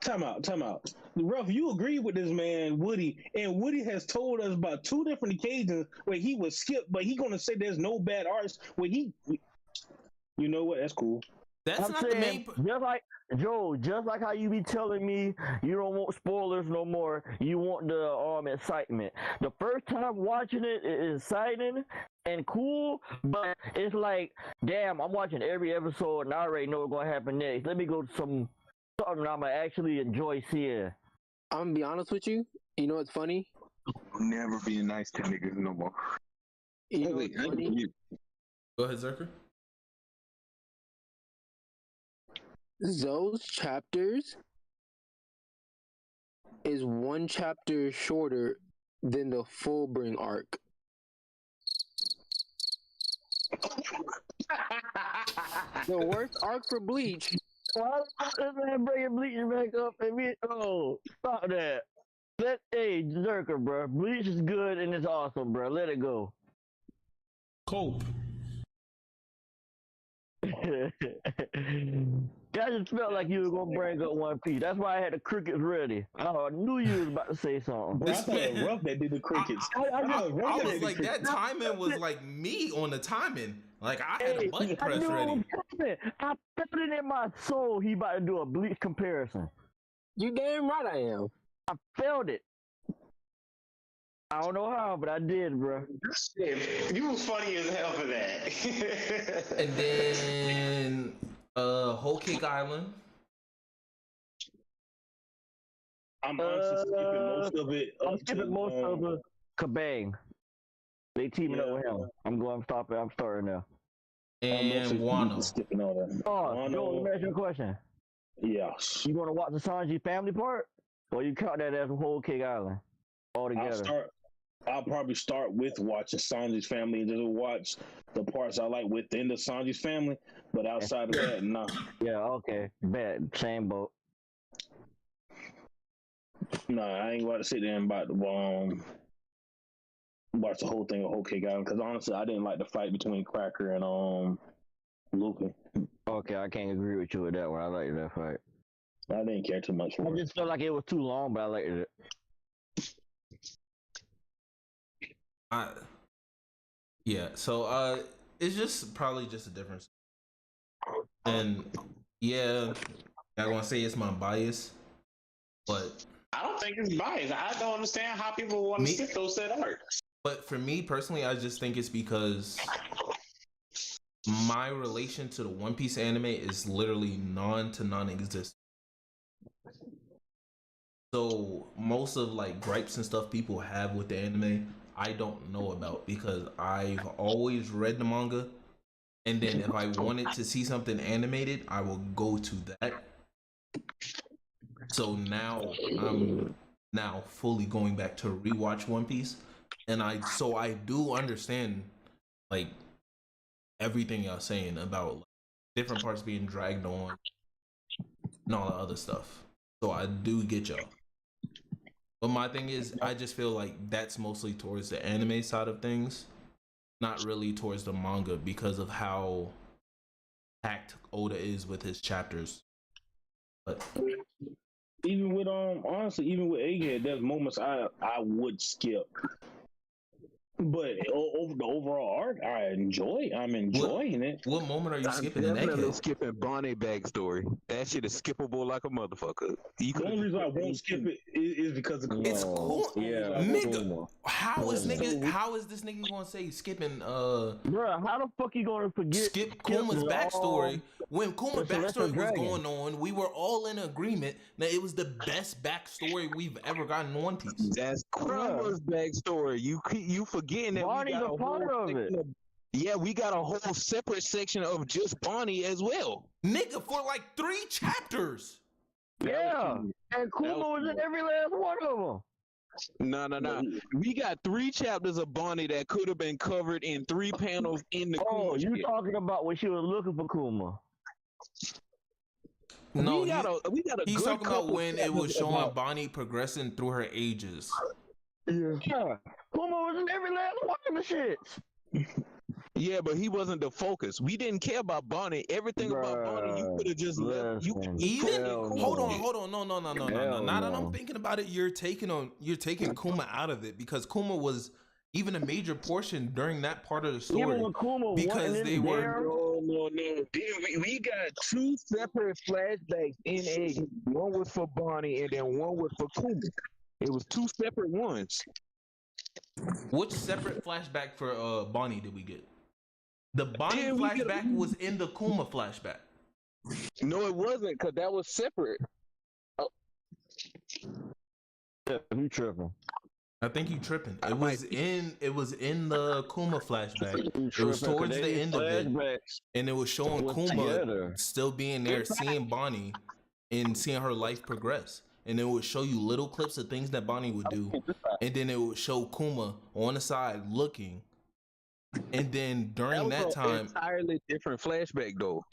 Time out. Ruff, you agree with this man, Woody, and Woody has told us about 2 different occasions where he was skipped, but he gonna say there's no bad arts where he. You know what? That's cool. That's I'm not the main. saying, just like Joe, just like how you be telling me you don't want spoilers no more, you want the excitement. The first time watching it is exciting and cool, but it's like, damn, I'm watching every episode and I already know what's gonna happen next. Let me go to something I'm gonna actually enjoy seeing. I'm gonna be honest with you. You know what's funny? Never being nice to niggas no more. You know Wait, what's funny? Go ahead, Zerker. Those chapters is 1 chapter shorter than the Fullbring arc. The worst arc for Bleach. Why this man bringing Bleach back up and me? Oh, stop that. Hey, Zerker, bro. Bleach is good and it's awesome, bro. Let it go. Cope. I just felt like you were gonna bring up One Piece. That's why I had the crickets ready. I knew you was about to say something. Bro, I thought it was Ruff that did the crickets. I was like, that timing was like me on the timing. Like I had a button press ready. I felt it in my soul. He about to do a Bleach comparison. You damn right I am. I felt it. I don't know how, but I did, bro. You was funny as hell for that. And then Whole Cake Island. I'm honestly skipping most of it. I'm skipping most of the Kabang. They teaming up with him. I'm starting now. And Wano. Skipping all that. Oh, Joe, let me ask you a question. Yes. You gonna watch the Sanji family part? Or you count that as a Whole Cake Island? Altogether. I'll probably start with watching Sanji's family and just watch the parts I like within the Sanji's family. But outside of that, nah. Yeah, okay. Bad. Same boat. Nah, I ain't about to sit there and watch the whole thing of Whole Cake Island because honestly, I didn't like the fight between Cracker and Luffy. Okay, I can't agree with you with that one. I like that fight. I didn't care too much for I it. just felt like it was too long, but I liked it. So it's just probably just a difference. And yeah, I want to say it's my bias, but I don't think it's biased. I don't understand how people want to skip those set arcs. But for me personally, I just think it's because my relation to the One Piece anime is literally non-existent. So most of like gripes and stuff people have with the anime, I don't know about because I've always read the manga, and then if I wanted to see something animated, I will go to that. So now I'm fully going back to rewatch One Piece, and I do understand like everything y'all saying about like, different parts being dragged on and all the other stuff. So I do get y'all. But my thing is, I just feel like that's mostly towards the anime side of things, not really towards the manga because of how packed Oda is with his chapters. But even with honestly, even with Egghead, there's moments I would skip. But over the overall arc, I'm enjoying it. What moment are you I'm skipping in definitely Egghead? skipping Bonnie backstory. That shit is skippable like a motherfucker. The only reason I won't skip it is because of It's cool, Yeah, nigga. How is this nigga gonna say skipping? Bruh, how the fuck you gonna forget? Skip Kuma's backstory. When Kuma's the Celestial backstory was Dragon. going on, we were all in agreement that it was the best backstory we've ever gotten in One Piece. That's Kuma's backstory. You forgetting that Bonnie's we got a a part whole of it. yeah, we got a whole separate section of just Bonnie as well. Nigga, for like 3 chapters. Yeah, and Kuma was in every last one of them. No. We got 3 chapters of Bonnie that could have been covered in 3 panels in the Oh, Kuma you shit. talking about when she was looking for Kuma? No, we got a he's good talking about couple when it was chapters showing about- Bonnie progressing through her ages. Yeah. Kuma was in every last one of the shits. Yeah, but he wasn't the focus. We didn't care about Bonnie. Everything about Bonnie, you could have just left. Even hold on, no. Hell Now that I'm no. thinking about it, you're taking Kuma out of it because Kuma was even a major portion during that part of the story. Even when Kuma because wasn't they in were there, No. We got 2 separate flashbacks in Egg. One was for Bonnie and then one was for Kuma. It was 2 separate ones. Which separate flashback for Bonnie did we get? The Bonnie Yeah, we get- flashback was in the Kuma flashback. No, it wasn't, because that was separate. yeah, you tripping. I think you tripping. It was in the Kuma flashback. You It was tripping, 'cause towards the they end of it, flashbacks and it was showing was Kuma together. still being there, seeing Bonnie, and seeing her life progress. And it would show you little clips of things that Bonnie would do, and then it would show Kuma on the side looking. And then during that was time, an entirely different flashback though.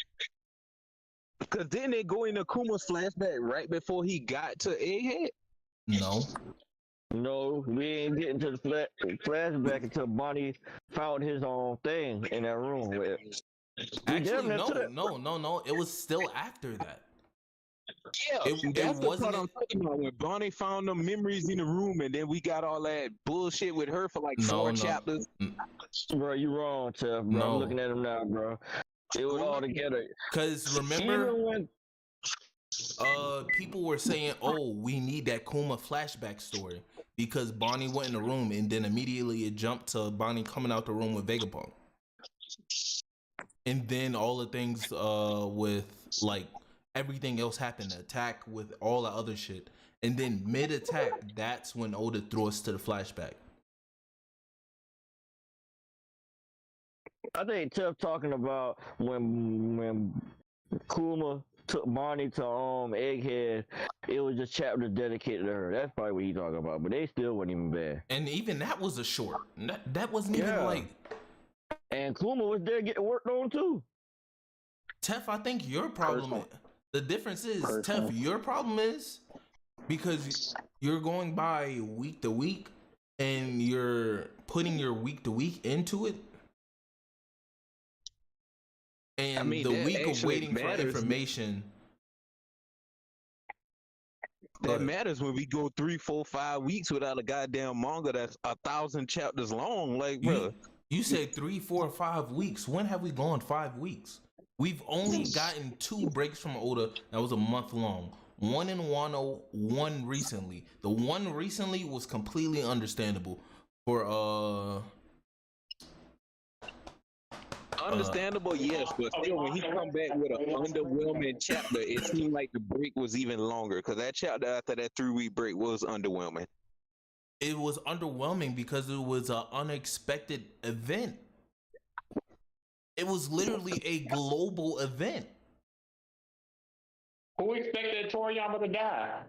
Because didn't they go into Kuma's flashback right before he got to Egghead? no. No, we ain't getting to the flashback until Bonnie found his own thing in that room. Actually, no. It was still after that. Yeah, It that's the wasn't. part I'm talking about. When Bonnie found the memories in the room, and then we got all that bullshit with her for like 4 chapters. Bro, you wrong, Jeff. Bro, No. I'm looking at him now, bro. It was all together. Cause remember, Even when people were saying, "Oh, we need that Kuma flashback story," because Bonnie went in the room, and then immediately it jumped to Bonnie coming out the room with Vegapunk, and then all the things with like everything else happened, the attack with all the other shit, and then mid attack, that's when Oda threw us to the flashback. I think Jeff talking about when Kuma took Bonnie to Egghead, it was just chapters dedicated to her. That's probably what he's talking about. But they still wasn't even bad. And even that was a short. That wasn't even Yeah. like. And Kuma was there getting worked on too. Tef, I think your problem. The difference is, Personal. Tef, your problem is because you're going by week to week, and you're putting your week to week into it. And I mean, the that week of actually waiting for matters. information. Go That ahead. matters when we go 3, 4, 5 weeks without a goddamn manga that's 1,000 chapters long. Like, bro, You said 3, 4, 5 weeks. When have we gone 5 weeks? We've only gotten 2 breaks from Oda that was a month long. One in Wano, one recently. The one recently was completely understandable for understandable, yes, but still, when he come back with an underwhelming chapter, it seemed like the break was even longer because that chapter after that 3-week break was underwhelming. it was underwhelming because it was an unexpected event. It was literally a global event. Who expected Toriyama to die?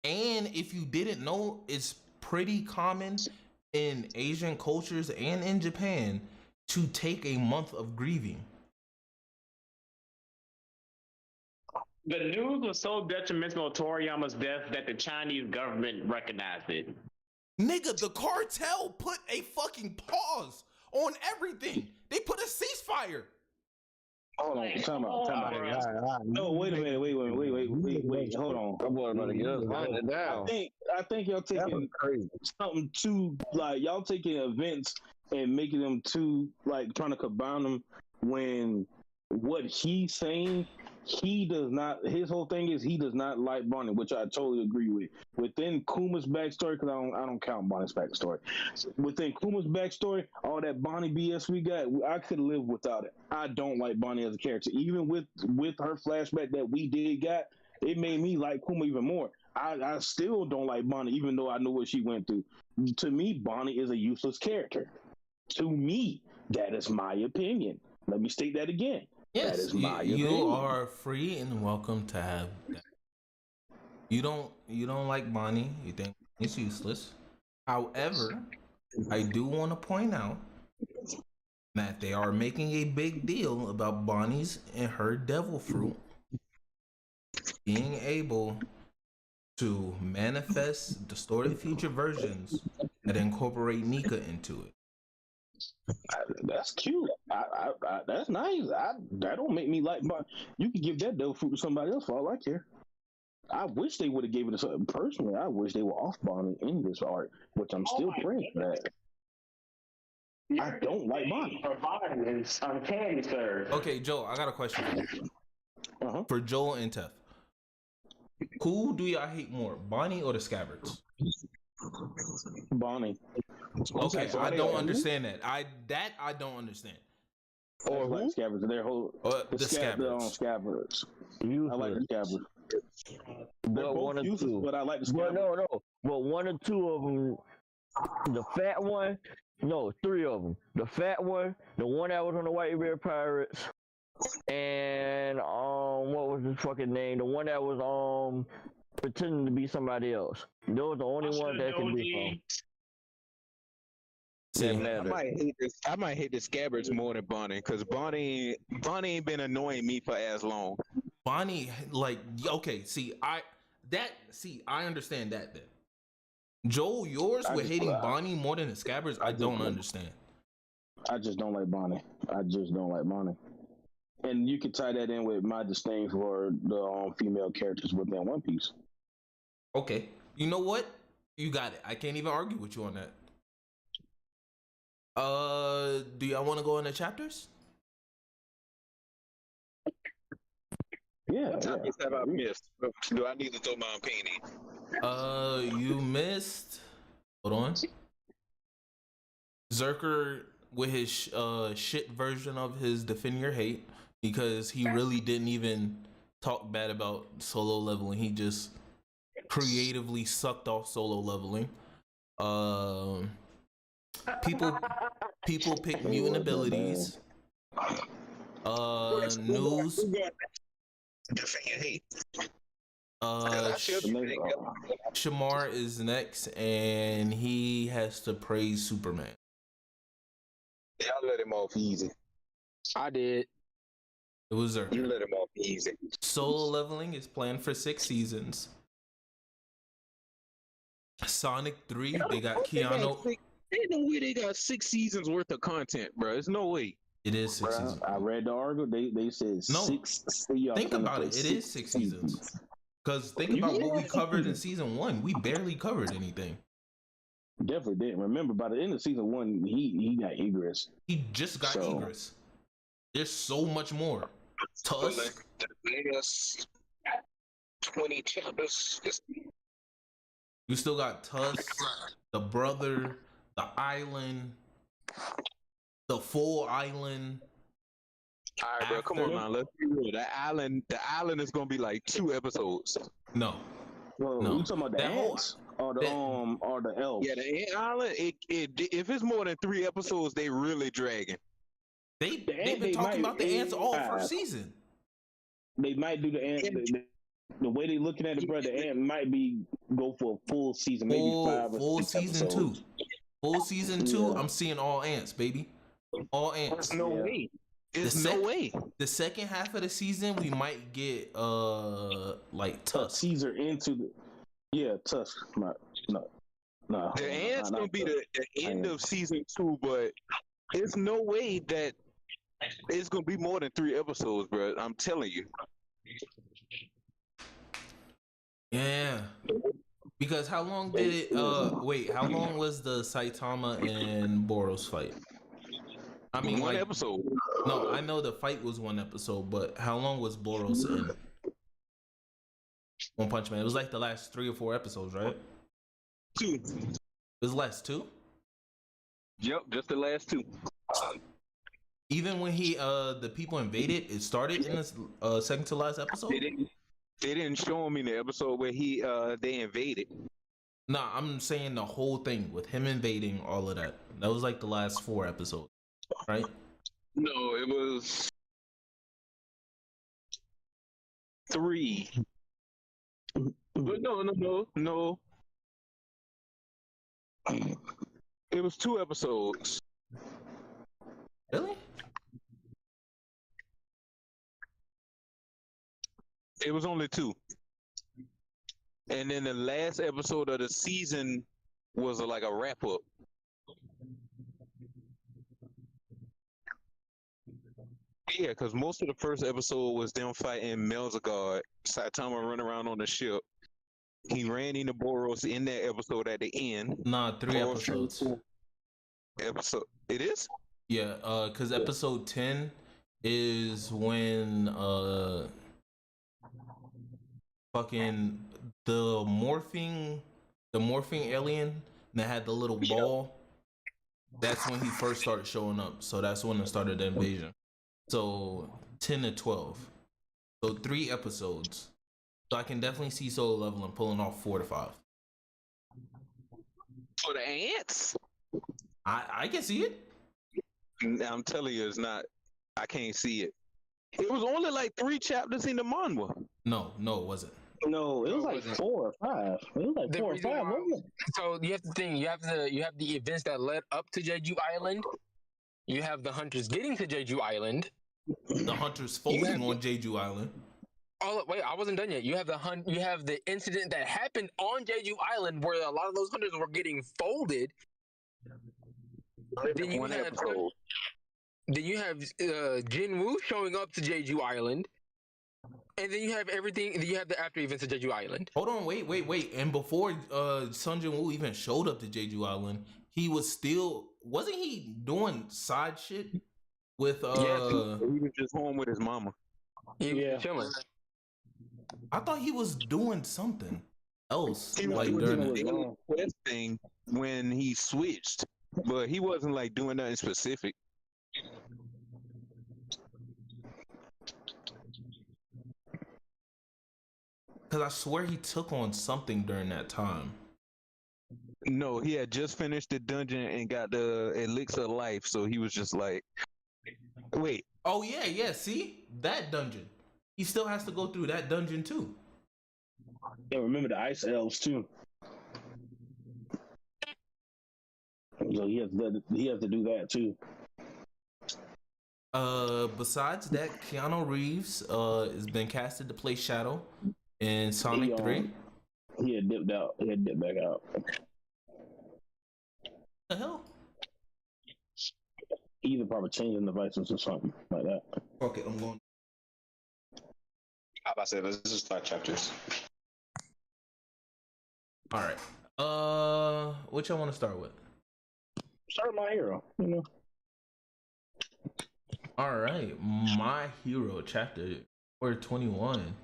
And if you didn't know, it's pretty common in Asian cultures and in Japan to take a month of grieving. The news was so detrimental to Toriyama's death that the Chinese government recognized it. Nigga, the cartel put a fucking pause on everything. They put a ceasefire. Hold on, time out. No, wait a minute. Wait. Hold on. I'm going about to get us hunted down. I think y'all taking something too like y'all taking events and making them too like trying to combine them when what he's saying. He does not. His whole thing is he does not like Bonnie, which I totally agree with. Within Kuma's backstory, because I don't count Bonnie's backstory. Within Kuma's backstory, all that Bonnie BS we got, I could live without it. I don't like Bonnie as a character, even with her flashback that we did got. It made me like Kuma even more. I still don't like Bonnie, even though I know what she went through. To me, Bonnie is a useless character. To me, that is my opinion. Let me state that again. Yes, that is my you opinion. are free and welcome to have that. You don't like Bonnie. You think it's useless. However, I do want to point out that they are making a big deal about Bonnie's and her devil fruit being able to manifest distorted future versions that incorporate Nika into it. That's cute. That's nice. That don't make me like Bonnie. You can give that devil fruit to somebody else for all I care. I wish they would have gave it to something personally. I wish they were off Bonnie in this art, which I'm still praying for that. I don't like Bonnie. Uncanny, sir. Okay, Joel, I got a question for you. For Joel and Tef. Who do y'all hate more, Bonnie or the Scabbards? Bonnie. Okay, I don't understand that. I don't understand. Or like Scabbards, their whole the Scabbards. Scabbards. I like the Scabbards. They're both useless, but I like the Scabbards. No. But one or two of them, the fat one, no, three of them. The fat one, the one that was on the White Bear Pirates, and what was his fucking name? The one that was pretending to be somebody else. Those are the only ones that can be I might hate the Scabbards more than Bonnie, because Bonnie ain't been annoying me for as long. Bonnie, like, okay, I understand that then. Joel, yours with hating Bonnie more than the Scabbards, I don't understand. I just don't like Bonnie. And you can tie that in with my disdain for the female characters within One Piece. Okay. You know what? You got it. I can't even argue with you on that. Do y'all want to go into chapters? Yeah. What topics have I missed? Do I need to throw my opinion in? You missed. Hold on. Zerker with his shit version of his Defend Your Hate, because he really didn't even talk bad about solo leveling. He just creatively sucked off solo leveling. People pick mutant abilities. News. Shamar is next, and he has to praise Superman. Y'all let him off easy. I did. It was Zerker. You let him off easy. Solo leveling is planned for 6 seasons. Sonic 3, they got Keanu. Ain't no way they got 6 seasons worth of content, bro. There's no way. It is 6 seasons. I read the article. They said no. 6. Think about it. It is 6 seasons. Because think about what we covered in season 1. We barely covered anything. Definitely didn't. Remember, by the end of season 1, he got Egress. He just got Egress. There's so much more. Tusk. 20 chapters. You still got Tusk, the brother, the island, the full island. All right, bro. Come on, man. Let's be real. The island is gonna be like 2 episodes. No. Well, no. You talking about the ants or the elves? Yeah, the ant island. If it's more than 3 episodes, they really dragging. They've been talking about the ants all first season. They might do the ant. The way they looking at it, bro, the ant might go for a full season, maybe 5 or 6 full season episodes. 2. Full season 2. I'm seeing all ants, baby. All ants. There's no way. There's no way. The second half of the season, we might get like Tusk. Caesar into the Tusk. No. The ants gonna be the end of season 2, but there's no way that It's gonna be more than 3 episodes, bro. I'm telling you. Yeah. Because how long did it wait, how long was the Saitama and Boros fight? I mean, one like, episode. No, I know the fight was 1 episode, but how long was Boros in One Punch Man? It was like the last 3 or 4 episodes, right? 2. It was less 2? Yep, just the last 2. Even when the people invaded, it started in this second to last episode? They didn't show him in the episode where they invaded. Nah, I'm saying the whole thing with him invading, all of that. That was like the last 4 episodes, right? No, it was 3. But no. It was 2 episodes. Really? It was only 2. And then the last episode of the season was like a wrap up. Yeah, because most of the first episode was them fighting Melzagard. Saitama running around on the ship. He ran into Boros in that episode at the end. Nah, 3 episodes. It is? Yeah, because episode 10 is when fucking the morphing alien that had the little ball. That's when he first started showing up. So that's when it started the invasion. So 10 to 12. So 3 episodes. So I can definitely see Solo Leveling pulling off 4 to 5. For the ants? I can see it. I'm telling you, it's not. I can't see it. It was only like 3 chapters in the manhwa. No, it wasn't. No, it was like 4 or 5. It was like 4 or 5, wasn't it? So you have to think. You have the events that led up to Jeju Island. You have the hunters getting to Jeju Island. The hunters folding on Jeju Island. Oh wait, I wasn't done yet. You have the incident that happened on Jeju Island where a lot of those hunters were getting folded. Then you have Jin Woo showing up to Jeju Island. And then you have everything. You have the after events of Jeju Island. Hold on, wait. And before Sun Jin Woo even showed up to Jeju Island, he was still wasn't he doing side shit with he was just home with his mama. He was chilling. I thought he was doing something else. He was doing the quest thing when he switched, but he wasn't like doing nothing specific. Because I swear he took on something during that time. No, he had just finished the dungeon and got the elixir of life, so he was just like, wait. Oh, yeah, see? That dungeon. He still has to go through that dungeon, too. Yeah, remember the ice elves, too. So he has to do that, too. Besides that, Keanu Reeves has been casted to play Shadow in Sonic 3. He had dipped out. He had dipped back out. The hell? Either probably changing devices or something like that. Okay, I'm going. How about I say, let's just start chapters. All right. Which I want to start with? Start My Hero. You know. All right, My Hero chapter 21.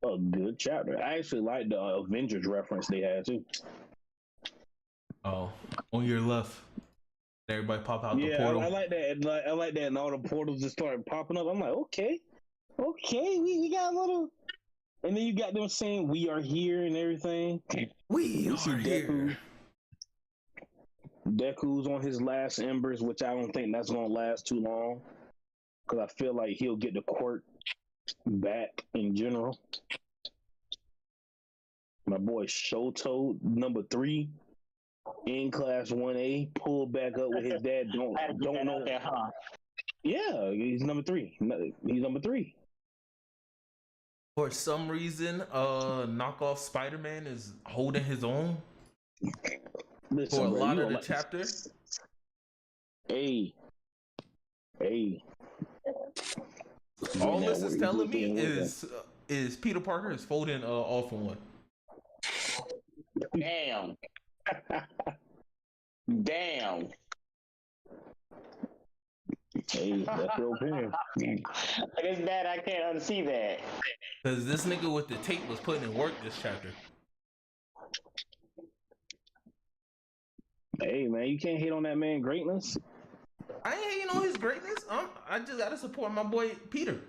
A good chapter. I actually like the Avengers reference they had too. Oh, on your left. Everybody pop out the portal. I like that. I like that, and all the portals just started popping up. I'm like, okay, we got a little. And then you got them saying, "We are here" and everything. We are here. Deku's on his last embers, which I don't think that's gonna last too long, because I feel like he'll get the quirk back in general. My boy Shoto, number 3, in class 1A, pulled back up with his dad. Don't know that, huh? Yeah, he's number 3. He's number 3. For some reason, knockoff Spider-Man is holding his own. Listen, For a bro, lot you of the like- chapter. Hey. All Getting this that is work, telling me getting work is Peter Parker is folding off on one. Damn. Damn. Hey, that's your opinion. It's bad I can't unsee that. Because this nigga with the tape was putting in work this chapter. Hey, man, you can't hate on that man greatness. I ain't hating on his greatness. I just gotta support my boy Peter.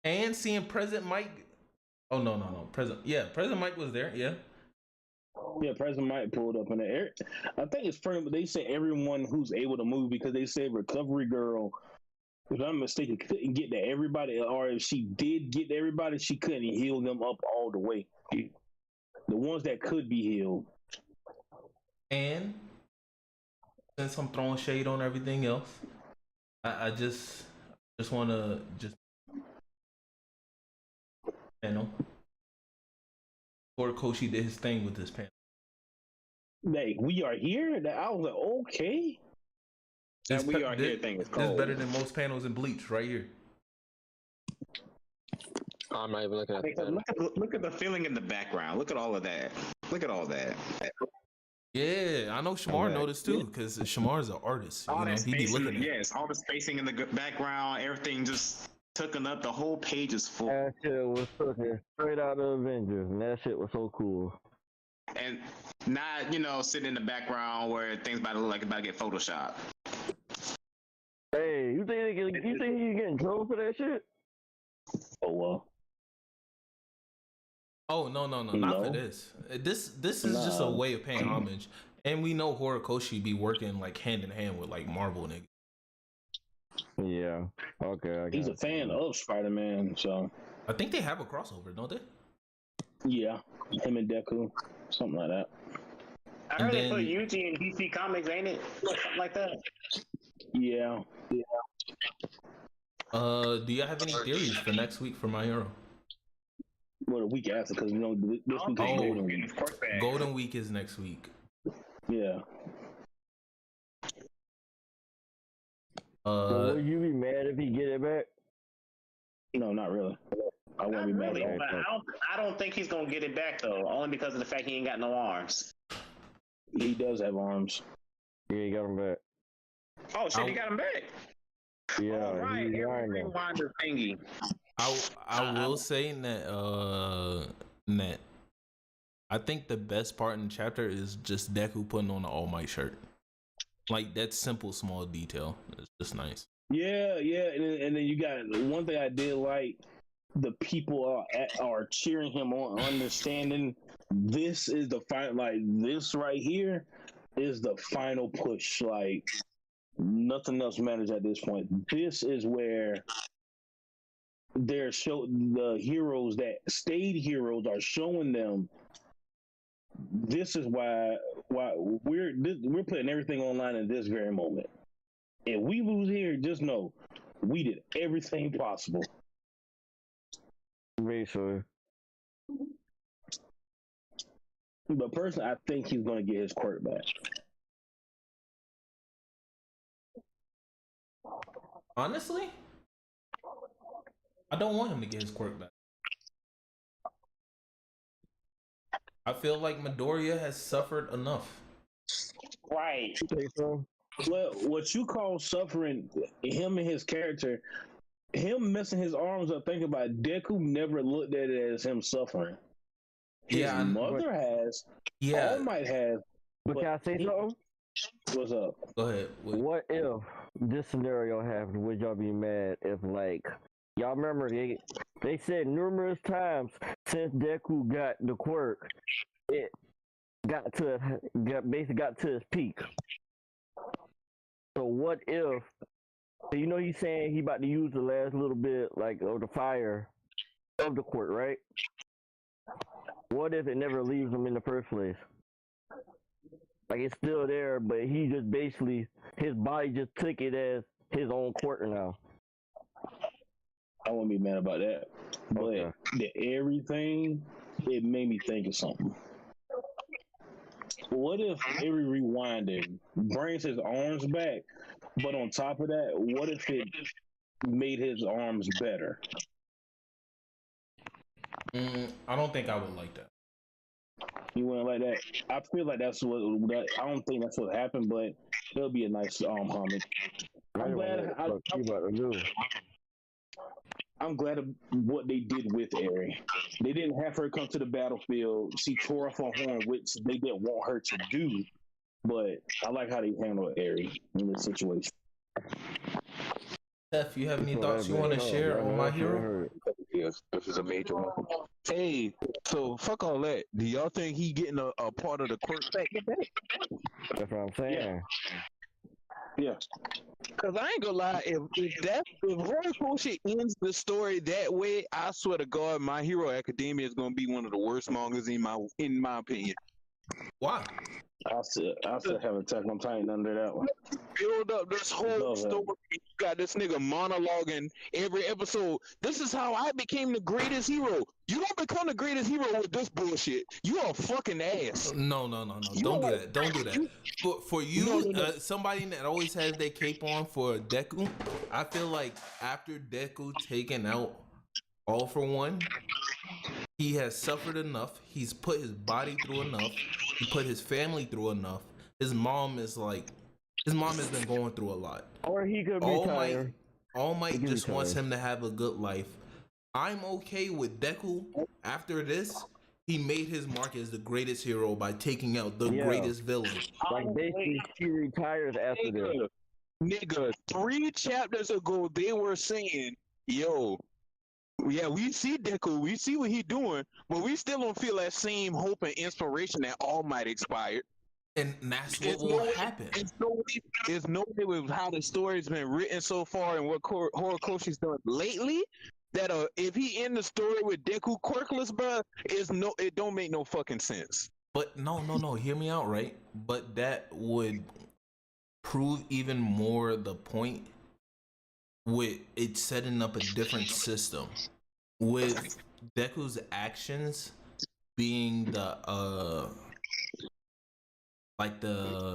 And seeing President Mike. Oh no. President Mike was there. Yeah. Yeah, President Mike pulled up in the air. I think it's pretty. They said everyone who's able to move because they said Recovery Girl, if I'm mistaken, couldn't get to everybody, or if she did get to everybody, she couldn't heal them up all the way. The ones that could be healed. And since I'm throwing shade on everything else, I just want to panel. Horikoshi did his thing with this panel. Hey, we are here. I was like, okay. That we are here thing is This cold. better than most panels in Bleach right here. I'm not even looking at that. Look at the feeling in the background. Look at all of that. Look at all that. Yeah, I know Shamar noticed too, because Shamar is an artist. All You know, that he be spacing, looking at. yes, all the spacing in the background, everything just taken up. The whole page is full. That shit was fucking straight out of Avengers, and that shit was so cool. And not, you know, sitting in the background where things about to look like it's about to get photoshopped. Hey, you think you getting trolled for that shit? Oh well. Oh no, not for this. This is just a way of paying homage, and we know Horikoshi be working like hand in hand with like Marvel niggas. Yeah. Okay. He's a fan of Spider-Man, so I think they have a crossover, don't they? yeah, him and Deku, something like that. I heard they put Yuji in DC Comics, ain't it? Something like that. Yeah. Do you have any theories for next week for My Hero? Well, the week after, because you know this week is Golden Week. Golden Week is next week. Yeah. Would you be mad if he get it back? No, not really. I wouldn't be mad Really, at but I don't think he's gonna get it back though, only because of the fact he ain't got no arms. He does have arms. Yeah, he got him back. Oh shit, he got him back. Yeah, All right, he's every lying though. rewinder thingy. I will say that I think the best part in the chapter is just Deku putting on the All Might shirt. Like that simple small detail. It's just nice. Yeah, and then you got one thing I did like. The people are cheering him on, understanding this is the final. Like this right here is the final push. Like nothing else matters at this point. This is where the heroes that stayed heroes are showing them. This is why we're putting everything online in this very moment. If we lose here, just know we did everything possible. Basically. But personally, I think he's going to get his quirk back. Honestly, I don't want him to get his quirk back. I feel like Midoriya has suffered enough. Right. Well, what you call suffering, him and his character, him messing his arms up, thinking about it, Deku never looked at it as him suffering. His mother has. Yeah. All Might have. But can I say something? What's up? Go ahead. What if this scenario happened? Would y'all be mad if, like, y'all remember they said numerous times since Deku got the quirk, it basically got to his peak. So what if, you know, he's saying he about to use the last little bit, like, of the fire of the quirk, right? What if it never leaves him in the first place? Like, it's still there, but he just basically, his body just took it as his own quirk now. I won't be mad about that. But everything, it made me think of something. What if Eri rewinded, brings his arms back, but on top of that, what if it made his arms better? I don't think I would like that. You wouldn't like that? I feel like that's what. I don't think that's what happened, but it'll be a nice homage. I'm glad. I'm glad of what they did with Eri. They didn't have her come to the battlefield. She tore off her horn, which they didn't want her to do. But I like how they handled Eri in this situation. Steph, you have any thoughts you want to share on My Hero? Yes, this is a major one. Hey, so fuck all that. Do y'all think he getting a part of the quirk back? That's what I'm saying. Yeah. Cause I ain't gonna lie, if Horikoshi ends the story that way, I swear to God, My Hero Academia is gonna be one of the worst mangas in my opinion. Why? I still have Attack on Titan under that one. Build up this whole story. You got this nigga monologuing every episode. This is how I became the greatest hero. You don't become the greatest hero with this bullshit. You are a fucking ass. No. Don't do that. Don't do that. For you, somebody that always has their cape on for Deku, I feel like after Deku taking out All For One, he has suffered enough. He's put his body through enough. He put his family through enough. His mom has been going through a lot. Or he could retire. All Might just wants him to have a good life. I'm okay with Deku. After this, he made his mark as the greatest hero by taking out the greatest villain. Like basically, he retires after this. Nigga, 3 chapters ago, they were saying, yo, yeah, we see Deku, we see what he's doing, but we still don't feel that same hope and inspiration that All Might expired. And that's what will happen. There's no way with how the story's been written so far and what Horikoshi's done lately, that if he end the story with Deku quirkless, bro, it don't make no fucking sense. But no, hear me out, right? But that would prove even more the point with it setting up a different system. With Deku's actions being the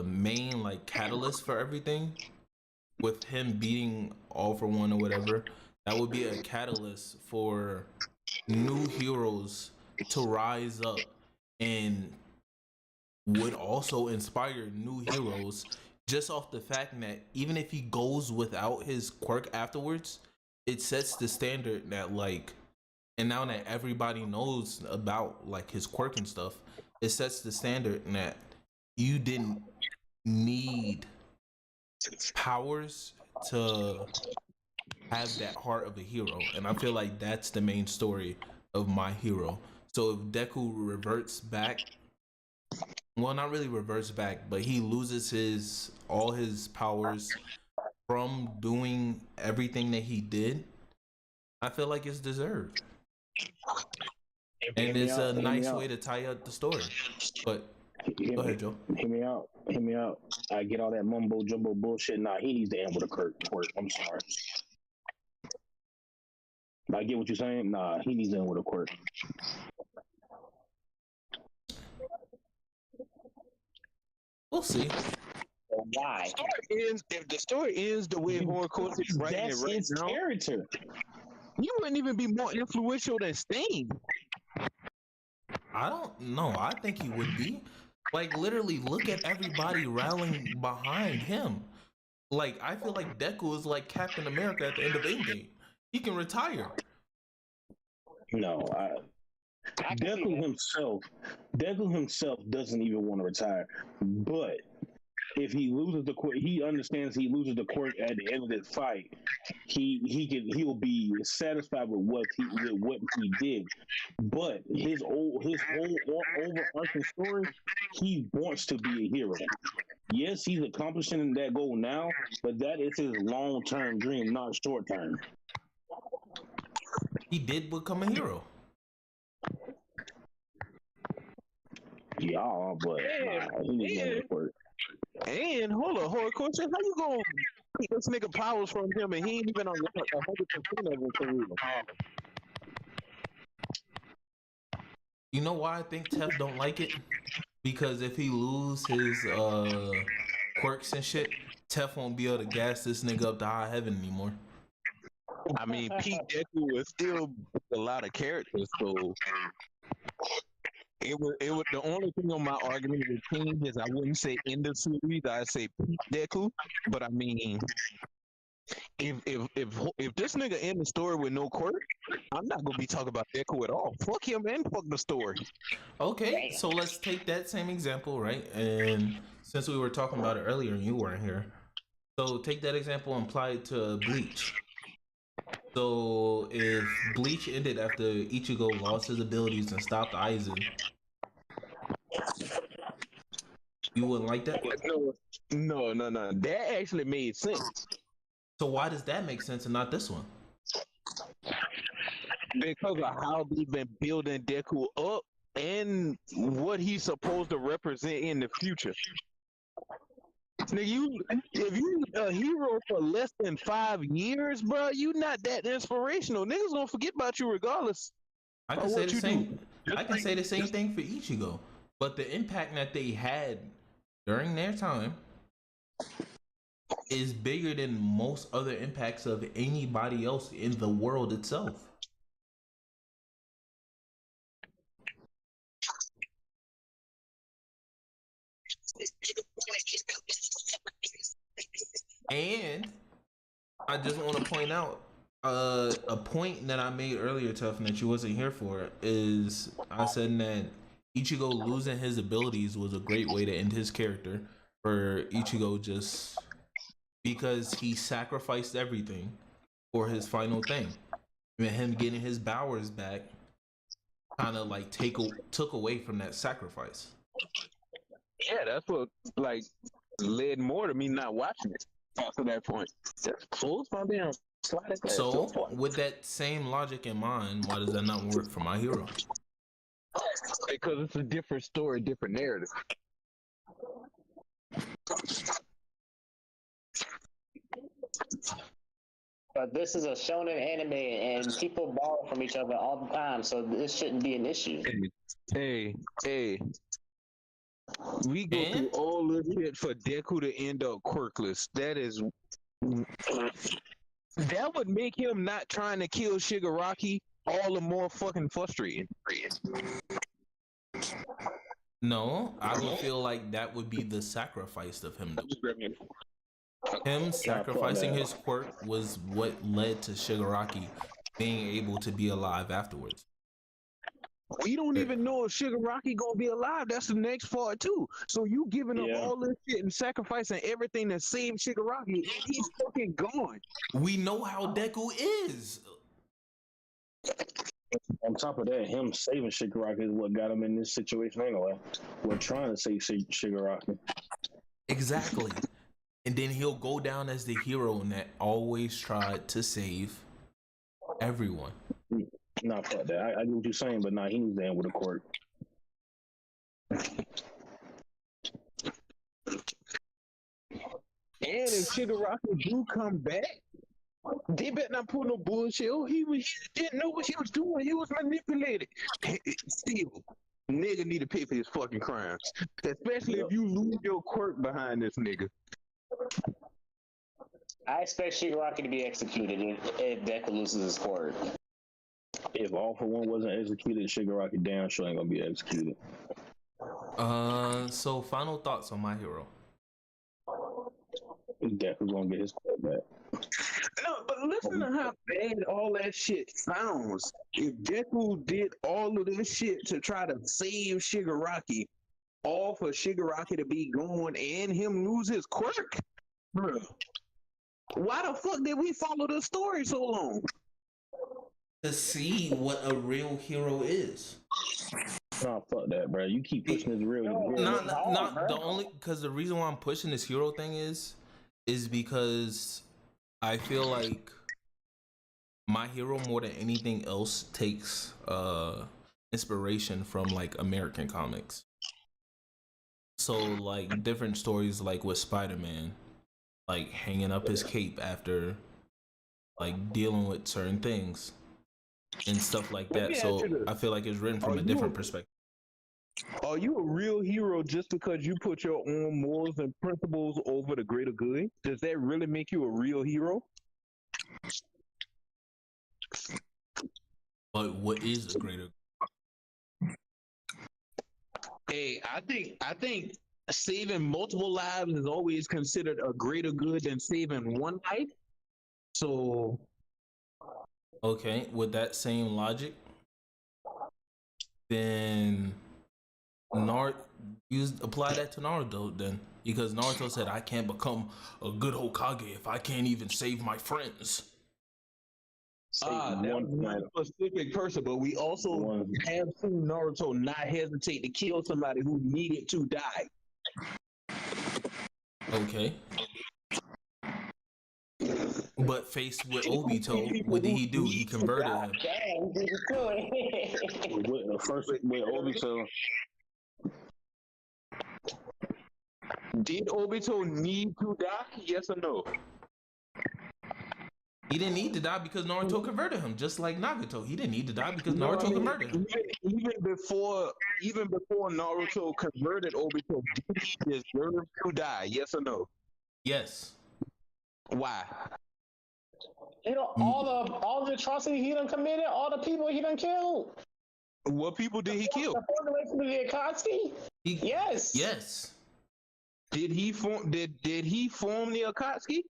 main catalyst for everything, with him beating All For One or whatever, that would be a catalyst for new heroes to rise up, and would also inspire new heroes just off the fact that even if he goes without his quirk afterwards, it sets the standard that and now that everybody knows about his quirk and stuff, it sets the standard that you didn't need powers to have that heart of a hero. And I feel like that's the main story of My Hero. So if Deku reverts back, well, not really reverts back, but he loses all his powers from doing everything that he did, I feel like it's deserved. And it's a nice way to tie up the story. But go ahead, Joe. Hear me out. I get all that mumbo jumbo bullshit. Nah, he needs to end with a quirk. I'm sorry. I get what you're saying. Nah, he needs to end with a quirk. We'll see. Why? If the story ends the way Horikoshi is writing it right now, character. You wouldn't even be more influential than Sting. I don't know. I think he would be. Literally, look at everybody rallying behind him. I feel like Deku is like Captain America at the end of Endgame. He can retire. No, Deku himself doesn't even want to retire. But if he loses the quirk, he understands he loses the quirk at the end of this fight. He'll be satisfied with what he did. But his whole overarching story, he wants to be a hero. Yes, he's accomplishing that goal now, but that is his long-term dream, not short-term. He did become a hero. Yeah, but he needs to work. And hold on, Horikoshi, how you gonna take this nigga powers from him and he ain't even on 100% of it for real? You know why I think Tef don't like it? Because if he lose his quirks and shit, Tef won't be able to gas this nigga up to high heaven anymore. I mean, Pete Deku is still a lot of characters, so it would the only thing on my argument with King is I wouldn't say in the series, I'd say Pete Deku, but I mean, if this nigga end the story with no quirk, I'm not gonna be talking about Deku at all. Fuck him and fuck the story. Okay, so let's take that same example, right? And since we were talking about it earlier and you weren't here, so take that example and apply it to Bleach. So if Bleach ended after Ichigo lost his abilities and stopped Aizen, you wouldn't like that? No. That actually made sense. So why does that make sense and not this one? Because of how they've been building Deku up and what he's supposed to represent in the future. Nigga, if you a hero for less than 5 years, bro, you not that inspirational. Niggas gonna forget about you regardless. I can say the same. I can say the same thing for Ichigo, but the impact that they had during their time is bigger than most other impacts of anybody else in the world itself. And I just want to point out a point that I made earlier, Tough, that you wasn't here for, is I said that Ichigo losing his abilities was a great way to end his character, for Ichigo just because he sacrificed everything for his final thing. And him getting his powers back kind of like took away from that sacrifice. Yeah, that's what like led more to me not watching it after that point. Just close my damn slide. So with that same logic in mind, why does that not work for My Hero? Because it's a different story, different narrative. But this is a shonen anime, and people borrow from each other all the time, so this shouldn't be an issue. Hey. We go through all this shit for Deku to end up quirkless. That would make him not trying to kill Shigaraki all the more fucking frustrating. No, I would feel like that would be the sacrifice of him. Him sacrificing his quirk was what led to Shigaraki being able to be alive afterwards. We don't even know if Shigaraki gonna be alive. That's the next part too. So you giving up all this shit and sacrificing everything to save Shigaraki, and he's fucking gone. We know how Deku is. On top of that, him saving Shigaraki is what got him in this situation anyway. We're trying to save Shigaraki. Exactly. And then he'll go down as the hero that always tried to save everyone. Nah, fuck that. I get what you're saying, but nah, he was there with a quirk. And if Shigaraki do come back, they better not pull no bullshit. Oh, he didn't know what he was doing. He was manipulated. Still, nigga need to pay for his fucking crimes. Especially if you lose your quirk behind this nigga. I expect Shigaraki to be executed if Deku loses his quirk. If All For One wasn't executed, Shigaraki damn sure ain't gonna be executed. So final thoughts on My Hero. Deku's gonna get his quirk back. No, but listen to how bad all that shit sounds. If Deku did all of this shit to try to save Shigaraki, all for Shigaraki to be gone and him lose his quirk, bro. Why the fuck did we follow this story so long? To see what a real hero is. Nah, fuck that, bro. You keep pushing this real. Not the only because the reason why I'm pushing this hero thing is because I feel like My Hero more than anything else takes inspiration from like American comics. So like different stories like with Spider-Man, like hanging up his cape after like dealing with certain things and stuff like that. So I feel like it's written from a different perspective. Are you a real hero just because you put your own morals and principles over the greater good? Does that really make you a real hero? But what is a greater? Hey, I think saving multiple lives is always considered a greater good than saving one life. So, Okay, with that same logic, then apply that to Naruto then, because Naruto said, "I can't become a good Hokage if I can't even save my friends." that was one specific person, but we also have seen Naruto not hesitate to kill somebody who needed to die. Okay. But faced with Obito, what did he do? He converted him. First with Obito. Did Obito need to die? Yes or no? He didn't need to die because Naruto converted him, just like Nagato. He didn't need to die because Naruto converted him. Even before Naruto converted Obito, did he deserve to die? Yes or no? Yes. Why? You know, all the atrocity he done committed, all the people he done killed. What people did he kill? The Akatsuki? Yes. Yes. Did he form the Akatsuki?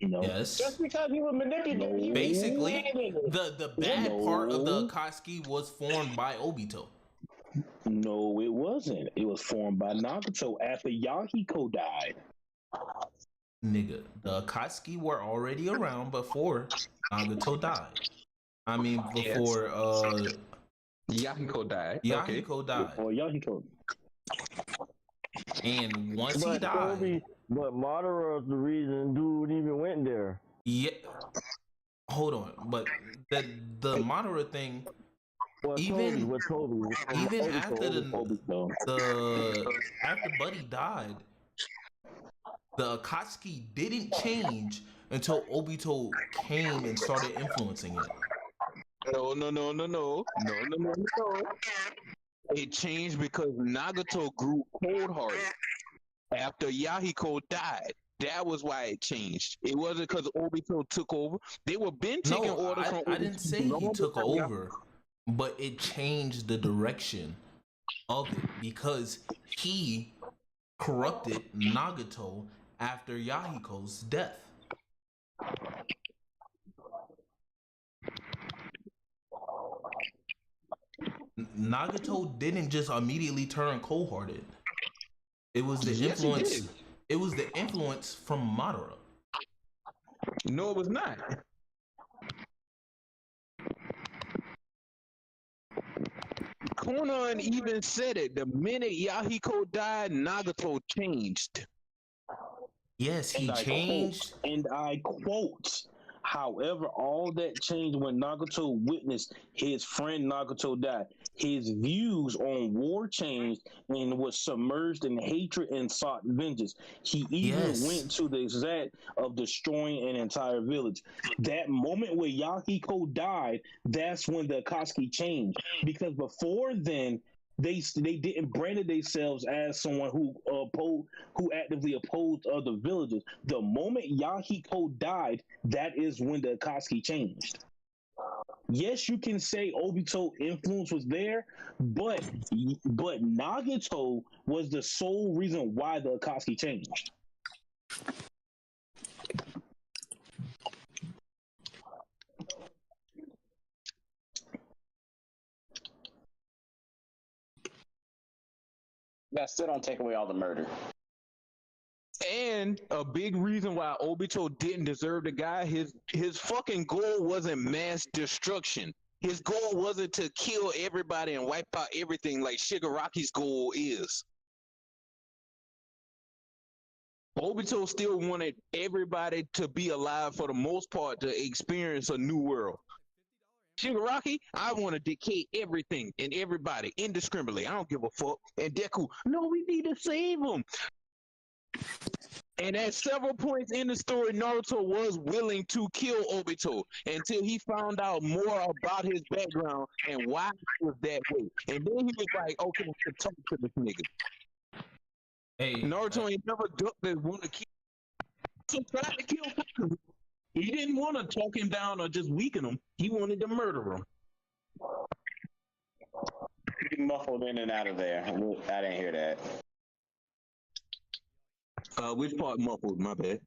No. Yes. Just because he was manipulated. Basically, the bad part of the Akatsuki was formed by Obito. No, it wasn't. It was formed by Nagato after Yahiko died. Nigga, the Akatsuki were already around before Nagato died. I mean, before Yahiko died. Yahiko died. Before Yahiko. And once he died, but Madara's the reason dude even went there. Yeah. Hold on, but the Madara thing. Well, even Toby. After Buddy died, the Akatsuki didn't change until Obito came and started influencing it. No. It changed because Nagato grew cold-hearted after Yahiko died. That was why it changed. It wasn't because Obito took over. They were been taking orders from Obito. I didn't say he took over, but it changed the direction of it because he corrupted Nagato after Yahiko's death. Nagato didn't just immediately turn cold-hearted. It was the influence. It was the influence from Madara. No, it was not. Konan even said it. The minute Yahiko died, Nagato changed. Yes, he changed. And I quote, however, all that changed when Nagato witnessed his friend Nagato die. His views on war changed and was submerged in hatred and sought vengeance. He even went to the exact of destroying an entire village. That moment where Yahiko died, that's when the Akatsuki changed. Because before then, they didn't branded themselves as someone who actively opposed other villages. The moment Yahiko died, that is when the Akatsuki changed. Yes, you can say Obito influence was there, but Nagato was the sole reason why the Akatsuki changed. That still don't take away all the murder. And a big reason why Obito didn't deserve the guy, his fucking goal wasn't mass destruction. His goal wasn't to kill everybody and wipe out everything like Shigaraki's goal is. Obito still wanted everybody to be alive for the most part to experience a new world. Shigaraki, I want to decay everything and everybody indiscriminately. I don't give a fuck. And Deku, no, we need to save him. And at several points in the story, Naruto was willing to kill Obito until he found out more about his background and why he was that way. And then he was like, okay, I'm gonna talk to this nigga. Hey, Naruto ain't never ducked and want to kill. So tried to kill Kakashi. He didn't want to talk him down or just weaken him. He wanted to murder him. You muffled in and out of there. I didn't hear that. Which part muffled? My bad.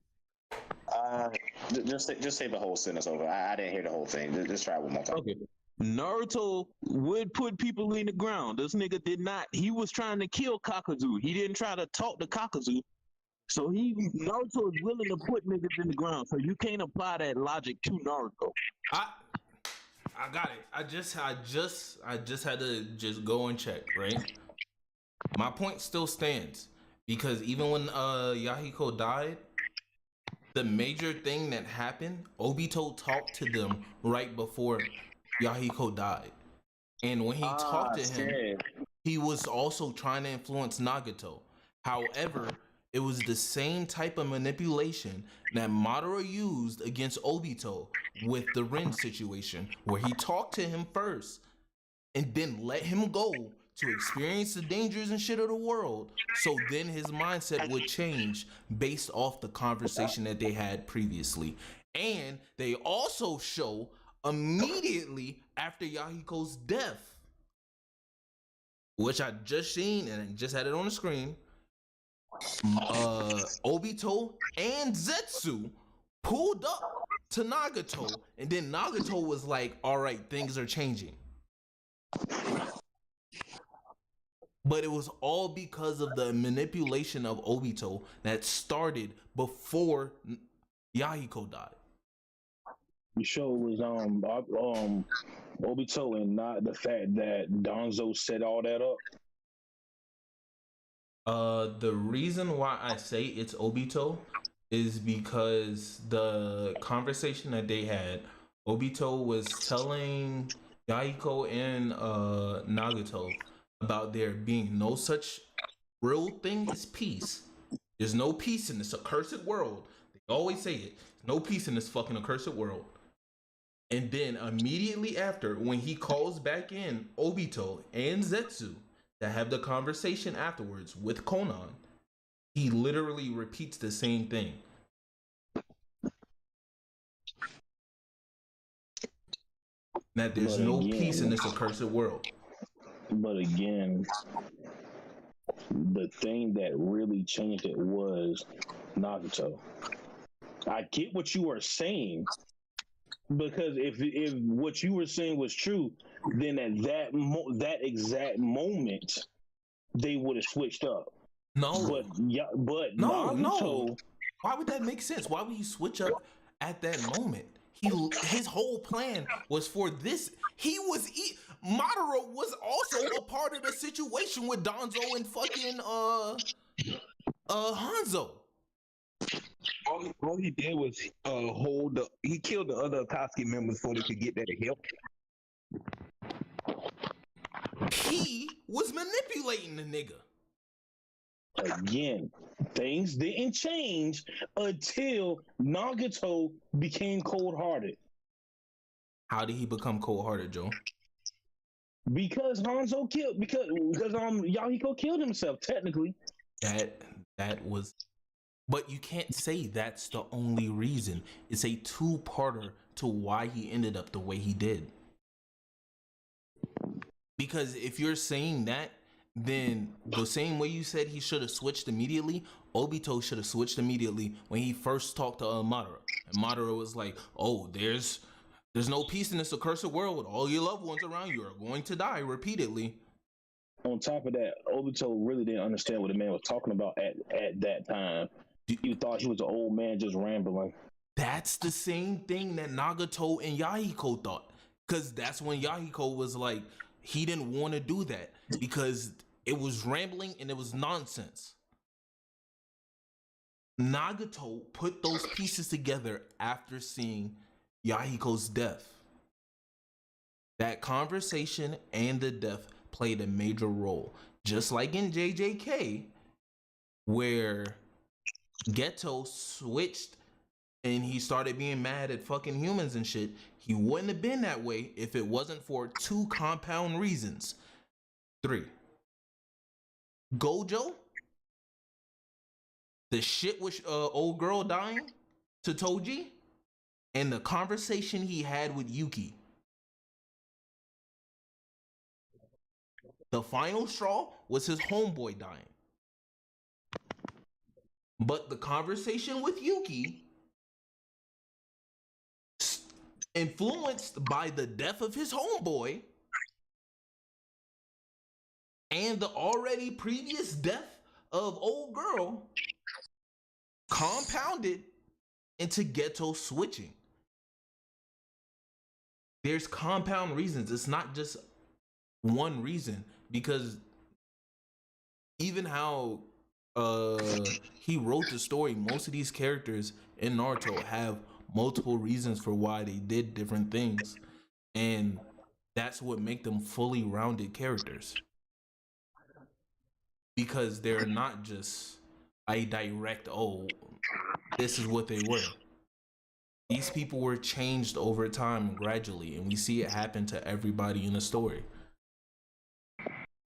Just say the whole sentence over. I didn't hear the whole thing. Just try one more time. Okay. Naruto would put people in the ground. This nigga did not. He was trying to kill Kakazu. He didn't try to talk to Kakazu. So Naruto is willing to put niggas in the ground. So you can't apply that logic to Naruto. I got it. I just had to just go and check, right? My point still stands because even when Yahiko died, the major thing that happened, Obito talked to them right before Yahiko died. And when he talked to him, he was also trying to influence Nagato. However, it was the same type of manipulation that Madara used against Obito with the Rin situation, where he talked to him first and then let him go to experience the dangers and shit of the world, so then his mindset would change based off the conversation that they had previously. And they also show immediately after Yahiko's death, which I just seen and just had it on the screen, Obito and Zetsu pulled up to Nagato, and then Nagato was like, all right, things are changing. But it was all because of the manipulation of Obito that started before Yahiko died. The show was Obito and not the fact that Danzo set all that up. The reason why I say it's Obito is because the conversation that they had, Obito was telling Yahiko and Nagato about there being no such real thing as peace. There's no peace in this accursed world. They always say it. There's no peace in this fucking accursed world. And then immediately after, when he calls back in Obito and Zetsu to have the conversation afterwards with Konan, he literally repeats the same thing. That there's no peace in this accursed world. But again, the thing that really changed it was Nagato. I get what you are saying, because if what you were saying was true, then at that exact moment, they would have switched up. No, but no. Naruto, Why would that make sense? Why would he switch up at that moment? His whole plan was for this. Madara was also a part of the situation with Danzo and fucking Hanzo. All he did was he killed the other Akatsuki members so they could get there to help. He was manipulating the nigga. Again, things didn't change until Nagato became cold-hearted. How did he become cold-hearted, Joe? Because Yahiko killed himself, technically. That was, but you can't say that's the only reason. It's a two-parter to why he ended up the way he did. Because if you're saying that, then the same way you said he should have switched immediately, Obito should have switched immediately when he first talked to Madara. And Madara was like, oh, there's no peace in this accursed world. All your loved ones around you are going to die repeatedly. On top of that, Obito really didn't understand what the man was talking about at that time. You thought he was an old man just rambling. That's the same thing that Nagato and Yahiko thought. Because that's when Yahiko was like, he didn't want to do that because it was rambling and it was nonsense. Nagato put those pieces together after seeing Yahiko's death. That conversation and the death played a major role. Just like in JJK, where Geto switched and he started being mad at fucking humans and shit, he wouldn't have been that way if it wasn't for 2 compound reasons. 3. Gojo, the shit with old girl dying to Toji, and the conversation he had with Yuki. The final straw was his homeboy dying. But the conversation with Yuki, influenced by the death of his homeboy and the already previous death of old girl, compounded into Geto switching. There's compound reasons. It's not just one reason, because even how he wrote the story, most of these characters in Naruto have multiple reasons for why they did different things, and that's what make them fully rounded characters, because they're not just a direct, oh, this is what they were. These people were changed over time gradually, and we see it happen to everybody in the story.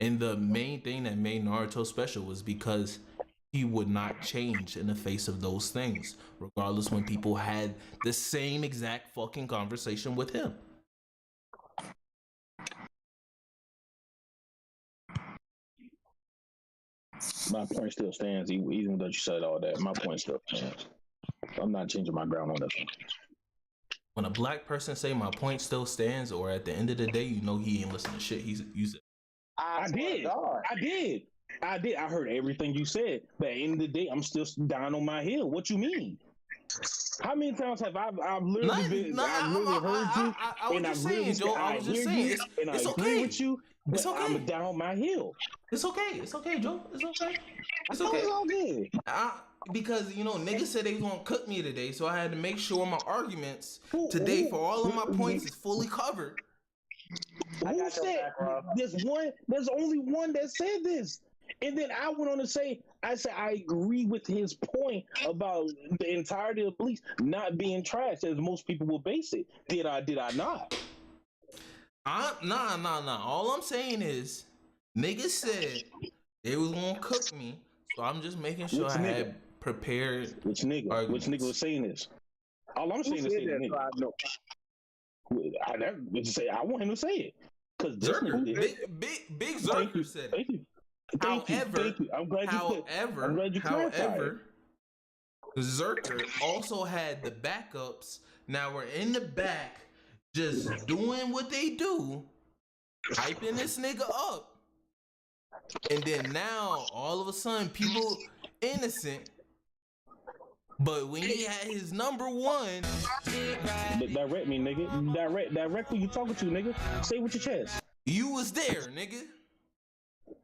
And the main thing that made Naruto special was because he would not change in the face of those things, regardless when people had the same exact fucking conversation with him. My point still stands, even though you said all that. My point still stands. I'm not changing my ground on this one. When a black person say my point still stands, or at the end of the day, you know he ain't listening to shit he's using. I did. I heard everything you said, but at the end of the day, I'm still down on my hill. What you mean? How many times have I've literally heard you, and I've really said I hear you, and I agree with you, but I'm down on my hill. It's okay. It's okay, Joe. It's okay. It's okay. It's all good. Because, you know, niggas said they was gonna cook me today, so I had to make sure my arguments today for all of my points is fully covered. Who said? There's only one that said this. And then I went on to say, I agree with his point about the entirety of Bleach not being trash, as most people will base it. Did I not? Nah. All I'm saying is, niggas said they was gonna cook me, so I'm just making sure I had prepared. Which nigga? Arguments. Which nigga was saying this? All I'm saying is say the nigga. I want him to say it. Because Zerker, big Zerker said it. However, I'm glad you clarified. Zerker also had the backups. Now we're in the back, just doing what they do, hyping this nigga up, and then now all of a sudden people innocent. But when he had his number one, direct me, nigga. Direct who you talking to, nigga. Say it with your chest. You was there, nigga.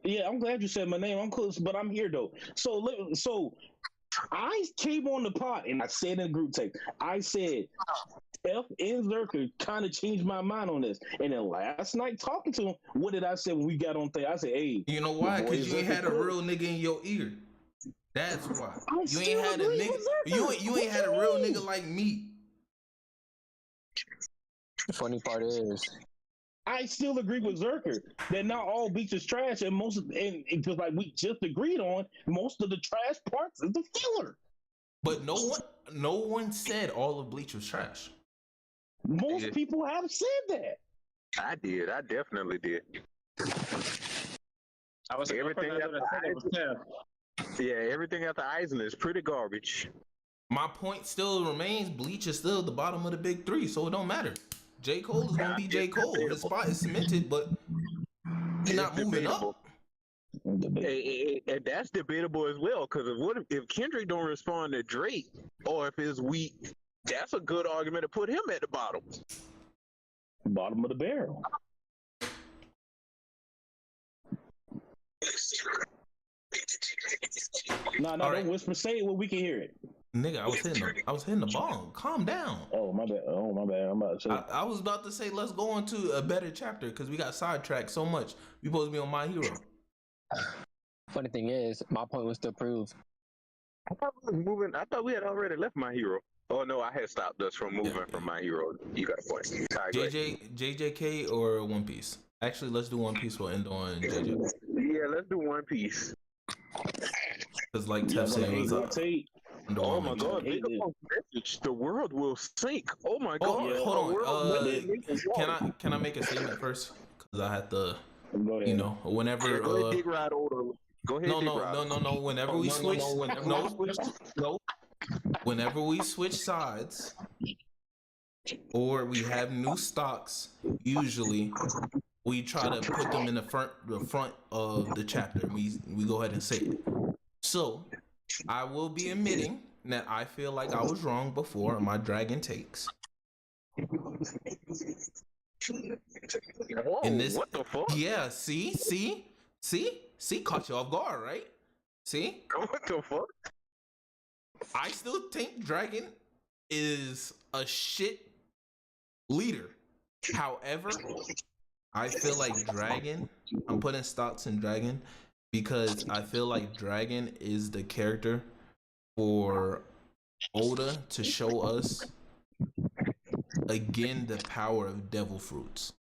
Yeah, I'm glad you said my name. I'm close, but I'm here though. So I came on the pod and I said in the group text, I said F and Zerker kind of changed my mind on this. And then last night talking to him, what did I say when we got on thing? I said, hey, you know why? Because you ain't had a real nigga in your ear. That's why. You ain't had a nigga. You ain't had a real nigga like me. The funny part is, I still agree with Zerker that not all Bleach is trash, and because like we just agreed on, most of the trash parts is the filler. But no one said all of Bleach was trash. Most people have said that. I did. I definitely did. I was everything everything after Eisen is pretty garbage. My point still remains: Bleach is still the bottom of the big three, so it don't matter. J. Cole is gonna be J. Cole. His spot is cemented, but he's not moving up. And that's debatable as well, because if Kendrick don't respond to Drake, or if it's weak, that's a good argument to put him at the bottom. Bottom of the barrel. No, don't whisper. Say it where we can hear it. Nigga, I was hitting the ball. Calm down. Oh my bad. I'm about to say. I was about to say let's go into a better chapter because we got sidetracked so much. We supposed to be on My Hero. Funny thing is, my point was still proved. I thought we was moving. I thought we had already left My Hero. Oh no, I had stopped us from moving from My Hero. You got a point. All right, go ahead. JJK or One Piece? Actually, let's do One Piece. We'll end on JJ. Yeah, let's do One Piece. Because like Tef said, it was oh my god, message. The world will sink. Oh my god. Hold on. Can I make a statement first? Because I had to, you know, whenever. Go ahead, Dick Ride Oda. Go ahead. No. Whenever we switch, whenever we switch sides, or we have new stocks, usually we try to put them in the front of the chapter. We go ahead and say it. So I will be admitting that I feel like I was wrong before on my dragon takes. Whoa, In this, what the fuck? Yeah, see, caught you off guard, right? See? What the fuck? I still think Dragon is a shit leader. However, I feel like Dragon, I'm putting stocks in Dragon because I feel like Dragon is the character for Oda to show us again the power of devil fruits.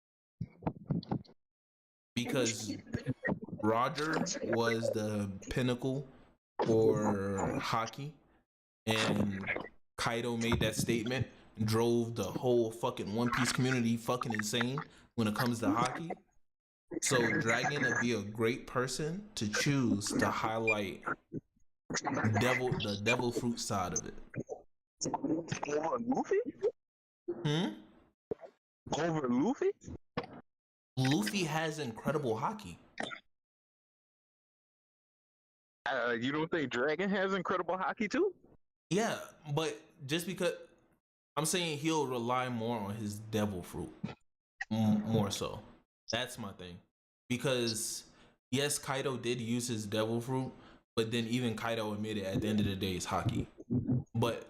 Because Roger was the pinnacle for Haki, and Kaido made that statement, drove the whole fucking One Piece community fucking insane when it comes to Haki. So Dragon would be a great person to choose to highlight the devil fruit side of it. Over Luffy? Over Luffy? Luffy has incredible Haki. You don't think Dragon has incredible Haki too? Yeah, but just because I'm saying he'll rely more on his devil fruit, more so. That's my thing. Because yes, Kaido did use his devil fruit, but then even Kaido admitted at the end of the day it's Haki. But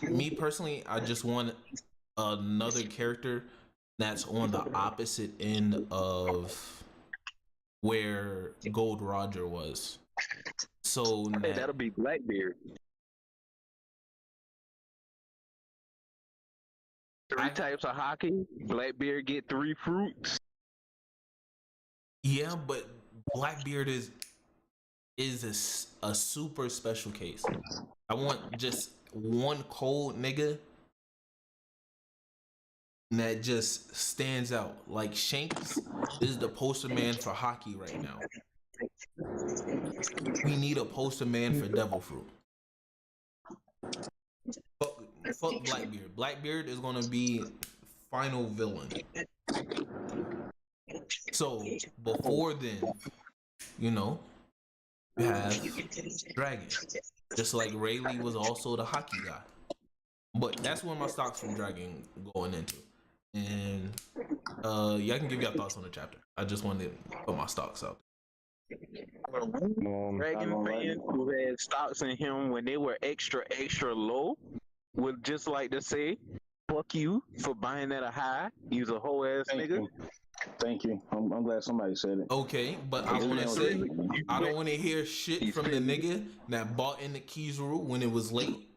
me personally, I just want another character that's on the opposite end of where Gold Roger was. So hey, that'll be Blackbeard. Three types of Haki. Blackbeard get 3 fruits. Yeah, but Blackbeard is a super special case. I want just one cold nigga that just stands out. Like Shanks is the poster man for Haki right now. We need a poster man for Devil Fruit. Fuck Blackbeard. Blackbeard is gonna be final villain. So before then, you know, you have Dragon. Just like Rayleigh was also the Haki guy. But that's where my stocks from Dragon going into. And y'all can give your thoughts on the chapter. I just wanted to put my stocks out. Dragon fans who had stocks in him when they were extra low would just like to say, fuck you for buying at a high. He's a whole ass nigga. Thank you. I'm glad somebody said it. Okay, but I want to say, I don't want to hear shit from the nigga that bought into Kizaru when it was late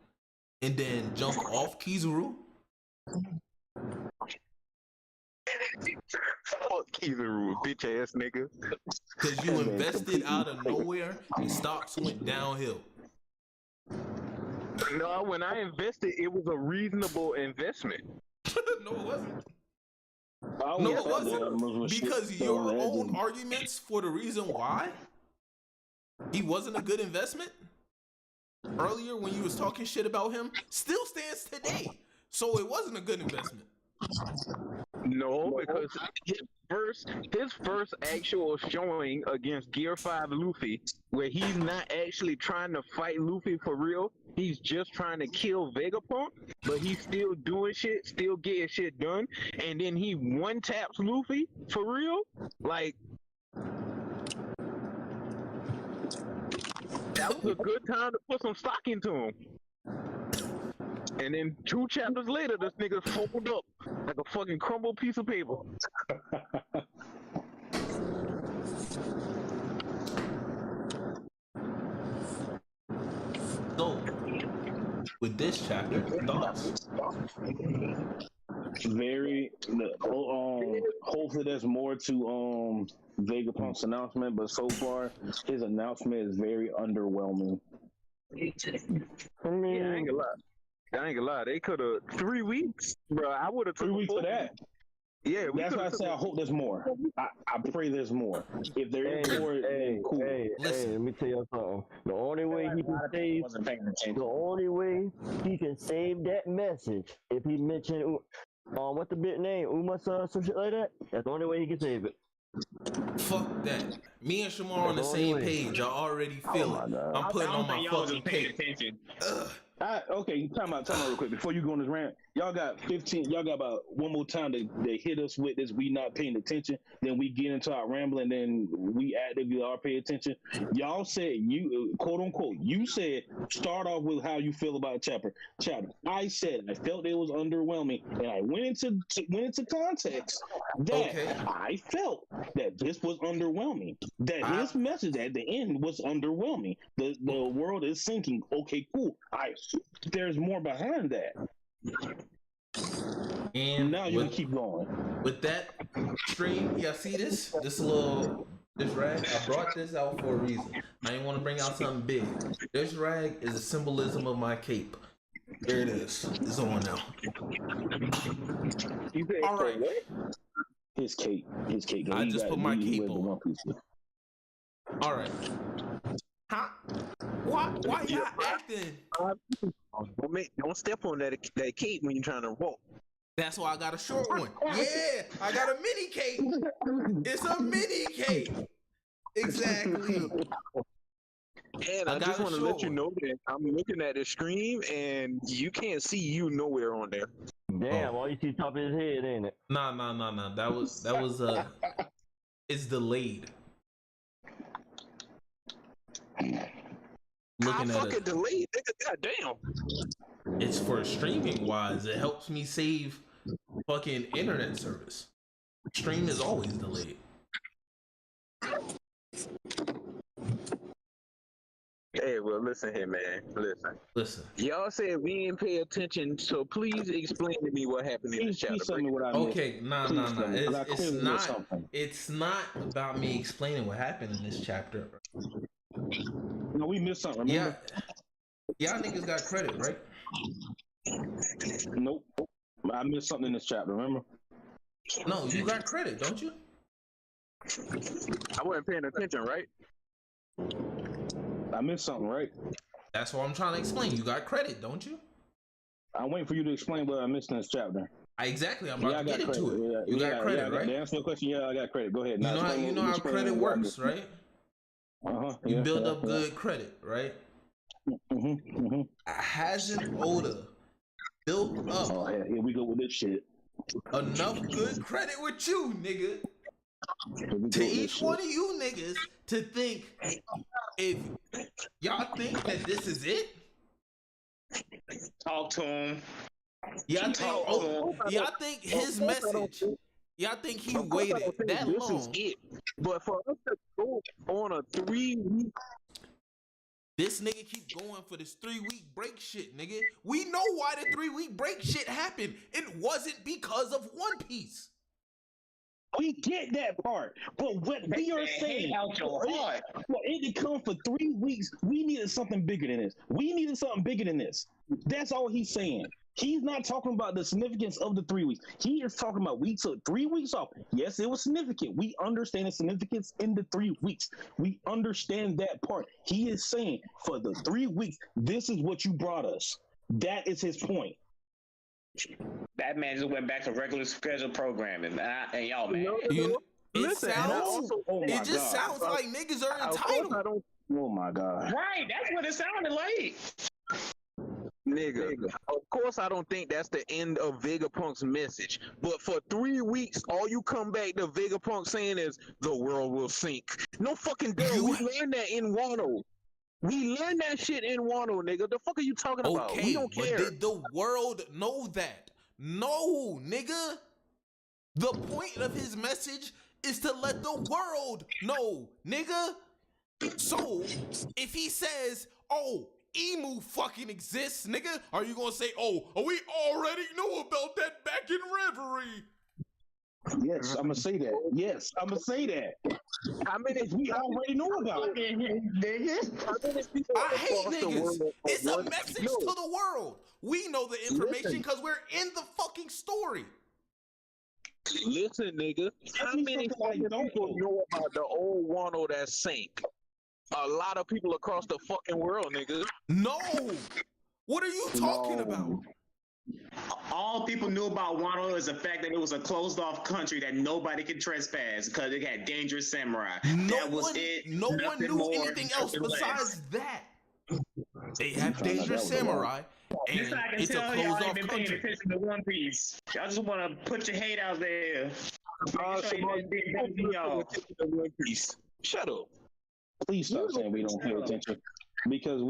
and then jump off Kizaru. Fuck Kizaru, bitch ass nigga. Because you invested out of nowhere and stocks went downhill. No, when I invested, it was a reasonable investment. No, it wasn't. No, it wasn't. Because your own arguments for the reason why he wasn't a good investment earlier when you was talking shit about him still stands today. So it wasn't a good investment. No, because his first actual showing against Gear 5 Luffy, where he's not actually trying to fight Luffy for real, he's just trying to kill Vegapunk, but he's still doing shit, still getting shit done, and then he one taps Luffy for real. Like, that was a good time to put some stock into him. And then 2 chapters later, this nigga folded up like a fucking crumbled piece of paper. with this chapter. Thoughts? Very. Hopefully, there's more to Vegapunk's announcement, but so far, his announcement is very underwhelming. Yeah, I ain't gonna lie. They could have 3 weeks, bro. I would have 3 weeks for that. Yeah, that's why I say I hope there's more. I pray there's more. If there is more, cool. Hey, let me tell you something. The only way he can save that message if he mentioned what's the bit name? Umasa, some shit like that. That's the only way he can save it. Fuck that. Me and Shamar on the same page. I already feel it. I'm putting on my fucking cape. Okay, time out real quick. Before you go on this rant, y'all got 15, y'all got about one more time to hit us with this, we not paying attention, then we get into our rambling, then we actively are paying attention. Y'all said, you, quote unquote, you said, start off with how you feel about chapter. I said, I felt it was underwhelming, and I went into context that I felt that this was underwhelming, that his message at the end was underwhelming. The world is sinking. Okay, cool. There's more behind that. And now you can keep going. With that stream, y'all see this? This rag? I brought this out for a reason. I didn't want to bring out something big. This rag is a symbolism of my cape. There it is. It's on now. All right. His cape. I just put my cape on. All right. Huh? Why y'all acting? Don't step on that cape when you're trying to walk. That's why I got a short one. Yeah, I got a mini cape. It's a mini cape. Exactly. And I just want to let you know that I'm looking at the stream and you can't see you nowhere on there. Damn, all you see top of his head, ain't it? Nah. That was it's delayed. Looking at it. Delayed, nigga. Goddamn. It's for streaming wise. It helps me save fucking internet service. Stream is always delayed. Hey, well, listen here, man. Listen. Y'all said we didn't pay attention, so please explain to me what happened in this chapter. Okay, nah. It's not about me explaining what happened in this chapter. No, we missed something. Remember? Yeah, y'all niggas got credit, right? Nope. I missed something in this chapter. Remember? No, you got credit, don't you? I wasn't paying attention, right? I missed something, right? That's what I'm trying to explain. You got credit, don't you? I'm waiting for you to explain what I missed in this chapter. Exactly. I'm about to get into it. Yeah, you got credit, right? To answer your question, yeah, I got credit. Go ahead. You know how credit works, right? You build up good credit, right? Hasn't Oda built up? Oh, here we go with this shit. Enough good credit with you, nigga. To each one of you niggas to think, if y'all think that this is it, talk to him. Y'all think his message. Y'all think he waited that long? This is it. But for us to go on a 3-week, this nigga keep going for this 3-week break shit, nigga. We know why the 3-week break shit happened. It wasn't because of One Piece. We get that part, but what we are saying, for it to come for 3 weeks, we needed something bigger than this. That's all he's saying. He's not talking about the significance of the 3 weeks. He is talking about we took 3 weeks off. Yes, it was significant. We understand the significance in the 3 weeks. We understand that part. He is saying for the 3 weeks, this is what you brought us. That is his point. That man just went back to regular scheduled programming, and y'all, man. It sounds like niggas are entitled. Oh my god! Right, that's what it sounded like. Nigga, of course I don't think that's the end of Vegapunk's message. But for 3 weeks, all you come back to Vegapunk saying is the world will sink. No fucking deal. We learned that in Wano. We learned that shit in Wano, nigga. The fuck are you talking about? We don't care. But did the world know that? No, nigga. The point of his message is to let the world know, nigga. So, if he says, oh, Emu fucking exists, nigga? Are you gonna say, oh, we already knew about that back in Reverie? Yes, I'm gonna say that. Yes, I'm gonna say that. How many We already know about it. I hate niggas. It's a message to the world. We know the information because we're in the fucking story. Listen, nigga. How many fucking people know about the old Wano that sank? A lot of people across the fucking world, nigga. No. What are you talking about? All people knew about Wano is the fact that it was a closed-off country that nobody could trespass because it had dangerous samurai. That was it. No one knew anything else besides that. They have dangerous samurai, and it's a closed-off country. Attention to One Piece. Y'all just want to put your hate out there. Shut up. Please stop saying we don't pay attention. Because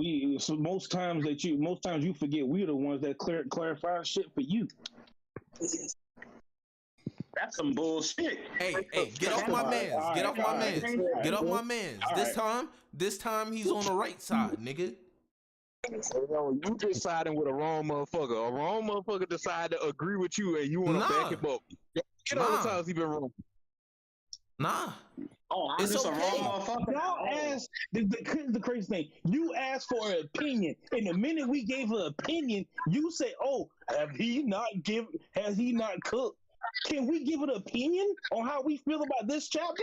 most times you forget we're the ones that clarify shit for you. That's some bullshit. Hey, get off my mans. Get off my mans. Get off my mans. This time he's on the right side, nigga. You just siding with a wrong motherfucker. A wrong motherfucker decide to agree with you and you want to back him up. Get all the times he been wrong. Nah. Oh, I'm just a wrong motherfucker. Y'all asked the crazy thing. You asked for an opinion, and the minute we gave an opinion, you say, "Oh, has he not cooked? Can we give an opinion on how we feel about this chapter?"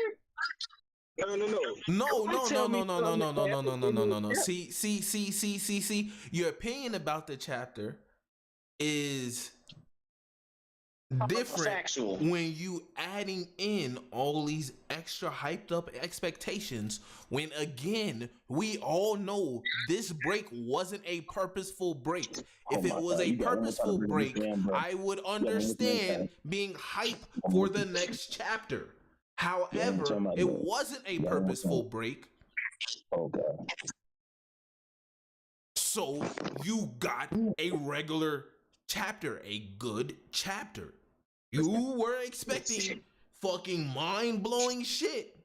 No. See. Your opinion about the chapter is different factual when you adding in all these extra hyped up expectations, when again we all know this break wasn't a purposeful break. If it was a purposeful break, I would understand being hype for the next chapter. However, it wasn't a purposeful break. Oh God. So you got a regular chapter, a good chapter. You were expecting fucking mind-blowing shit.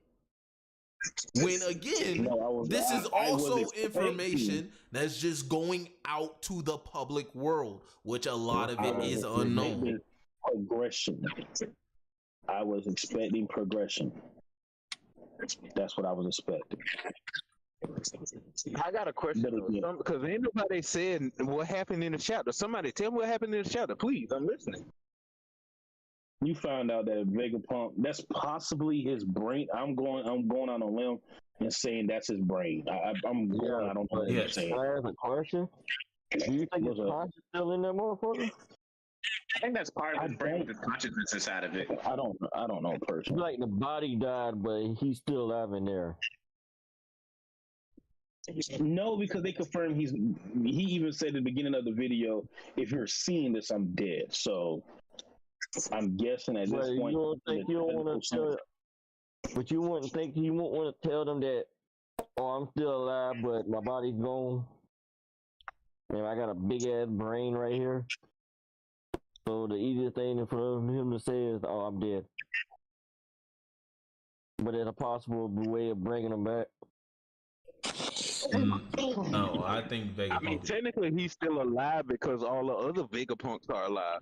When again, this is also information that's just going out to the public world, which a lot of it is unknown. Progression. I was expecting progression. That's what I was expecting. I got a question because ain't nobody said what happened in the chapter. Somebody tell me what happened in the chapter, please. I'm listening. You found out that Vegapunk, that's possibly his brain. I'm going on a limb and saying that's his brain. I don't know what I'm saying. Can I ask a question? Do you think his conscience still in there, motherfucker? I think that's part of his brain with the consciousness inside of it. I don't know personally. Like the body died, but he's still alive in there. No, because they confirmed he even said at the beginning of the video, if you're seeing this, I'm dead. So I'm guessing at this point. You don't think you don't want to tell, but you wouldn't think you won't want to tell them that, oh, I'm still alive, but my body's gone. Man, I got a big ass brain right here. So the easiest thing for him to say is, oh, I'm dead. But there's a possible way of bringing him back. No, I think Vegapunk. I mean, technically, he's still alive because all the other Vegapunks are alive.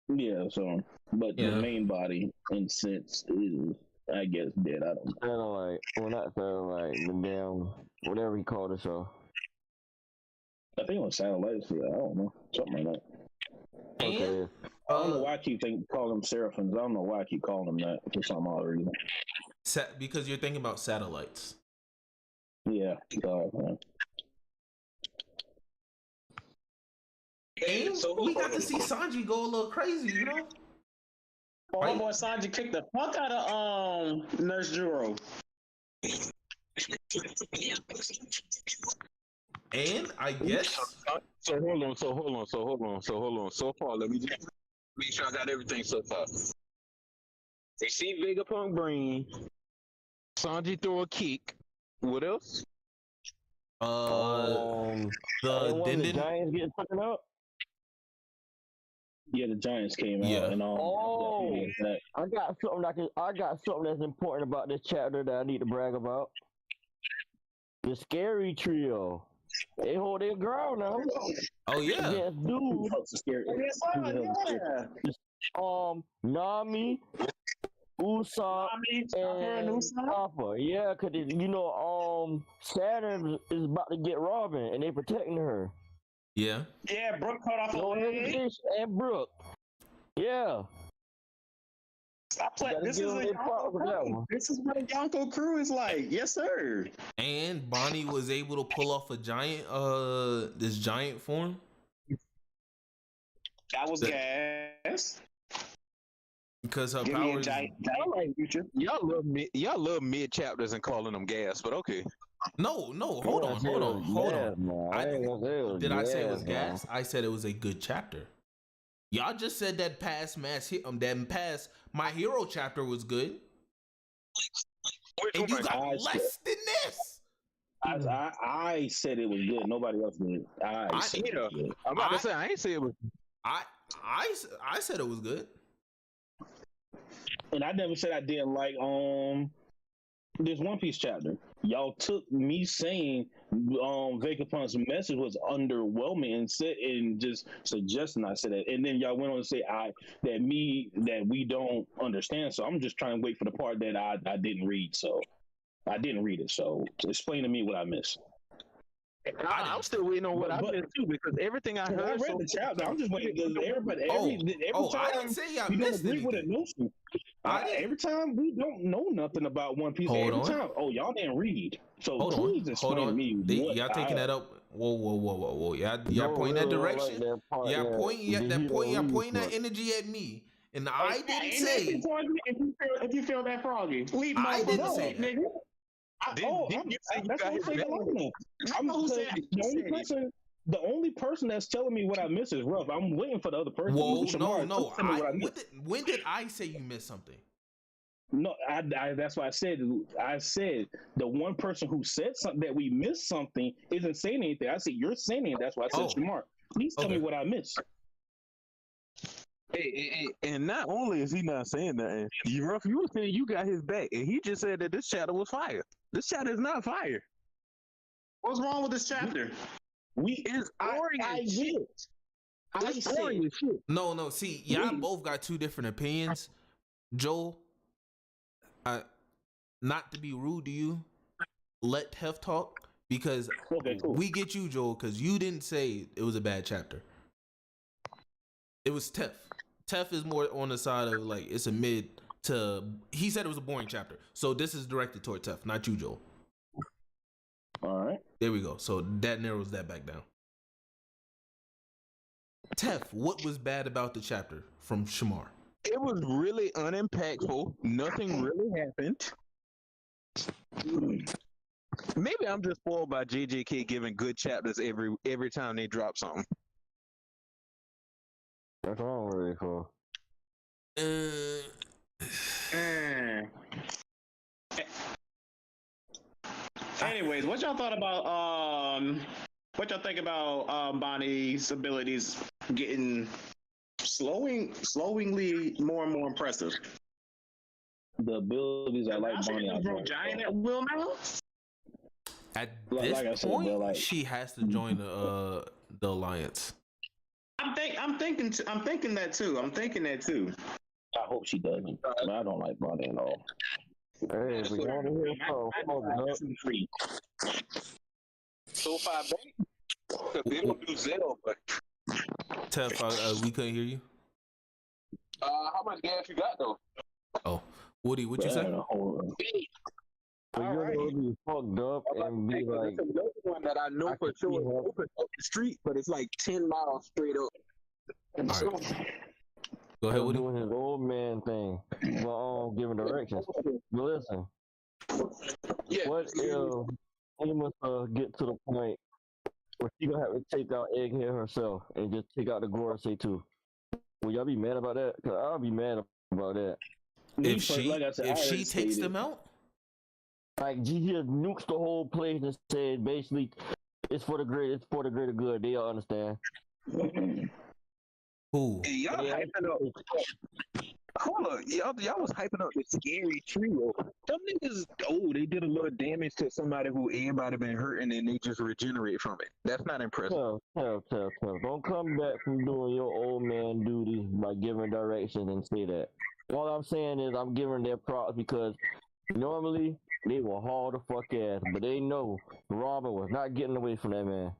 Yeah, so, but the main body, in sense, is, I guess, dead. I don't know. Satellite. Well, not satellite, the damn, whatever he called it, so. I think it was satellites, yeah, I don't know. Something like that. Okay. I don't know why I keep calling them Seraphins. I don't know why I keep calling them that for some odd reason. Because you're thinking about satellites. Yeah. Man. And we got to see Sanji go a little crazy, you know? Right? Boy, Sanji kicked the fuck out of Nurse Juro. And I guess. So hold on. So far, let me just make sure I got everything so far. They see Vegapunk brain. Sanji throw a kick. What else? The Giants getting taken out. Yeah, the Giants came out and all. I got something that's important about this chapter that I need to brag about. The Scary Trio. They hold their ground now. Oh yeah. Yes, dude. Nami, Usopp, and Appa. Yeah, cause Saturn is about to get Robin, and they protecting her. Yeah. Yeah, Brooke cut off a leg. And Brooke. Yeah. This is what a Yonko crew is like. Yes, sir. And Bonnie was able to pull off a giant, this giant form. That was gas. Because her powers. Y'all love mid chapters and calling them gas, but okay. No, hold on. Did I say it was gas? I said it was a good chapter. Y'all just said that past My Hero chapter was good. And you got less than this. I said it was good. Nobody else did. I'm about to say I ain't say it was. I said it was good. And I never said I didn't like this One Piece chapter. Y'all took me saying Vegapunk's message was underwhelming and just suggesting I said that, and then y'all went on to say that we don't understand. So I'm just trying to wait for the part that I didn't read. So I didn't read it. So explain to me what I missed. I'm still waiting on what I missed too, because everything I heard. I read the chapter. I'm just waiting because every time I didn't say y'all missed agree with a notion. Every time we don't know nothing about One Piece. Time, y'all didn't read. So please explain to me. Y'all taking that up? Whoa! Y'all pointing that direction. Y'all pointing that energy at me, and I didn't say. If you feel that froggy, I didn't say that. The only person that's telling me what I missed is Ruff. I'm waiting for the other person. Whoa, no. When did I say you missed something? No, that's why I said the one person who said something that we missed something isn't saying anything. I said you're saying it. That's why I said Shamar. Please tell me what I missed. Hey, and not only is he not saying that, Ruff, you were saying you got his back, and he just said that this chapter was fire. This chapter is not fire. What's wrong with this chapter? It's boring as shit. It's boring as shit. No. See, y'all both got two different opinions. Joel, not to be rude to you, let Tef talk because we get you, Joel, because you didn't say it was a bad chapter. It was Tef. Tef is more on the side of like it's a mid to. He said it was a boring chapter, so this is directed toward Tef, not you, Joel. All right, there we go. So that narrows that back down. Tef, what was bad about the chapter from Shamar? It was really unimpactful. Nothing really happened. Maybe I'm just spoiled by JJK giving good chapters every time they drop something. That's all I'm ready for. Anyways, what y'all thought about what y'all think about Bonnie's abilities getting slowingly more and more impressive? The abilities I like Bonnie. Giant at will now. At this point, she has to join the alliance. I'm thinking that too. I hope she doesn't. I don't like Bonnie at all. Hey, we want to hear so far back, they don't do Zell, but Tef, we couldn't hear you. How much gas you got though? Oh, Woody, what you say? You're gonna be fucked up and be like another one that I know for sure open up the street, but it's like 10 miles straight up. All right. Go ahead, Woody. Doing his old man thing, but giving directions. But listen, what if he must get to the point where she gonna have to take out Egghead herself and just take out the Gorosei too? Will y'all be mad about that? Cause I'll be mad about that. If she takes them out, like she just nukes the whole place and said basically it's for the greater good. They all understand. Who? Hey, y'all hyping up. Hold on, y'all was hyping up the scary trio. Them niggas, they did a little damage to somebody who everybody been hurting and they just regenerate from it. That's not impressive. Tell. Don't come back from doing your old man duty by giving directions and say that. All I'm saying is I'm giving their props because normally they will haul the fuck ass, but they know Robin was not getting away from that man.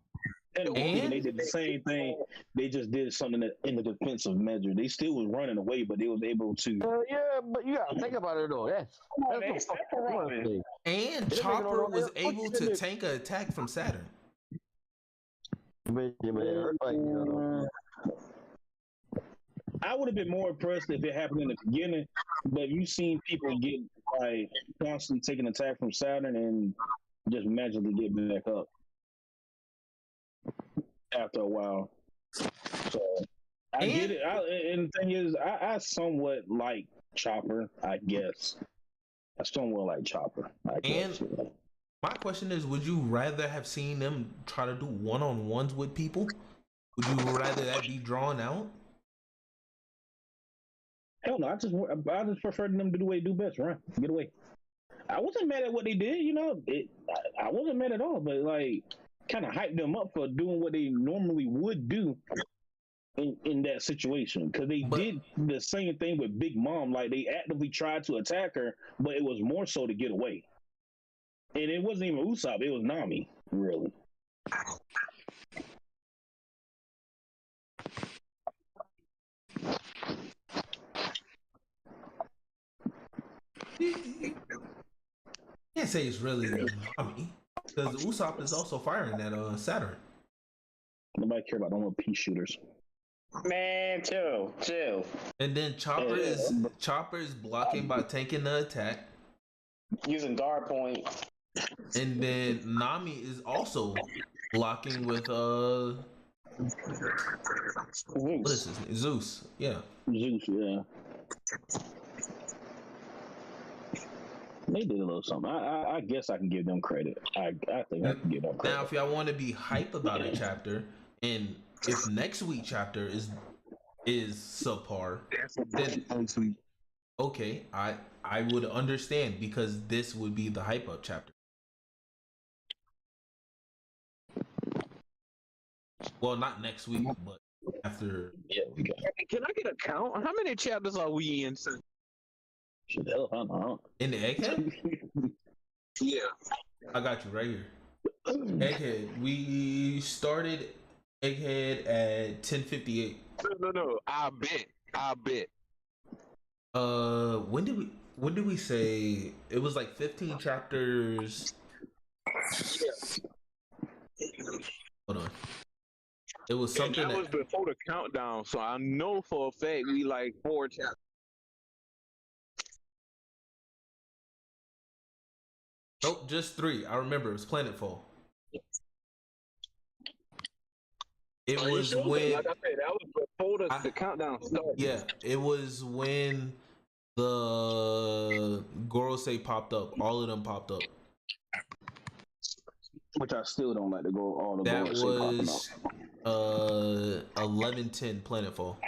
And they did the same thing. They just did something in the defensive measure. They still was running away, but they was able to. Yeah, but you gotta think about it though. That's Robin. And Chopper was able to tank an attack from Saturn. I would have been more impressed if it happened in the beginning, but you've seen people get like constantly taking attack from Saturn and just magically get back up after a while. So I get it. And the thing is, I somewhat like Chopper, I guess. I somewhat like Chopper, I guess. And my question is, would you rather have seen them try to do one-on-ones with people? Would you rather that be drawn out? Hell no, I just preferred them to do what they do best, run, get away. I wasn't mad at what they did, I wasn't mad at all, but like kind of hyped them up for doing what they normally would do in that situation, because they did the same thing with Big Mom. Like they actively tried to attack her, but it was more so to get away. And it wasn't even Usopp, it was Nami, really. Can't say it's really Nami, because Usopp is also firing at Saturn. Nobody care about no more pea shooters. Man, chill. And then Chopper is blocking by taking the attack, using guard point. And then Nami is also blocking with what is his name? Zeus. Yeah. Zeus, yeah. They did a little something. I guess I can give them credit. I think I can give them credit. Now, if y'all want to be hype about a chapter, and if next week chapter is subpar, then next week. Okay, I would understand, because this would be the hype up chapter. Well, not next week, but after. Yeah, we got. Can I get a count? How many chapters are we in? In the Egghead? Yeah. I got you right here. Egghead. We started Egghead at 10:58. No. I bet. When did we say it was like 15 chapters? Hold on. It was something that was before the countdown, so I know for a fact we like 4 chapters. Nope, just 3. I remember it was Planetfall. It was when, like I said, that was before the countdown started. Yeah, it was when the Gorosei popped up. All of them popped up. Which I still don't like to go all the that Gorosei was 11:10 Planetfall.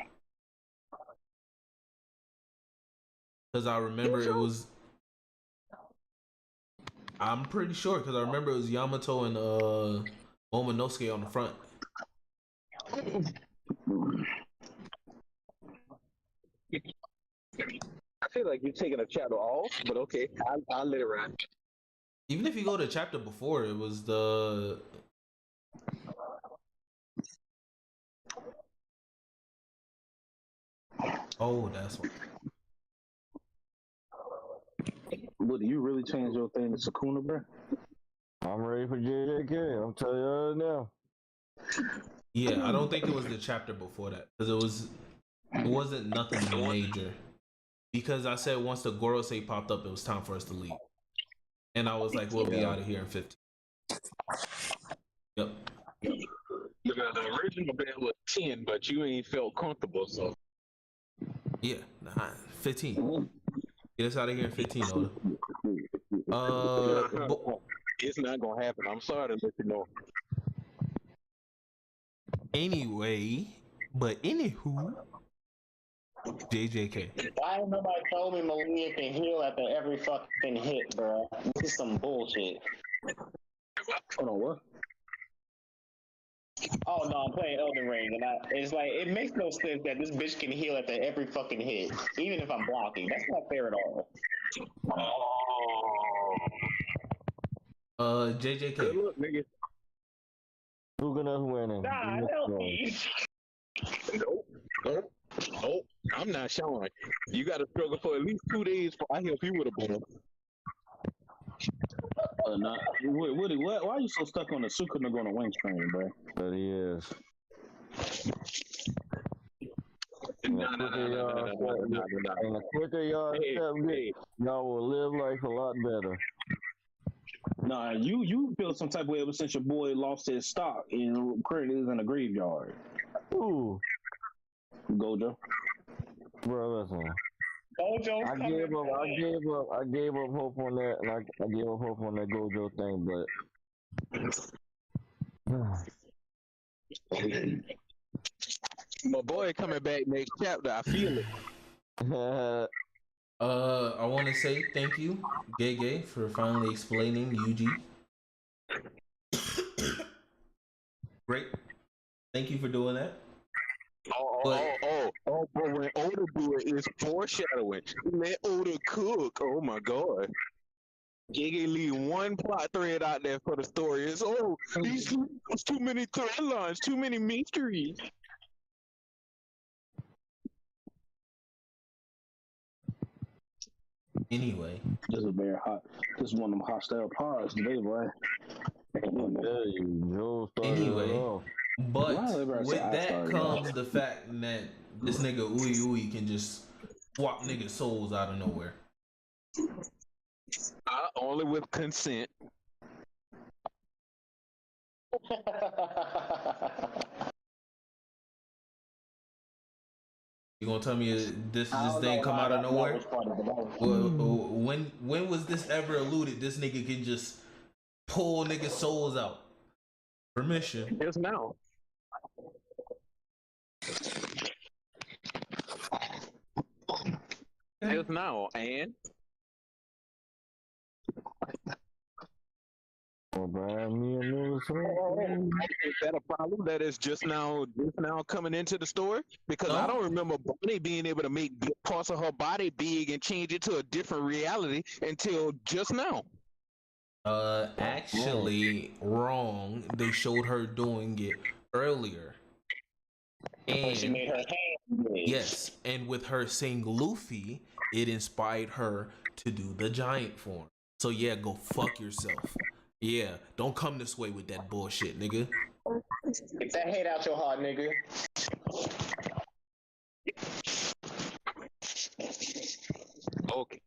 Because I remember it was. I'm pretty sure, because I remember it was Yamato and Momonosuke on the front. I feel like you're taking a chapter off, but okay, I'll let it ride. Even if you go to chapter before, it was the. Oh, that's what. What, do you really change your thing to Sukuna, bro? I'm ready for JJK. I'm telling you now. Yeah, I don't think it was the chapter before that, because it wasn't nothing major. Because I said once the Gorosei popped up, it was time for us to leave, and I was like, we'll be out of here in 15. Yep. The original bed was 10, but you ain't felt comfortable, so. Yeah, 15. Get us out of here in 15, Oda. It's not gonna happen. I'm sorry to let you know. Anyway, but anywho, JJK. Why ain't nobody told me Malia can heal after every fucking hit, bro? This is some bullshit. Hold on, what? Oh no, I'm playing Elden Ring, and it's like it makes no sense that this bitch can heal after every fucking hit, even if I'm blocking. That's not fair at all. JJK. Good look, nigga. Who gonna winning? Nah, help me. Nope. I'm not showing. You got to struggle for at least 2 days before I help you with a ball. Nah, Woody, why are you so stuck on the Sukuna going to win train, bro? That he is. No. And the quicker y'all accept it, y'all will live life a lot better. Nah, you feel some type of way ever since your boy lost his stock and currently is in a graveyard. Ooh, Gojo. bro, listen. Gojo's I gave up hope on that, and I gave up hope on that Gojo thing, but My boy coming back next chapter. I feel it. I want to say thank you, Gay, for finally explaining UG. Great. Thank you for doing that. But when Oda do it, it's foreshadowing. Let Oda cook. Oh my god. Gege leave one plot thread out there for the story. It's there's too many thread lines, too many mysteries. Anyway, This is very hot. This is one of them hostile pods today, boy. anyway, but with that comes the fact that this nigga Ui can just swap niggas' souls out of nowhere. Only with consent. You gonna tell me this thing come out of nowhere? When was this ever alluded? This nigga can just pull niggas' souls out. Permission. Just now. Just now, and is that a problem that is just now coming into the story? Because I don't remember Bonnie being able to make parts of her body big and change it to a different reality until just now. Actually, wrong. They showed her doing it earlier. And she made her hand big. Yes, and with her saying Luffy, it inspired her to do the giant form. So yeah, go fuck yourself. Yeah, don't come this way with that bullshit, nigga. Get that hate out your heart, nigga. Okay.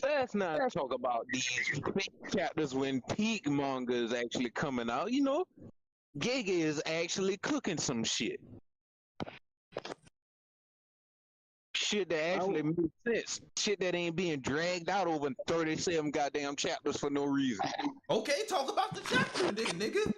Let's not talk about these fake chapters when peak manga is actually coming out. You know, Gege is actually cooking some shit. Shit that actually makes sense. Shit that ain't being dragged out over 37 goddamn chapters for no reason. Okay, talk about the chapter then, nigga.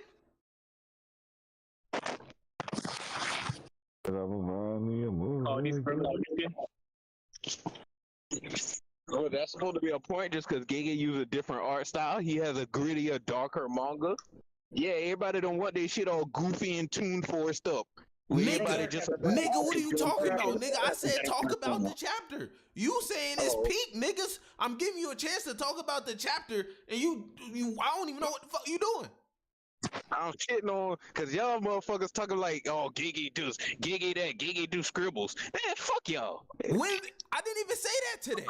Oh, that's supposed to be a point just because Gege uses a different art style. He has a grittier, darker manga. Yeah, everybody don't want their shit all goofy and tuned forced up. Nigga, what are you talking about, nigga? I said talk about the chapter. You saying it's peak, niggas. I'm giving you a chance to talk about the chapter, and you I don't even know what the fuck you doing. I'm shitting on because y'all motherfuckers talking like, oh, Gege that, Gege do scribbles. Man, fuck y'all. When I didn't even say that today.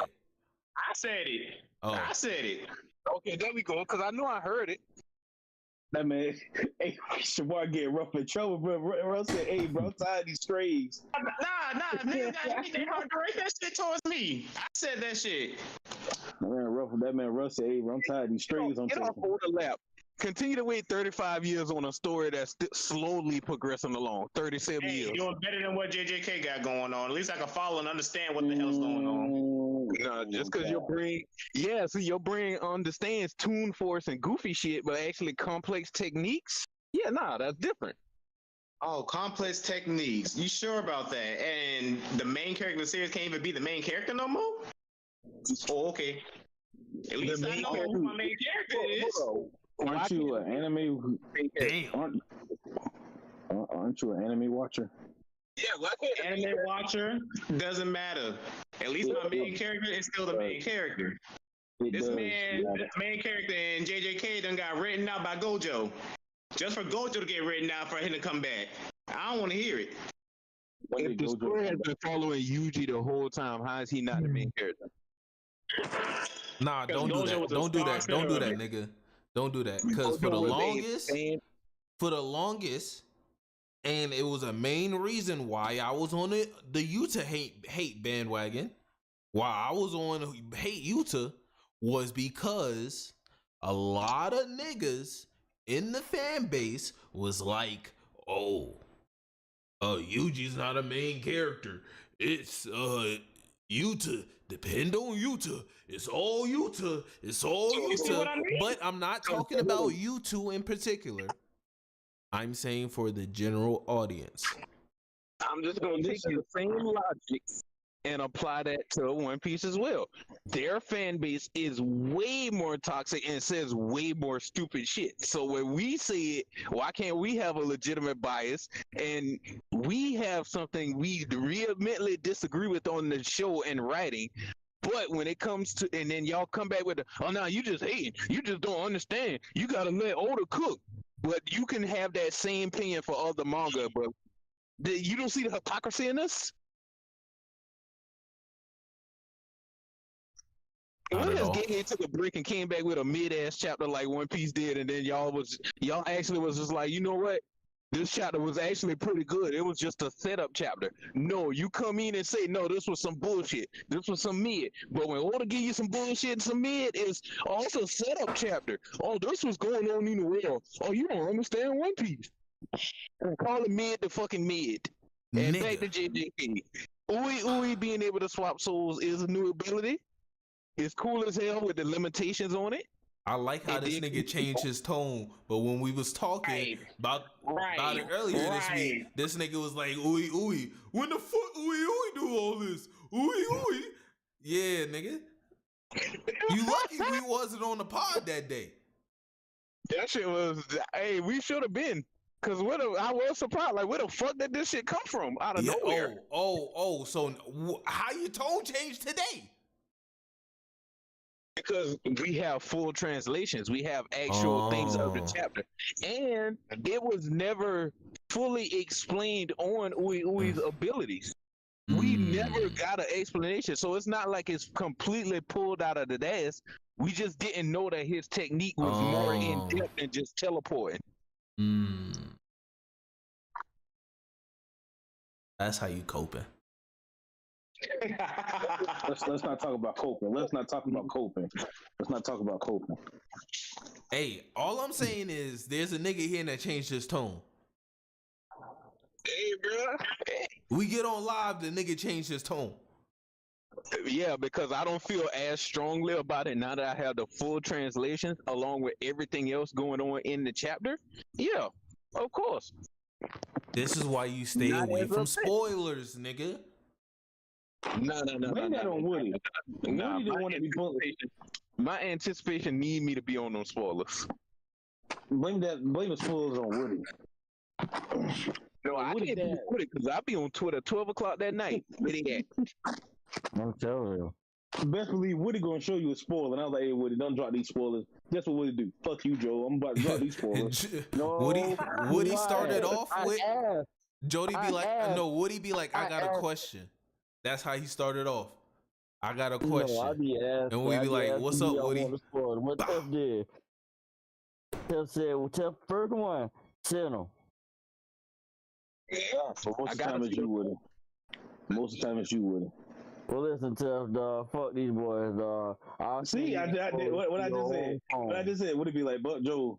I said it. I said it. Okay, there we go. Because I know I heard it. That man, hey, Shamar get rough in trouble, bro. Russ said, hey, bro, I'm tired of these strays. Nah, nigga got anything hard to direct that shit towards me. I said that shit. That man Russ said, hey, bro, I'm tired of these strays. Get off the lap. Continue to wait 35 years on a story that's slowly progressing along. 37 years. You're doing better than what JJK got going on. At least I can follow and understand what the hell's going on. No, just because your brain understands Toon Force and goofy shit, but actually complex techniques. Yeah, nah, that's different. Oh, complex techniques. You sure about that? And the main character of the series can't even be the main character no more? Oh, okay. At least I know who my main character is. Aren't you an anime? Damn. Aren't you an anime watcher? Yeah, like anime watcher doesn't matter. At least my main character is still the main character. This main character in JJK done got written out by Gojo. Just for Gojo to get written out for him to come back. I don't want to hear it. If the story has been following Yuji the whole time, how is he not the main character? Nah, don't do that. Don't do that. Don't do that, nigga. Don't do that. Because for the longest, and it was a main reason why I was on the Yuta hate bandwagon. Why I was on hate Yuta was because a lot of niggas in the fan base was like, oh, Yuji's not a main character. It's Yuta. Depend on Yuta. It's all Yuta. It's all Yuta. But I'm not talking about you two in particular. I'm saying for the general audience. I'm just gonna take the same logic and apply that to One Piece as well. Their fan base is way more toxic and says way more stupid shit. So when we say it, why can't we have a legitimate bias and we have something we vehemently disagree with on the show and writing? But when it comes to, and then y'all come back with, oh, no, you just hating. You just don't understand. You got to let Oda cook. But you can have that same opinion for other manga, but you don't see the hypocrisy in this? What if Gege took a break and came back with a mid-ass chapter like One Piece did, and then y'all actually was just like, you know what? This chapter was actually pretty good. It was just a setup chapter. No, you come in and say, no, this was some bullshit. This was some mid. But when Oda give you some bullshit and some mid, it's also a setup chapter. Oh, this was going on in the world. Oh, you don't understand One Piece. And call it mid to fucking mid. And back to JJK. Ui being able to swap souls is a new ability. It's cool as hell with the limitations on it. I like how this nigga changed his tone, but when we was talking about it earlier this week, this nigga was like, ooey, when the fuck ooey do all this? Ooey. Yeah, nigga. You lucky we wasn't on the pod that day. That shit was, hey, we should have been. Cause I was surprised, like where the fuck did this shit come from? Out of nowhere. So how your tone changed today? Because we have full translations, we have actual things of the chapter, and it was never fully explained on Ui's abilities. We never got an explanation, so it's not like it's completely pulled out of the ass. We just didn't know that his technique was more in depth than just teleporting. That's how you coping. Let's not talk about coping. Hey, all I'm saying is there's a nigga here that changed his tone. Hey, bro. We get on live, the nigga changed his tone. Yeah, because I don't feel as strongly about it now that I have the full translations along with everything else going on in the chapter. Yeah, of course. This is why you stay away from spoilers, nigga. No. Blame that on Woody. Nah, my anticipation need me to be on those spoilers. Blame the spoilers on Woody. No, I can't do Woody because I be on Twitter 12 o'clock that night. Where they at? I'm telling you. Best believe Woody gonna show you a spoiler, and I was like, "Hey, Woody, don't drop these spoilers." That's what Woody do. Fuck you, Joe. I'm about to drop these spoilers. Woody started off with Jody be like, no, Woody be like, I got a question. That's how he started off. I got a question. And we be like, what's up, Woody? What Tef did? Tef said, Tef first one, Sentinel. Yeah, so most of the time it's you, Woody. Most of the time it's you, Woody. Well, listen, Tef, fuck these boys, See, I did what I just said. What I just said, would it be like, but Joe?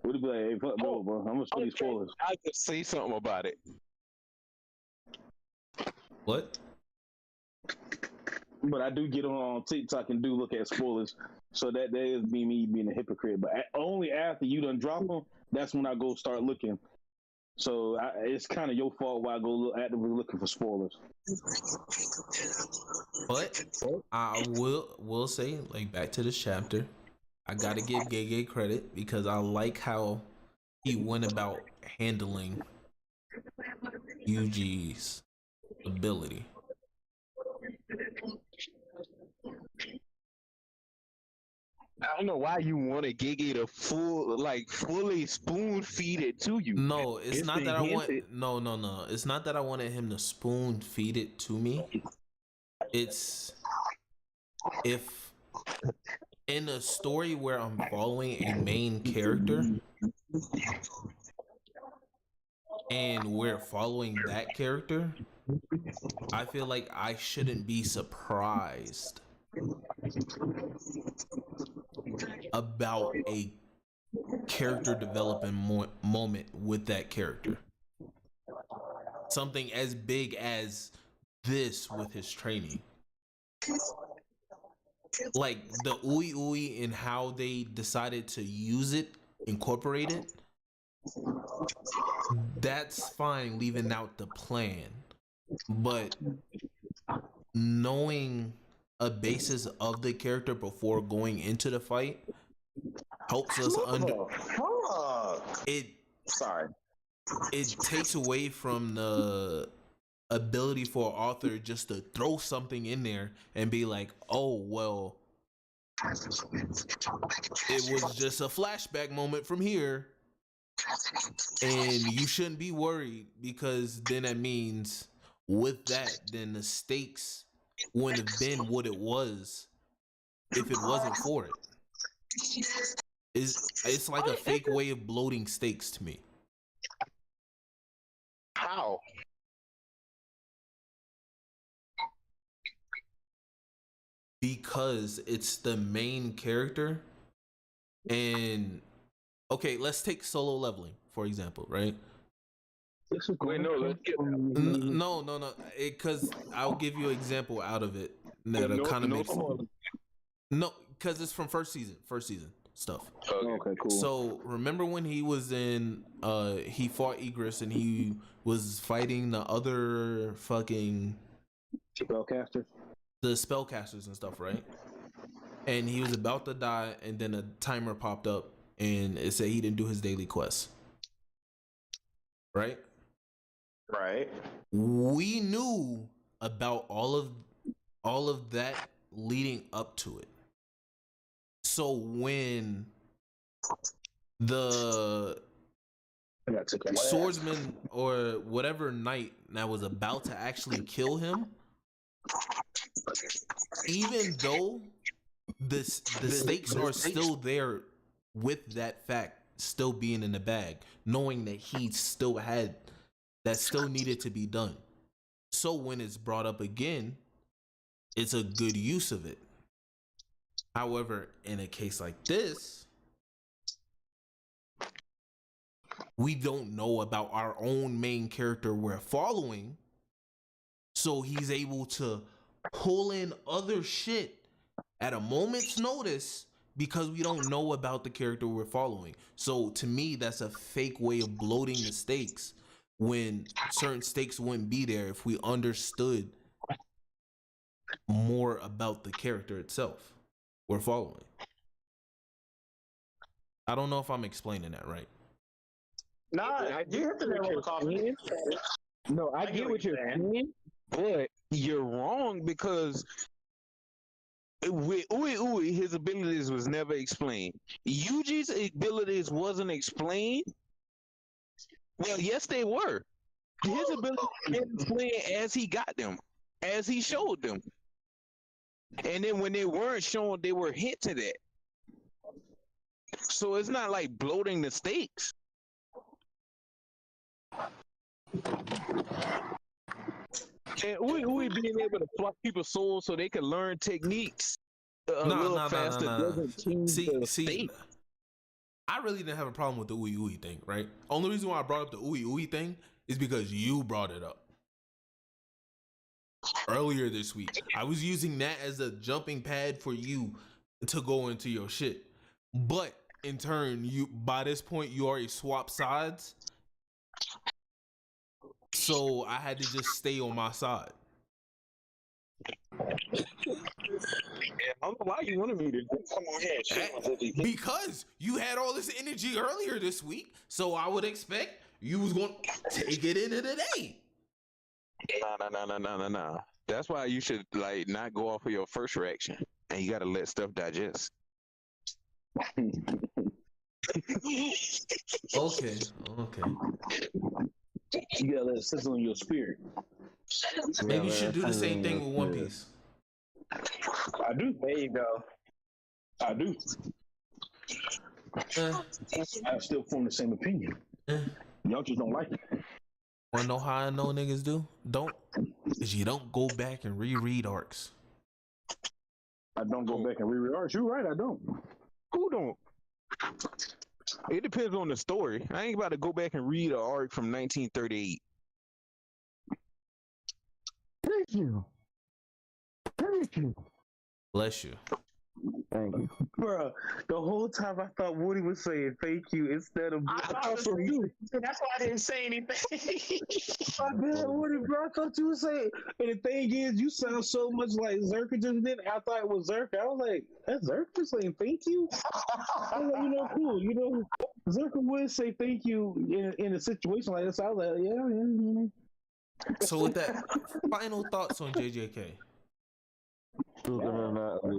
Would it be like, hey, fuck Joe, bro? I'm gonna show these spoilers. I could say something about it. What? But I do get on TikTok and do look at spoilers, so that is me being a hypocrite. But only after you done drop them, that's when I go start looking So it's kind of your fault why I go actively looking for spoilers. But I will say, like, back to this chapter, I gotta give Gege credit because I like how he went about handling Yuji's ability. I don't know why you wanted Gege to fully spoon feed it to you. No, it's not that I want. No. It's not that I wanted him to spoon feed it to me. It's if in a story where I'm following a main character and we're following that character, I feel like I shouldn't be surprised about a character development moment with that character. Something as big as this with his training. Like the Ui Ui and how they decided to use it, incorporate it. That's fine, leaving out the plan. But knowing a basis of the character before going into the fight helps us it takes away from the ability for an author just to throw something in there and be like, oh well, it was just a flashback moment from here and you shouldn't be worried, because then that means with that then the stakes wouldn't have been what it was if it wasn't for it. It's like a fake way of bloating stakes to me. How? Because it's the main character. And okay, let's take Solo Leveling for example, right? Wait, no, let's get no, because I'll give you an example out of it that kind of makes no, because it's from first season stuff. Okay, cool. So remember when he was in he fought Igris and he was fighting the other fucking spellcasters, the spellcasters and stuff, right? And he was about to die and then a timer popped up and it said he didn't do his daily quest, right? We knew about all of that leading up to it. So when the swordsman or whatever knight that was about to actually kill him, even though the stakes are still there with that fact still being in the bag, knowing that he still had that still needed to be done. So when it's brought up again, it's a good use of it. However, in a case like this, we don't know about our own main character we're following, so he's able to pull in other shit at a moment's notice because we don't know about the character we're following. So to me, that's a fake way of bloating the stakes when certain stakes wouldn't be there if we understood more about the character itself we're following. I don't know if I'm explaining that right. I get what you're saying, but you're wrong because with Ui, his abilities was never explained. Yuji's abilities wasn't explained. Well, yes, they were. His abilities were explained as he got them, as he showed them. And then when they weren't shown, they were hinted at. So it's not like bloating the stakes. And Ui being able to pluck people's souls so they can learn techniques a little faster doesn't change the state. I really didn't have a problem with the Ui Ui thing, right? Only reason why I brought up the Ui Ui thing is because you brought it up earlier this week. I was using that as a jumping pad for you to go into your shit. But in turn, by this point, you already swapped sides. so I had to just stay on my side. I don't know why you wanted me to come on here and shit on JJK. Because you had all this energy earlier this week, so I would expect you was going to take it into today. Nah. That's why you should like not go off of your first reaction, and you gotta let stuff digest. Okay. You gotta let it sizzle in your spirit. Maybe you should do the same thing with One Piece. I do. There you go. I do. I still form the same opinion. Y'all just don't like it. Wanna know how I know niggas do? Is you don't go back and reread arcs. I don't go back and reread arcs. You're right, I don't. Who don't? It depends on the story. I ain't about to go back and read an arc from 1938. Thank you. Bless you. Thank you. Bruh, the whole time I thought Woody was saying thank you instead of I thought so too. That's why I didn't say anything. My bad, Woody, bro. I thought you were saying. And the thing is, you sound so much like Zerka just did. I thought it was Zerka. I was like, that's Zerka saying thank you? I was like, cool. Zerka would say thank you in a situation like this. I was like, yeah. So with that, final thoughts on JJK. Hold on. How do we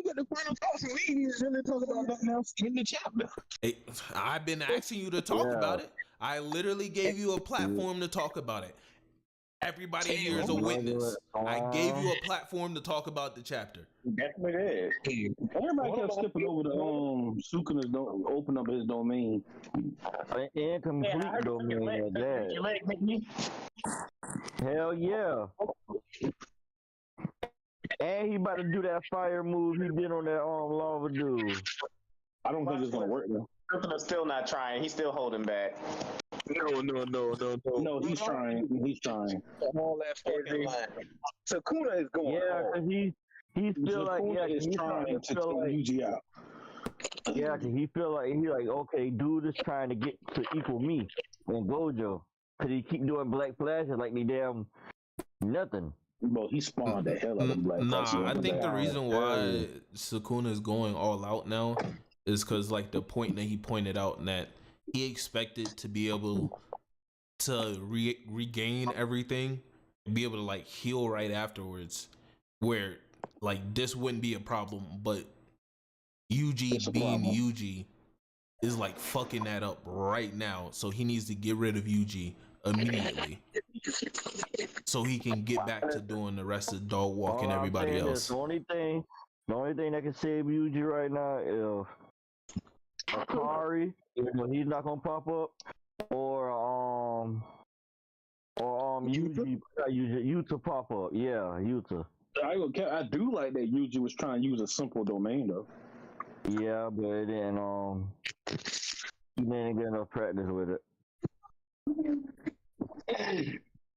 get the final thoughts? We usually talk about nothing else in the chapter. Hey, I've been asking you to talk about it. I literally gave you a platform to talk about it. Everybody here is a witness. I gave you a platform to talk about the chapter. That's what it is. Everybody kept skipping over the Sukuna's don't open up his domain. Incomplete domain at that. Hell yeah. And he about to do that fire move he did on that lava dude. I don't think it's gonna work though. Sukuna's still not trying. He's still holding back. No. No, he's trying. All that fucking line. Sukuna is going. Yeah, cause he feel like he's trying to take Yuji out. Yeah, cause he feel like okay, dude is trying to get to equal me and Gojo, cause he keep doing black flashes like they damn nothing. Bro, he spawned the hell out of black. I think the reason why Sukuna is going all out now is because like the point that he pointed out that he expected to be able to regain everything, be able to like heal right afterwards, where like this wouldn't be a problem, but Yuji being Yuji is like fucking that up right now, so he needs to get rid of Yuji immediately so he can get back to doing the rest of dog walk and everybody else. The only thing that can save Yuji right now is Akari, even though he's not gonna pop up, or Yuta pop up. Yeah, Yuta. I do like that Yuji was trying to use a simple domain though. Yeah, but it didn't. He didn't get enough practice with it.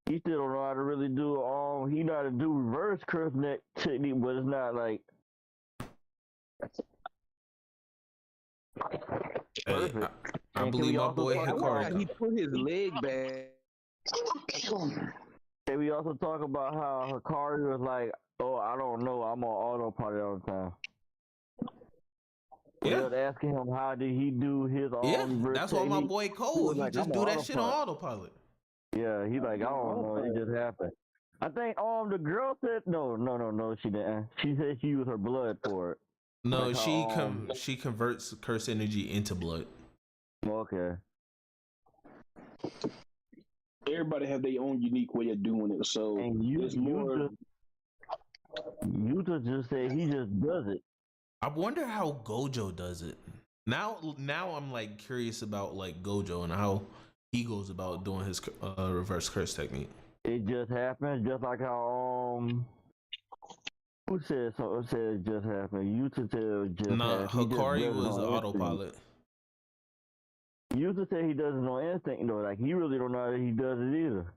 He still don't know how to really do. He know how to do reverse curve neck technique, but it's not like. Hey, I believe my boy Hikaru. He put his leg back. Can we also talk about how Hikaru was like, "Oh, I don't know, I'm on autopilot all the time." Yeah. We was asking him how did he do his that's why my boy Cole, he just do that shit on autopilot. Yeah, he like, I don't know, it just happened. I think the girl said no, she didn't. She said she used her blood for it. No, like she converts curse energy into blood. Okay. Everybody have their own unique way of doing it, so and Yuta just said he just does it. I wonder how Gojo does it. Now I'm like curious about like Gojo and how he goes about doing his reverse curse technique. It just happens, just like how who said so? It said it just happened. Yuta said it just happened. Hikari was autopilot. Yuta said he doesn't know anything though. Like he really don't know how he does it either.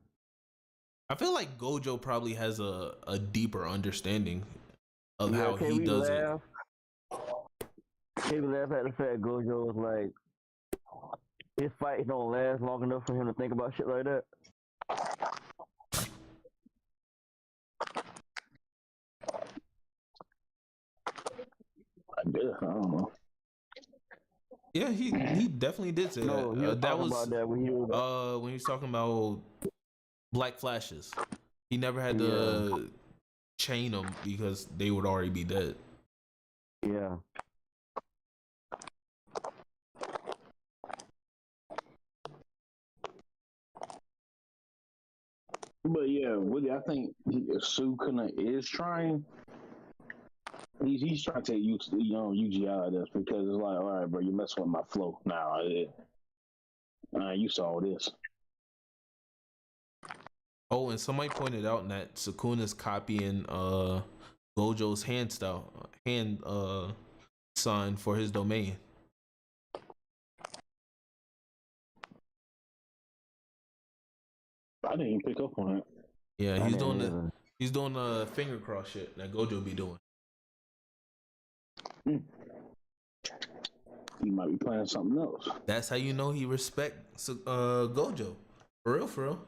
I feel like Gojo probably has a deeper understanding of how he does it. Can we laugh at the fact Gojo was like, his fight don't last long enough for him to think about shit like that? I don't know. Yeah, he definitely did say No, he that. was That talking was about that when he was. when he was talking about Black Flashes. He never had to chain them because they would already be dead. Yeah. But yeah, Woody, I think Sukuna is trying. He's trying to take UG out of this because it's like, all right, bro, you're messing with my flow now. You saw this. Oh, and somebody pointed out that Sukuna's copying Gojo's hand sign for his domain. I didn't even pick up on that. Yeah, he's doing the finger cross shit that Gojo be doing. He might be playing something else. That's how you know he respects Gojo. For real, for real.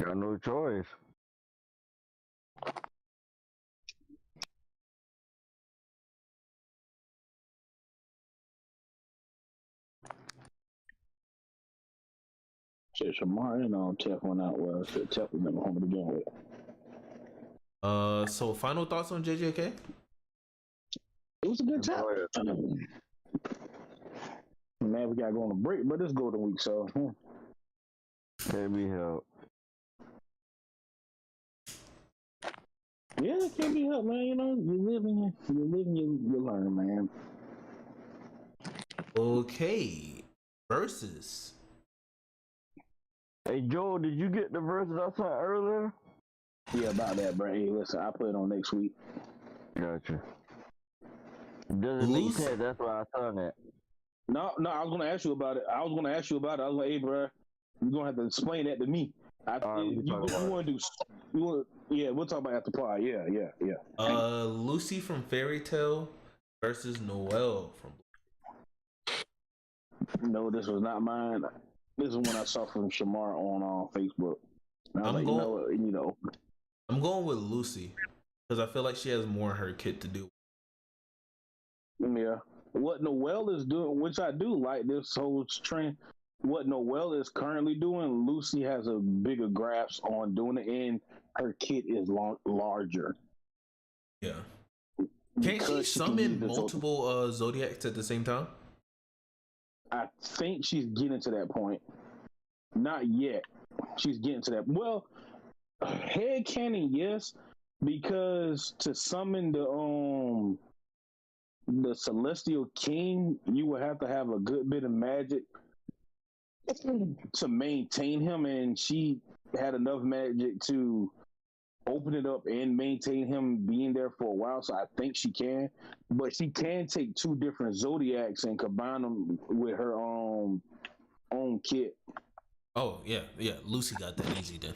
Got no choice. Shit, Shamar, Tef went out well. Shit, Tef was never home to begin with. So final thoughts on JJK? It was a good time. Man, we gotta go on a break, but it's Golden Week, so Can't be helped. yeah, it can't be helped, man. You live and you learn, man. Okay. Versus. Hey Joe, did you get the verses I sent earlier? Yeah, about that, bro. Hey, listen, I'll put it on next week. Gotcha. Doesn't make sense. That's why I sent it. No, I was gonna ask you about it. I was like, hey, bro, you're gonna have to explain that to me. We'll talk about after pod. Yeah. Lucy from Fairy Tail versus Noelle from. No, this was not mine. This is one I saw from Shamar on Facebook. I'm going with Lucy because I feel like she has more in her kit to do. Yeah. What Noelle is doing, which I do like this whole trend, what Noelle is currently doing, Lucy has a bigger grasp on doing it, and her kit is larger. Yeah. Can't she summon multiple Zodiacs at the same time? I think she's getting to that point. Not yet. She's getting to that. Well, headcanon, yes, because to summon the Celestial King, you would have to have a good bit of magic to maintain him, and she had enough magic to open it up and maintain him being there for a while, so I think she can. But she can take two different Zodiacs and combine them with her own kit. Oh, yeah. Lucy got that easy then.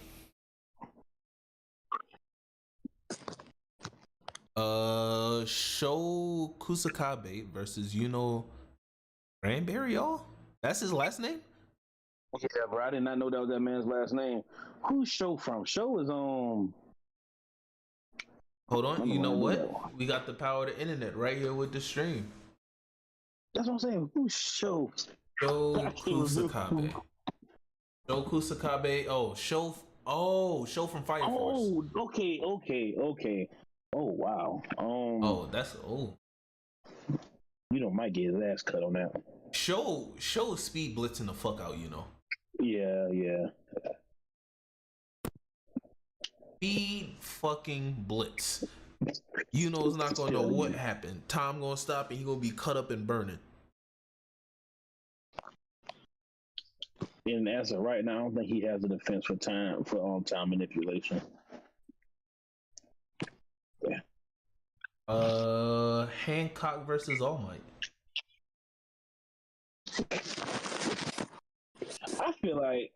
Sho Kusakabe versus Cranberry, y'all? That's his last name? Yeah, bro. I did not know that was that man's last name. Who's Sho from? Sho is Hold on, you know what? We got the power of the internet right here with the stream. That's what I'm saying. Who's Sho? Sho Kusakabe. Sho Kusakabe. Sho from Fire Force. Oh, okay. Oh, wow. Might get his ass cut on that. Sho speed blitzing the fuck out, Yeah. Speed fucking blitz. It's not gonna know what happened. Time gonna stop and he gonna be cut up and burning. And as of right now, I don't think he has a defense for time manipulation. Yeah. Hancock versus All Might. I feel like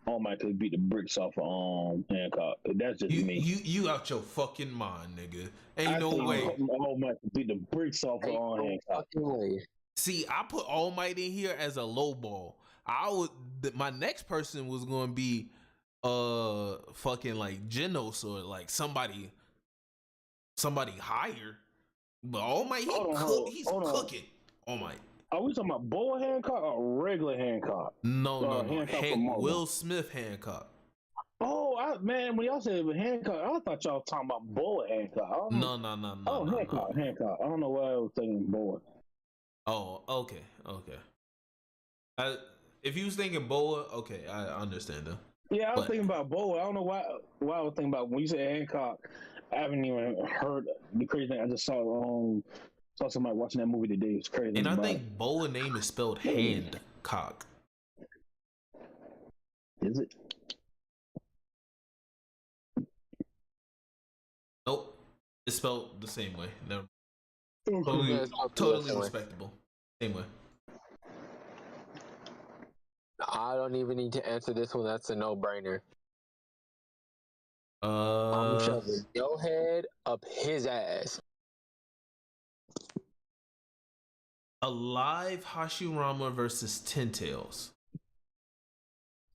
All Might could beat the bricks off of Hancock. That's just me. You out your fucking mind, nigga. Ain't no way. All Might could beat the bricks off of Hancock. See, I put All Might in here as a low ball. My next person was gonna be fucking like Genos or like somebody somebody higher. But All Might, he's cooking. All Might. Are we talking about Boa Hancock or regular Hancock? No. Hancock Will Smith Hancock. Oh, man, when y'all said Hancock, I thought y'all were talking about Boa Hancock. No. Oh, Hancock. I don't know why I was thinking Boa. Oh, okay. If you was thinking Boa, okay, I understand that. Yeah, I was thinking about Boa. I don't know why I was thinking about when you said Hancock. I haven't even heard the crazy thing. I just saw somebody watching that movie today. It's crazy. And I think Boa name is spelled Handcock. Is it? Nope, it's spelled the same way. Never. Totally respectable. Same way. I don't even need to answer this one. That's a no-brainer. I'm shoving your head up his ass. Alive Hashirama versus Ten Tails.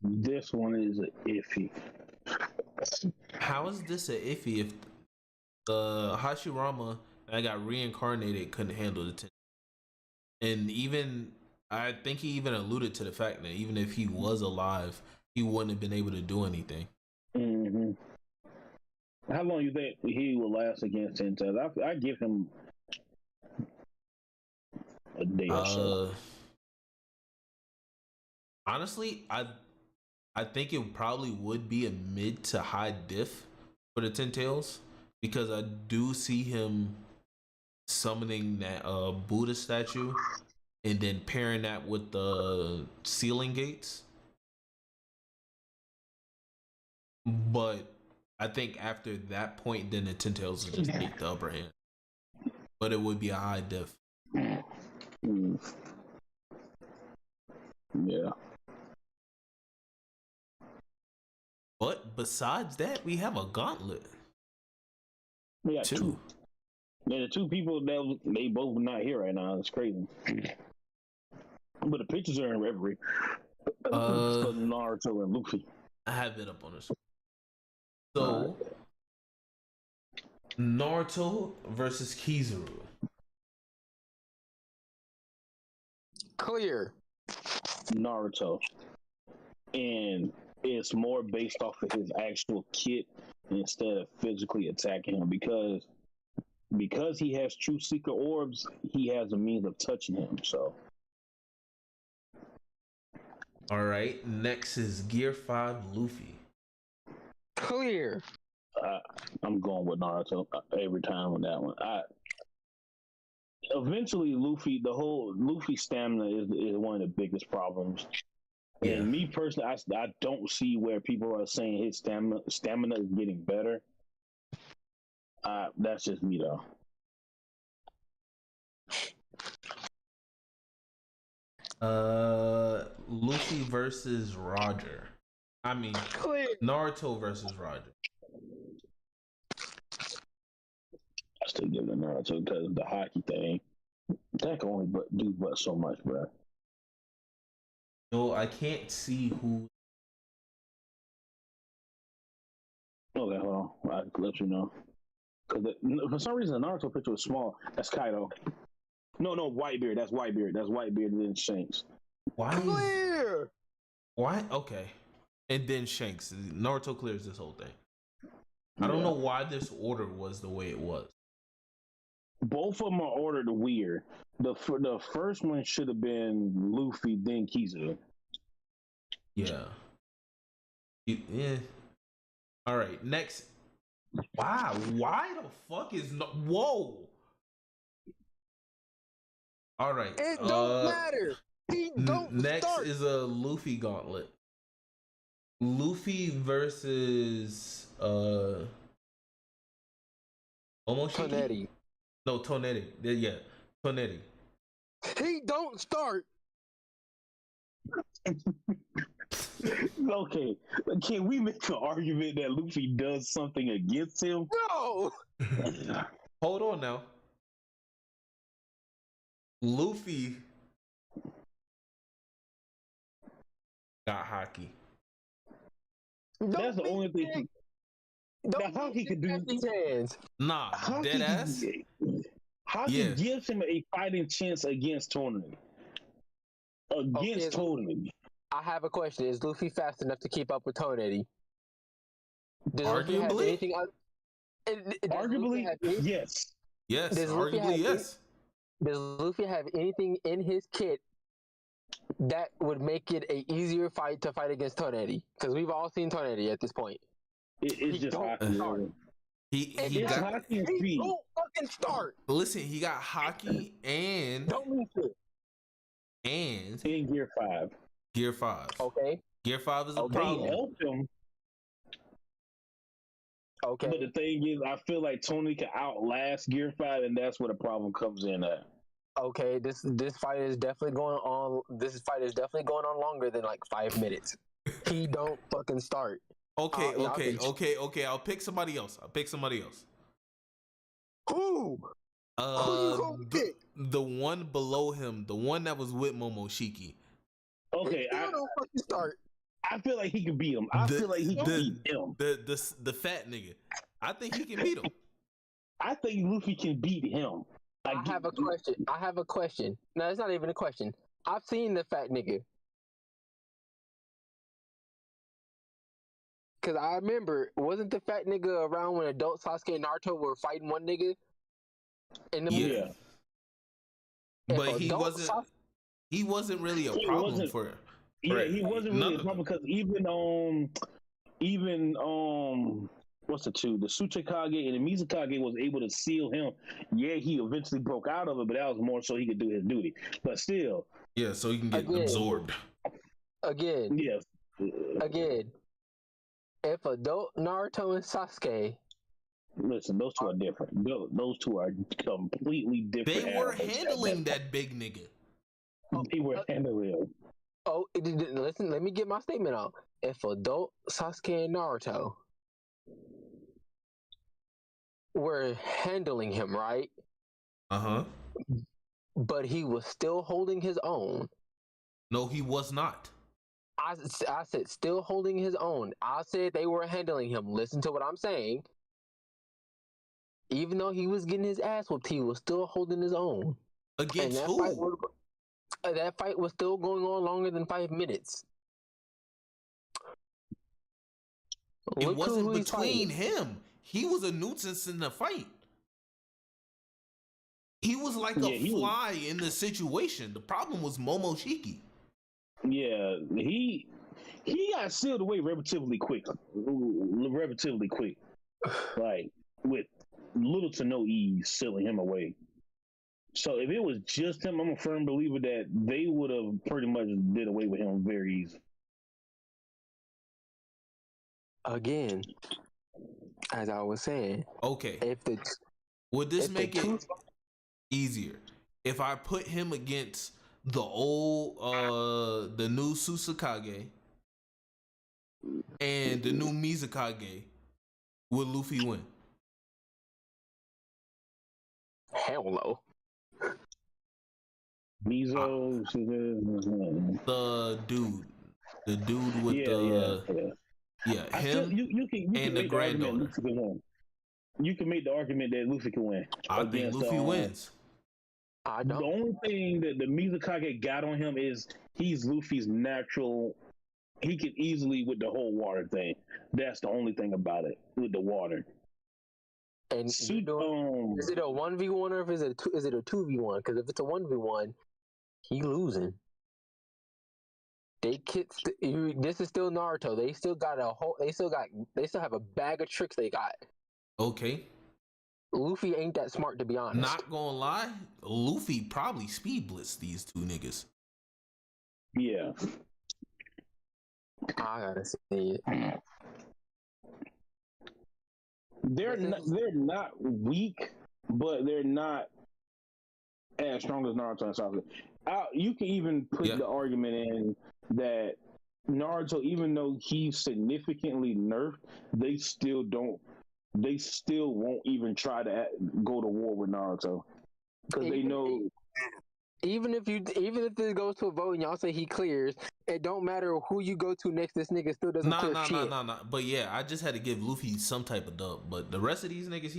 This one is iffy. How is this a iffy if the Hashirama that got reincarnated couldn't handle the Ten? And even I think he even alluded to the fact that even if he was alive, he wouldn't have been able to do anything. Mm-hmm. How long do you think he will last against Ten Tails? I give him a day or so. Honestly, I think it probably would be a mid to high diff for the Ten Tails because I do see him summoning that Buddha statue and then pairing that with the ceiling gates. But I think after that point, then the Ten Tails will just take the upper hand. But it would be a high diff. Yeah. But besides that, we have a gauntlet. We got two. Yeah, the two people that they both not here right now. It's crazy. But the pictures are in Reverie. Naruto and Luffy. I have it up on this. So, Naruto versus Kizaru. Clear. Naruto. And it's more based off of his actual kit instead of physically attacking him because he has true secret orbs, he has a means of touching him, so. All right, next is Gear 5 Luffy. Clear. I'm going with Naruto every time on that one. Eventually, Luffy stamina is one of the biggest problems. Yeah. And me personally, I don't see where people are saying his stamina is getting better. That's just me though. Luffy versus Roger. I mean, Naruto versus Roger. I still give it to Naruto because of the hockey thing. That can only do so much, bro. No, I can't see who. Okay, hold on. I can let you know. Because for some reason, the Naruto picture was small. That's Kaido. No, Whitebeard. That's Whitebeard. That's Whitebeard and then Shanks. Clear. Why? Okay. And then Shanks. Naruto clears this whole thing. I don't know why this order was the way it was. Both of them are ordered weird. The first one should have been Luffy, then Kizaru. Yeah. Yeah. All right. Next. Wow. Why the fuck is no? Whoa. All right. It don't matter. He don't next start. Is a Luffy gauntlet. Luffy versus Momoshiki? Tonetti. No, Tonetti. Yeah, Tonetti. He don't start. Okay, can we make an argument that Luffy does something against him? No. Hold on now. Luffy got hockey. That's the only thing. Now, Haki could do these hands. Nah, dead ass. Haki gives him a fighting chance against Tournament. Tournament. I have a question. Is Luffy fast enough to keep up with Tournament? Arguably, yes. Yes, arguably, yes. Does Luffy have anything in his kit that would make it an easier fight to fight against Tournament? Because we've all seen Tournament at this point. It's just Haki. He got Haki and speed. Don't fucking start. Listen, he got Haki and in Gear 5. Gear 5. Okay. Gear 5 is a They problem. helped him. Okay. But the thing is, I feel like Tony can outlast Gear 5, and that's where the problem comes in at. Okay, this fight is definitely going on. This fight is definitely going on longer than like 5 minutes. He don't fucking start. Okay. I'll pick somebody else. Who? The one below him, the one that was with Momoshiki. Okay, I don't fucking start. I feel like he can beat him. I feel like he can beat him. The fat nigga. I think he can beat him. I think Luffy can beat him. I have a question. No, it's not even a question. I've seen the fat nigga. Cause I remember, wasn't the fat nigga around when adult Sasuke and Naruto were fighting one nigga? In the movie? But he wasn't really a problem for her. Yeah, he wasn't really a problem because even what's the two? The Tsuchikage and the Mizukage was able to seal him. Yeah, he eventually broke out of it, but that was more so he could do his duty. But still. Yeah, so he can get absorbed. Again. Yes. Again. If adult Naruto and Sasuke. Listen, those two are different. Those two are completely different. They were handling that big nigga. They were handling him. Oh, listen, let me get my statement out. If adult Sasuke and Naruto were handling him, right? Uh-huh. But he was still holding his own. No, he was not. I said still holding his own. I said they were handling him. Listen to what I'm saying. Even though he was getting his ass whooped, he was still holding his own. Against who? That fight was still going on longer than 5 minutes. It wasn't between him. He was a nuisance in the fight. He was like a fly in the situation. The problem was Momoshiki. Yeah, he got sealed away relatively quick. Like, with little to no ease, sealing him away. So if it was just him, I'm a firm believer that they would have pretty much did away with him very easy. Again, as I was saying. Okay. Would this make it easier if I put him against the new Tsuchikage and the new Mizukage? Would Luffy win? Hell no. Mizo, the dude with him you can and the granddaughter. You can make the argument that Luffy can win. I think Luffy wins. The only thing that the Mizukage got on him is he's Luffy's natural. He can easily with the whole water thing. That's the only thing about it with the water. And is it a 1v1 or is it a 2v1? Because if it's a 1v1, he losing. This is still Naruto. They still have a bag of tricks they got. Okay. Luffy ain't that smart, to be honest. Not gonna lie, Luffy probably speed blitzed these two niggas. Yeah. I gotta see it. They're not weak, but they're not as strong as Naruto and Sasuke. You can even put the argument in that Naruto, even though he's significantly nerfed, they still won't even try to go to war with Naruto because they know Even if this goes to a vote and y'all say he clears, it don't matter who you go to next. This nigga still doesn't clear shit. Nah. But yeah, I just had to give Luffy some type of dub. But the rest of these niggas,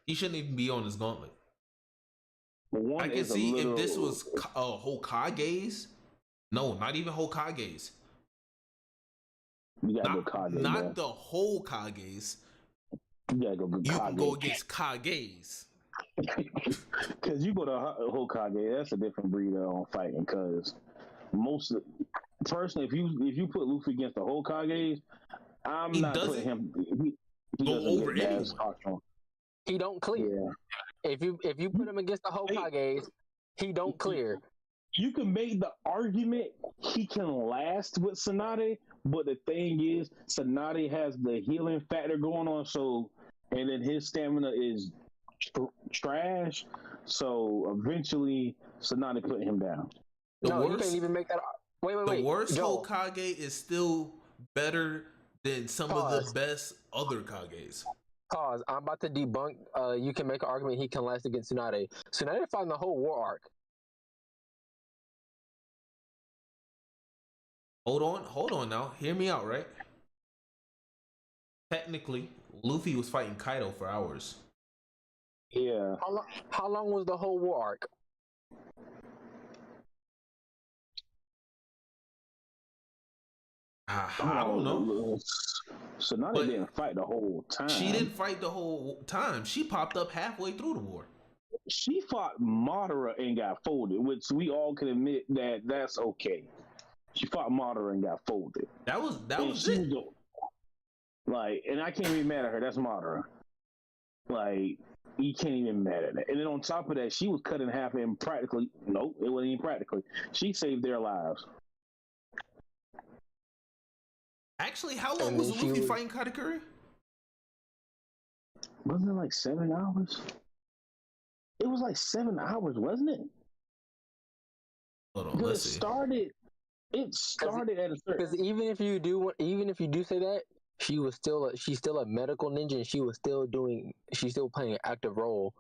he shouldn't even be on his gauntlet. I can see if this was Hokage's. No, not even Hokage's. Not the whole Kage's. You gotta go. You can go against Kage's. Because you go to Hokage, that's a different breed on fighting. Because personally, if you put Luffy against the Hokage, I'm not putting him. He go over anyone. He don't clear. Yeah. If you put him against the Hokages, he don't clear. You can make the argument he can last with Tsunade, but the thing is, Tsunade has the healing factor going on, and then his stamina is trash. So eventually, Tsunade put him down. You can't even make that. Wait. The worst Joel. Hokage is still better than some of the best other Kages. Pause. I'm about to debunk. You can make an argument he can last against Tsunade. Tsunade fought in the whole war arc. Hold on now. Hear me out, right? Technically, Luffy was fighting Kaido for hours. Yeah. How long was the whole war arc? I don't know. Tsunade didn't fight the whole time. She didn't fight the whole time. She popped up halfway through the war. She fought Madara and got folded, which we all can admit that's okay. She fought Madara and got folded. That was it. Like, and I can't be mad at her. That's Madara. Like, you can't even mad at that. And then on top of that, she was cut in half and practically, nope, it wasn't even practically. She saved their lives. Actually, how long was Luffy fighting Katakuri? Wasn't it like 7 hours? It was like 7 hours, wasn't it? Hold on, let's see. It started at a certain. Because even if you do say that, she's still a medical ninja, and she's still playing an active role.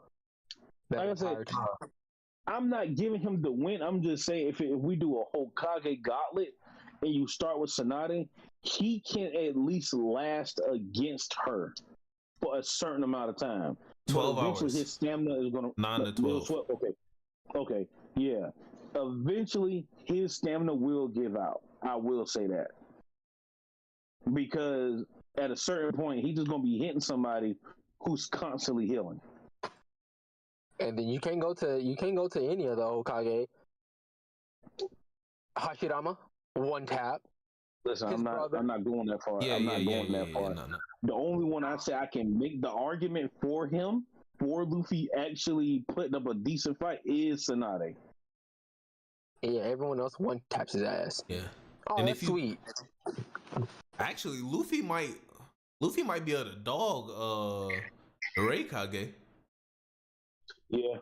Like I said, I'm not giving him the win. I'm just saying if we do a Hokage gauntlet and you start with Tsunade, he can at least last against her for a certain amount of time. 12 hours. His stamina is going to 9 to 12. Okay, yeah. Eventually, his stamina will give out. I will say that. Because at a certain point, he's just going to be hitting somebody who's constantly healing. And then you can't go to any of the Hokage. Hashirama, one tap. Listen, I'm not going that far. Yeah, I'm not going that far. No. The only one I say I can make the argument for Luffy actually putting up a decent fight is Tsunade. Yeah, everyone else one taps his ass. Yeah. Oh, and that's sweet. Actually, Luffy might be able to dog the Raikage. Yeah.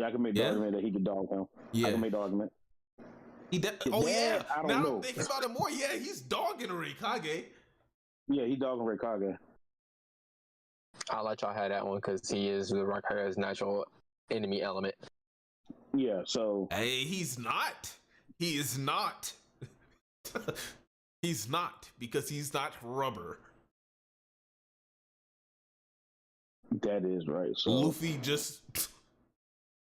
I can make the argument that he could dog him. Yeah. I can make the argument. Yeah. I don't now know. I'm thinking about it more. Yeah, he's dogging a Raikage. Yeah, he dogging Raikage. I'll let y'all have that one because he is the Raikage's natural enemy element. Yeah, so. Hey, he's not. He is not. He's not, because he's not rubber. That is right. So Luffy just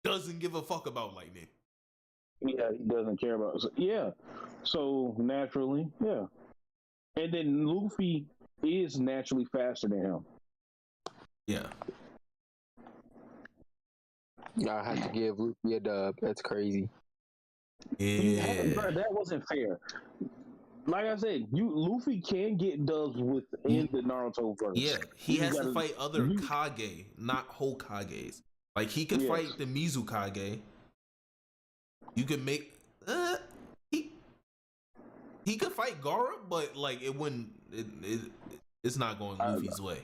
doesn't give a fuck about lightning. Yeah, he doesn't care about. So naturally, yeah. And then Luffy is naturally faster than him. Yeah. I have to give Luffy a dub. That's crazy. Yeah. Bro, that wasn't fair. Like I said, Luffy can get dubs within the Naruto verse. Yeah, he has to fight other Kage, not Hokages. Like, he could fight the Mizukage. You could make he could fight Gaara, but like it wouldn't. It's not going Luffy's way.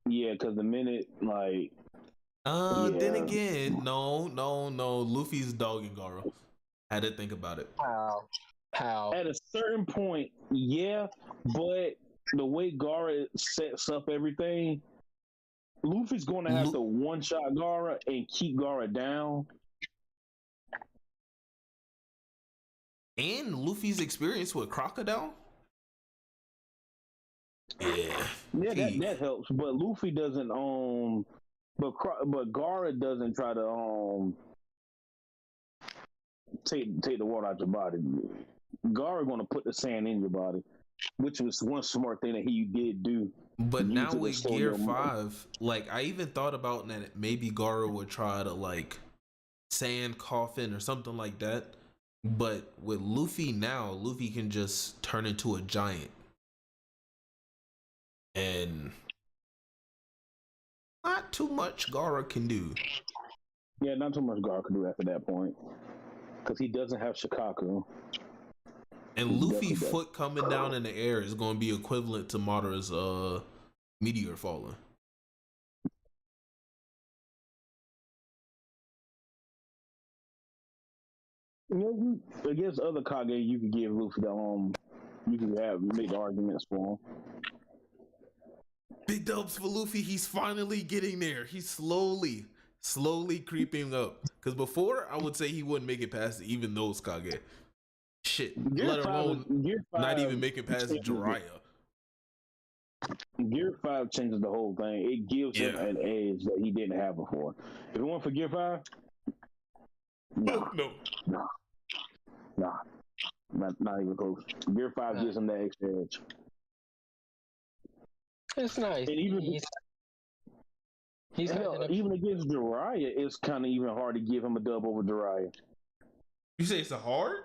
Yeah, because the minute like. Then again, no. Luffy's dogging Gaara. Had to think about it. How? At a certain point, yeah, but the way Gaara sets up everything, Luffy's going to have to one-shot Gaara and keep Gaara down. And Luffy's experience with Crocodile? Yeah. Yeah, that helps. But Luffy doesn't but Gaara doesn't try to take the water out your body. Gaara gonna put the sand in your body, which was one smart thing that he did do. But now with Gear 5, like I even thought about that maybe Gaara would try to like sand coffin or something like that. But with Luffy now, Luffy can just turn into a giant. And not too much Gaara can do. Yeah, not too much Gaara can do after that point. Because he doesn't have Shikaku. And Luffy's foot coming down in the air is going to be equivalent to Madara's meteor falling. You know, against other Kage, you could give Luffy the you could make the arguments for him. Big dubs for Luffy. He's finally getting there. He's slowly creeping up. Because before, I would say he wouldn't make it past even those Kage. Shit, let alone not even make it past Jiraiya. Gear 5 changes the whole thing. It gives him an edge that he didn't have before. If it weren't for Gear 5, no, not even close. Gear 5 gives him that extra edge. It's nice. And even even against Jiraiya, it's kind of even hard to give him a dub over Jiraiya. You say it's a hard?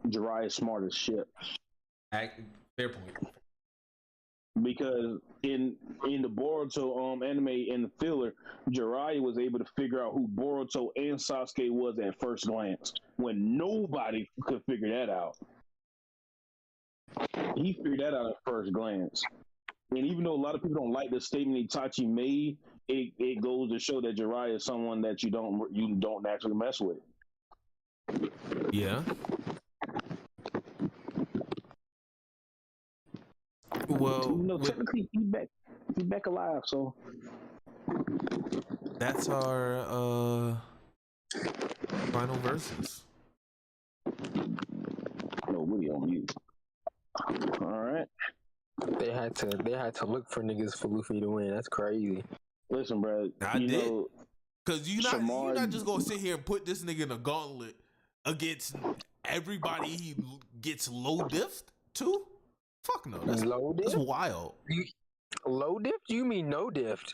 Jiraiya's smart as shit. Fair point. Because in the Boruto anime in the filler, Jiraiya was able to figure out who Boruto and Sasuke was at first glance, when nobody could figure that out. He figured that out at first glance. And even though a lot of people don't like the statement Itachi made, it goes to show that Jiraiya is someone that you don't naturally mess with. Yeah. Well, technically he's back alive, so that's our final verses. No, we on mute. All right. They had to look for niggas for Luffy to win. That's crazy. Listen, bro. I did. Cause you're not just gonna sit here and put this nigga in a gauntlet against everybody he gets low diffed to. Fuck no, that's low diffed. That's wild. Low diffed? You mean no diffed?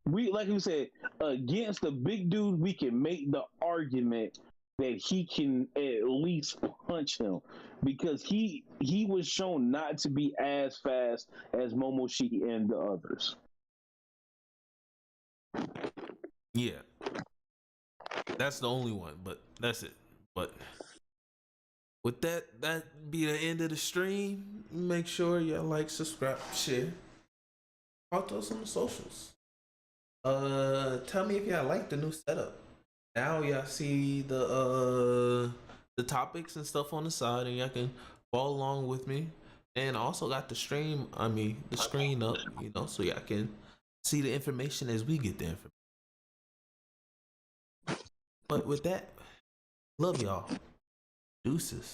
We, like you said, against the big dude, we can make the argument that he can at least punch him, because he was shown not to be as fast as Momoshiki and the others. Yeah, that's the only one, but that's it. But with that be the end of the stream. Make sure y'all like, subscribe, share. Talk to us on the socials. Tell me if y'all like the new setup. Now y'all see the topics and stuff on the side, and y'all can follow along with me. And I also got the screen up, so y'all can see the information as we get the information. But with that, love y'all. Deuces.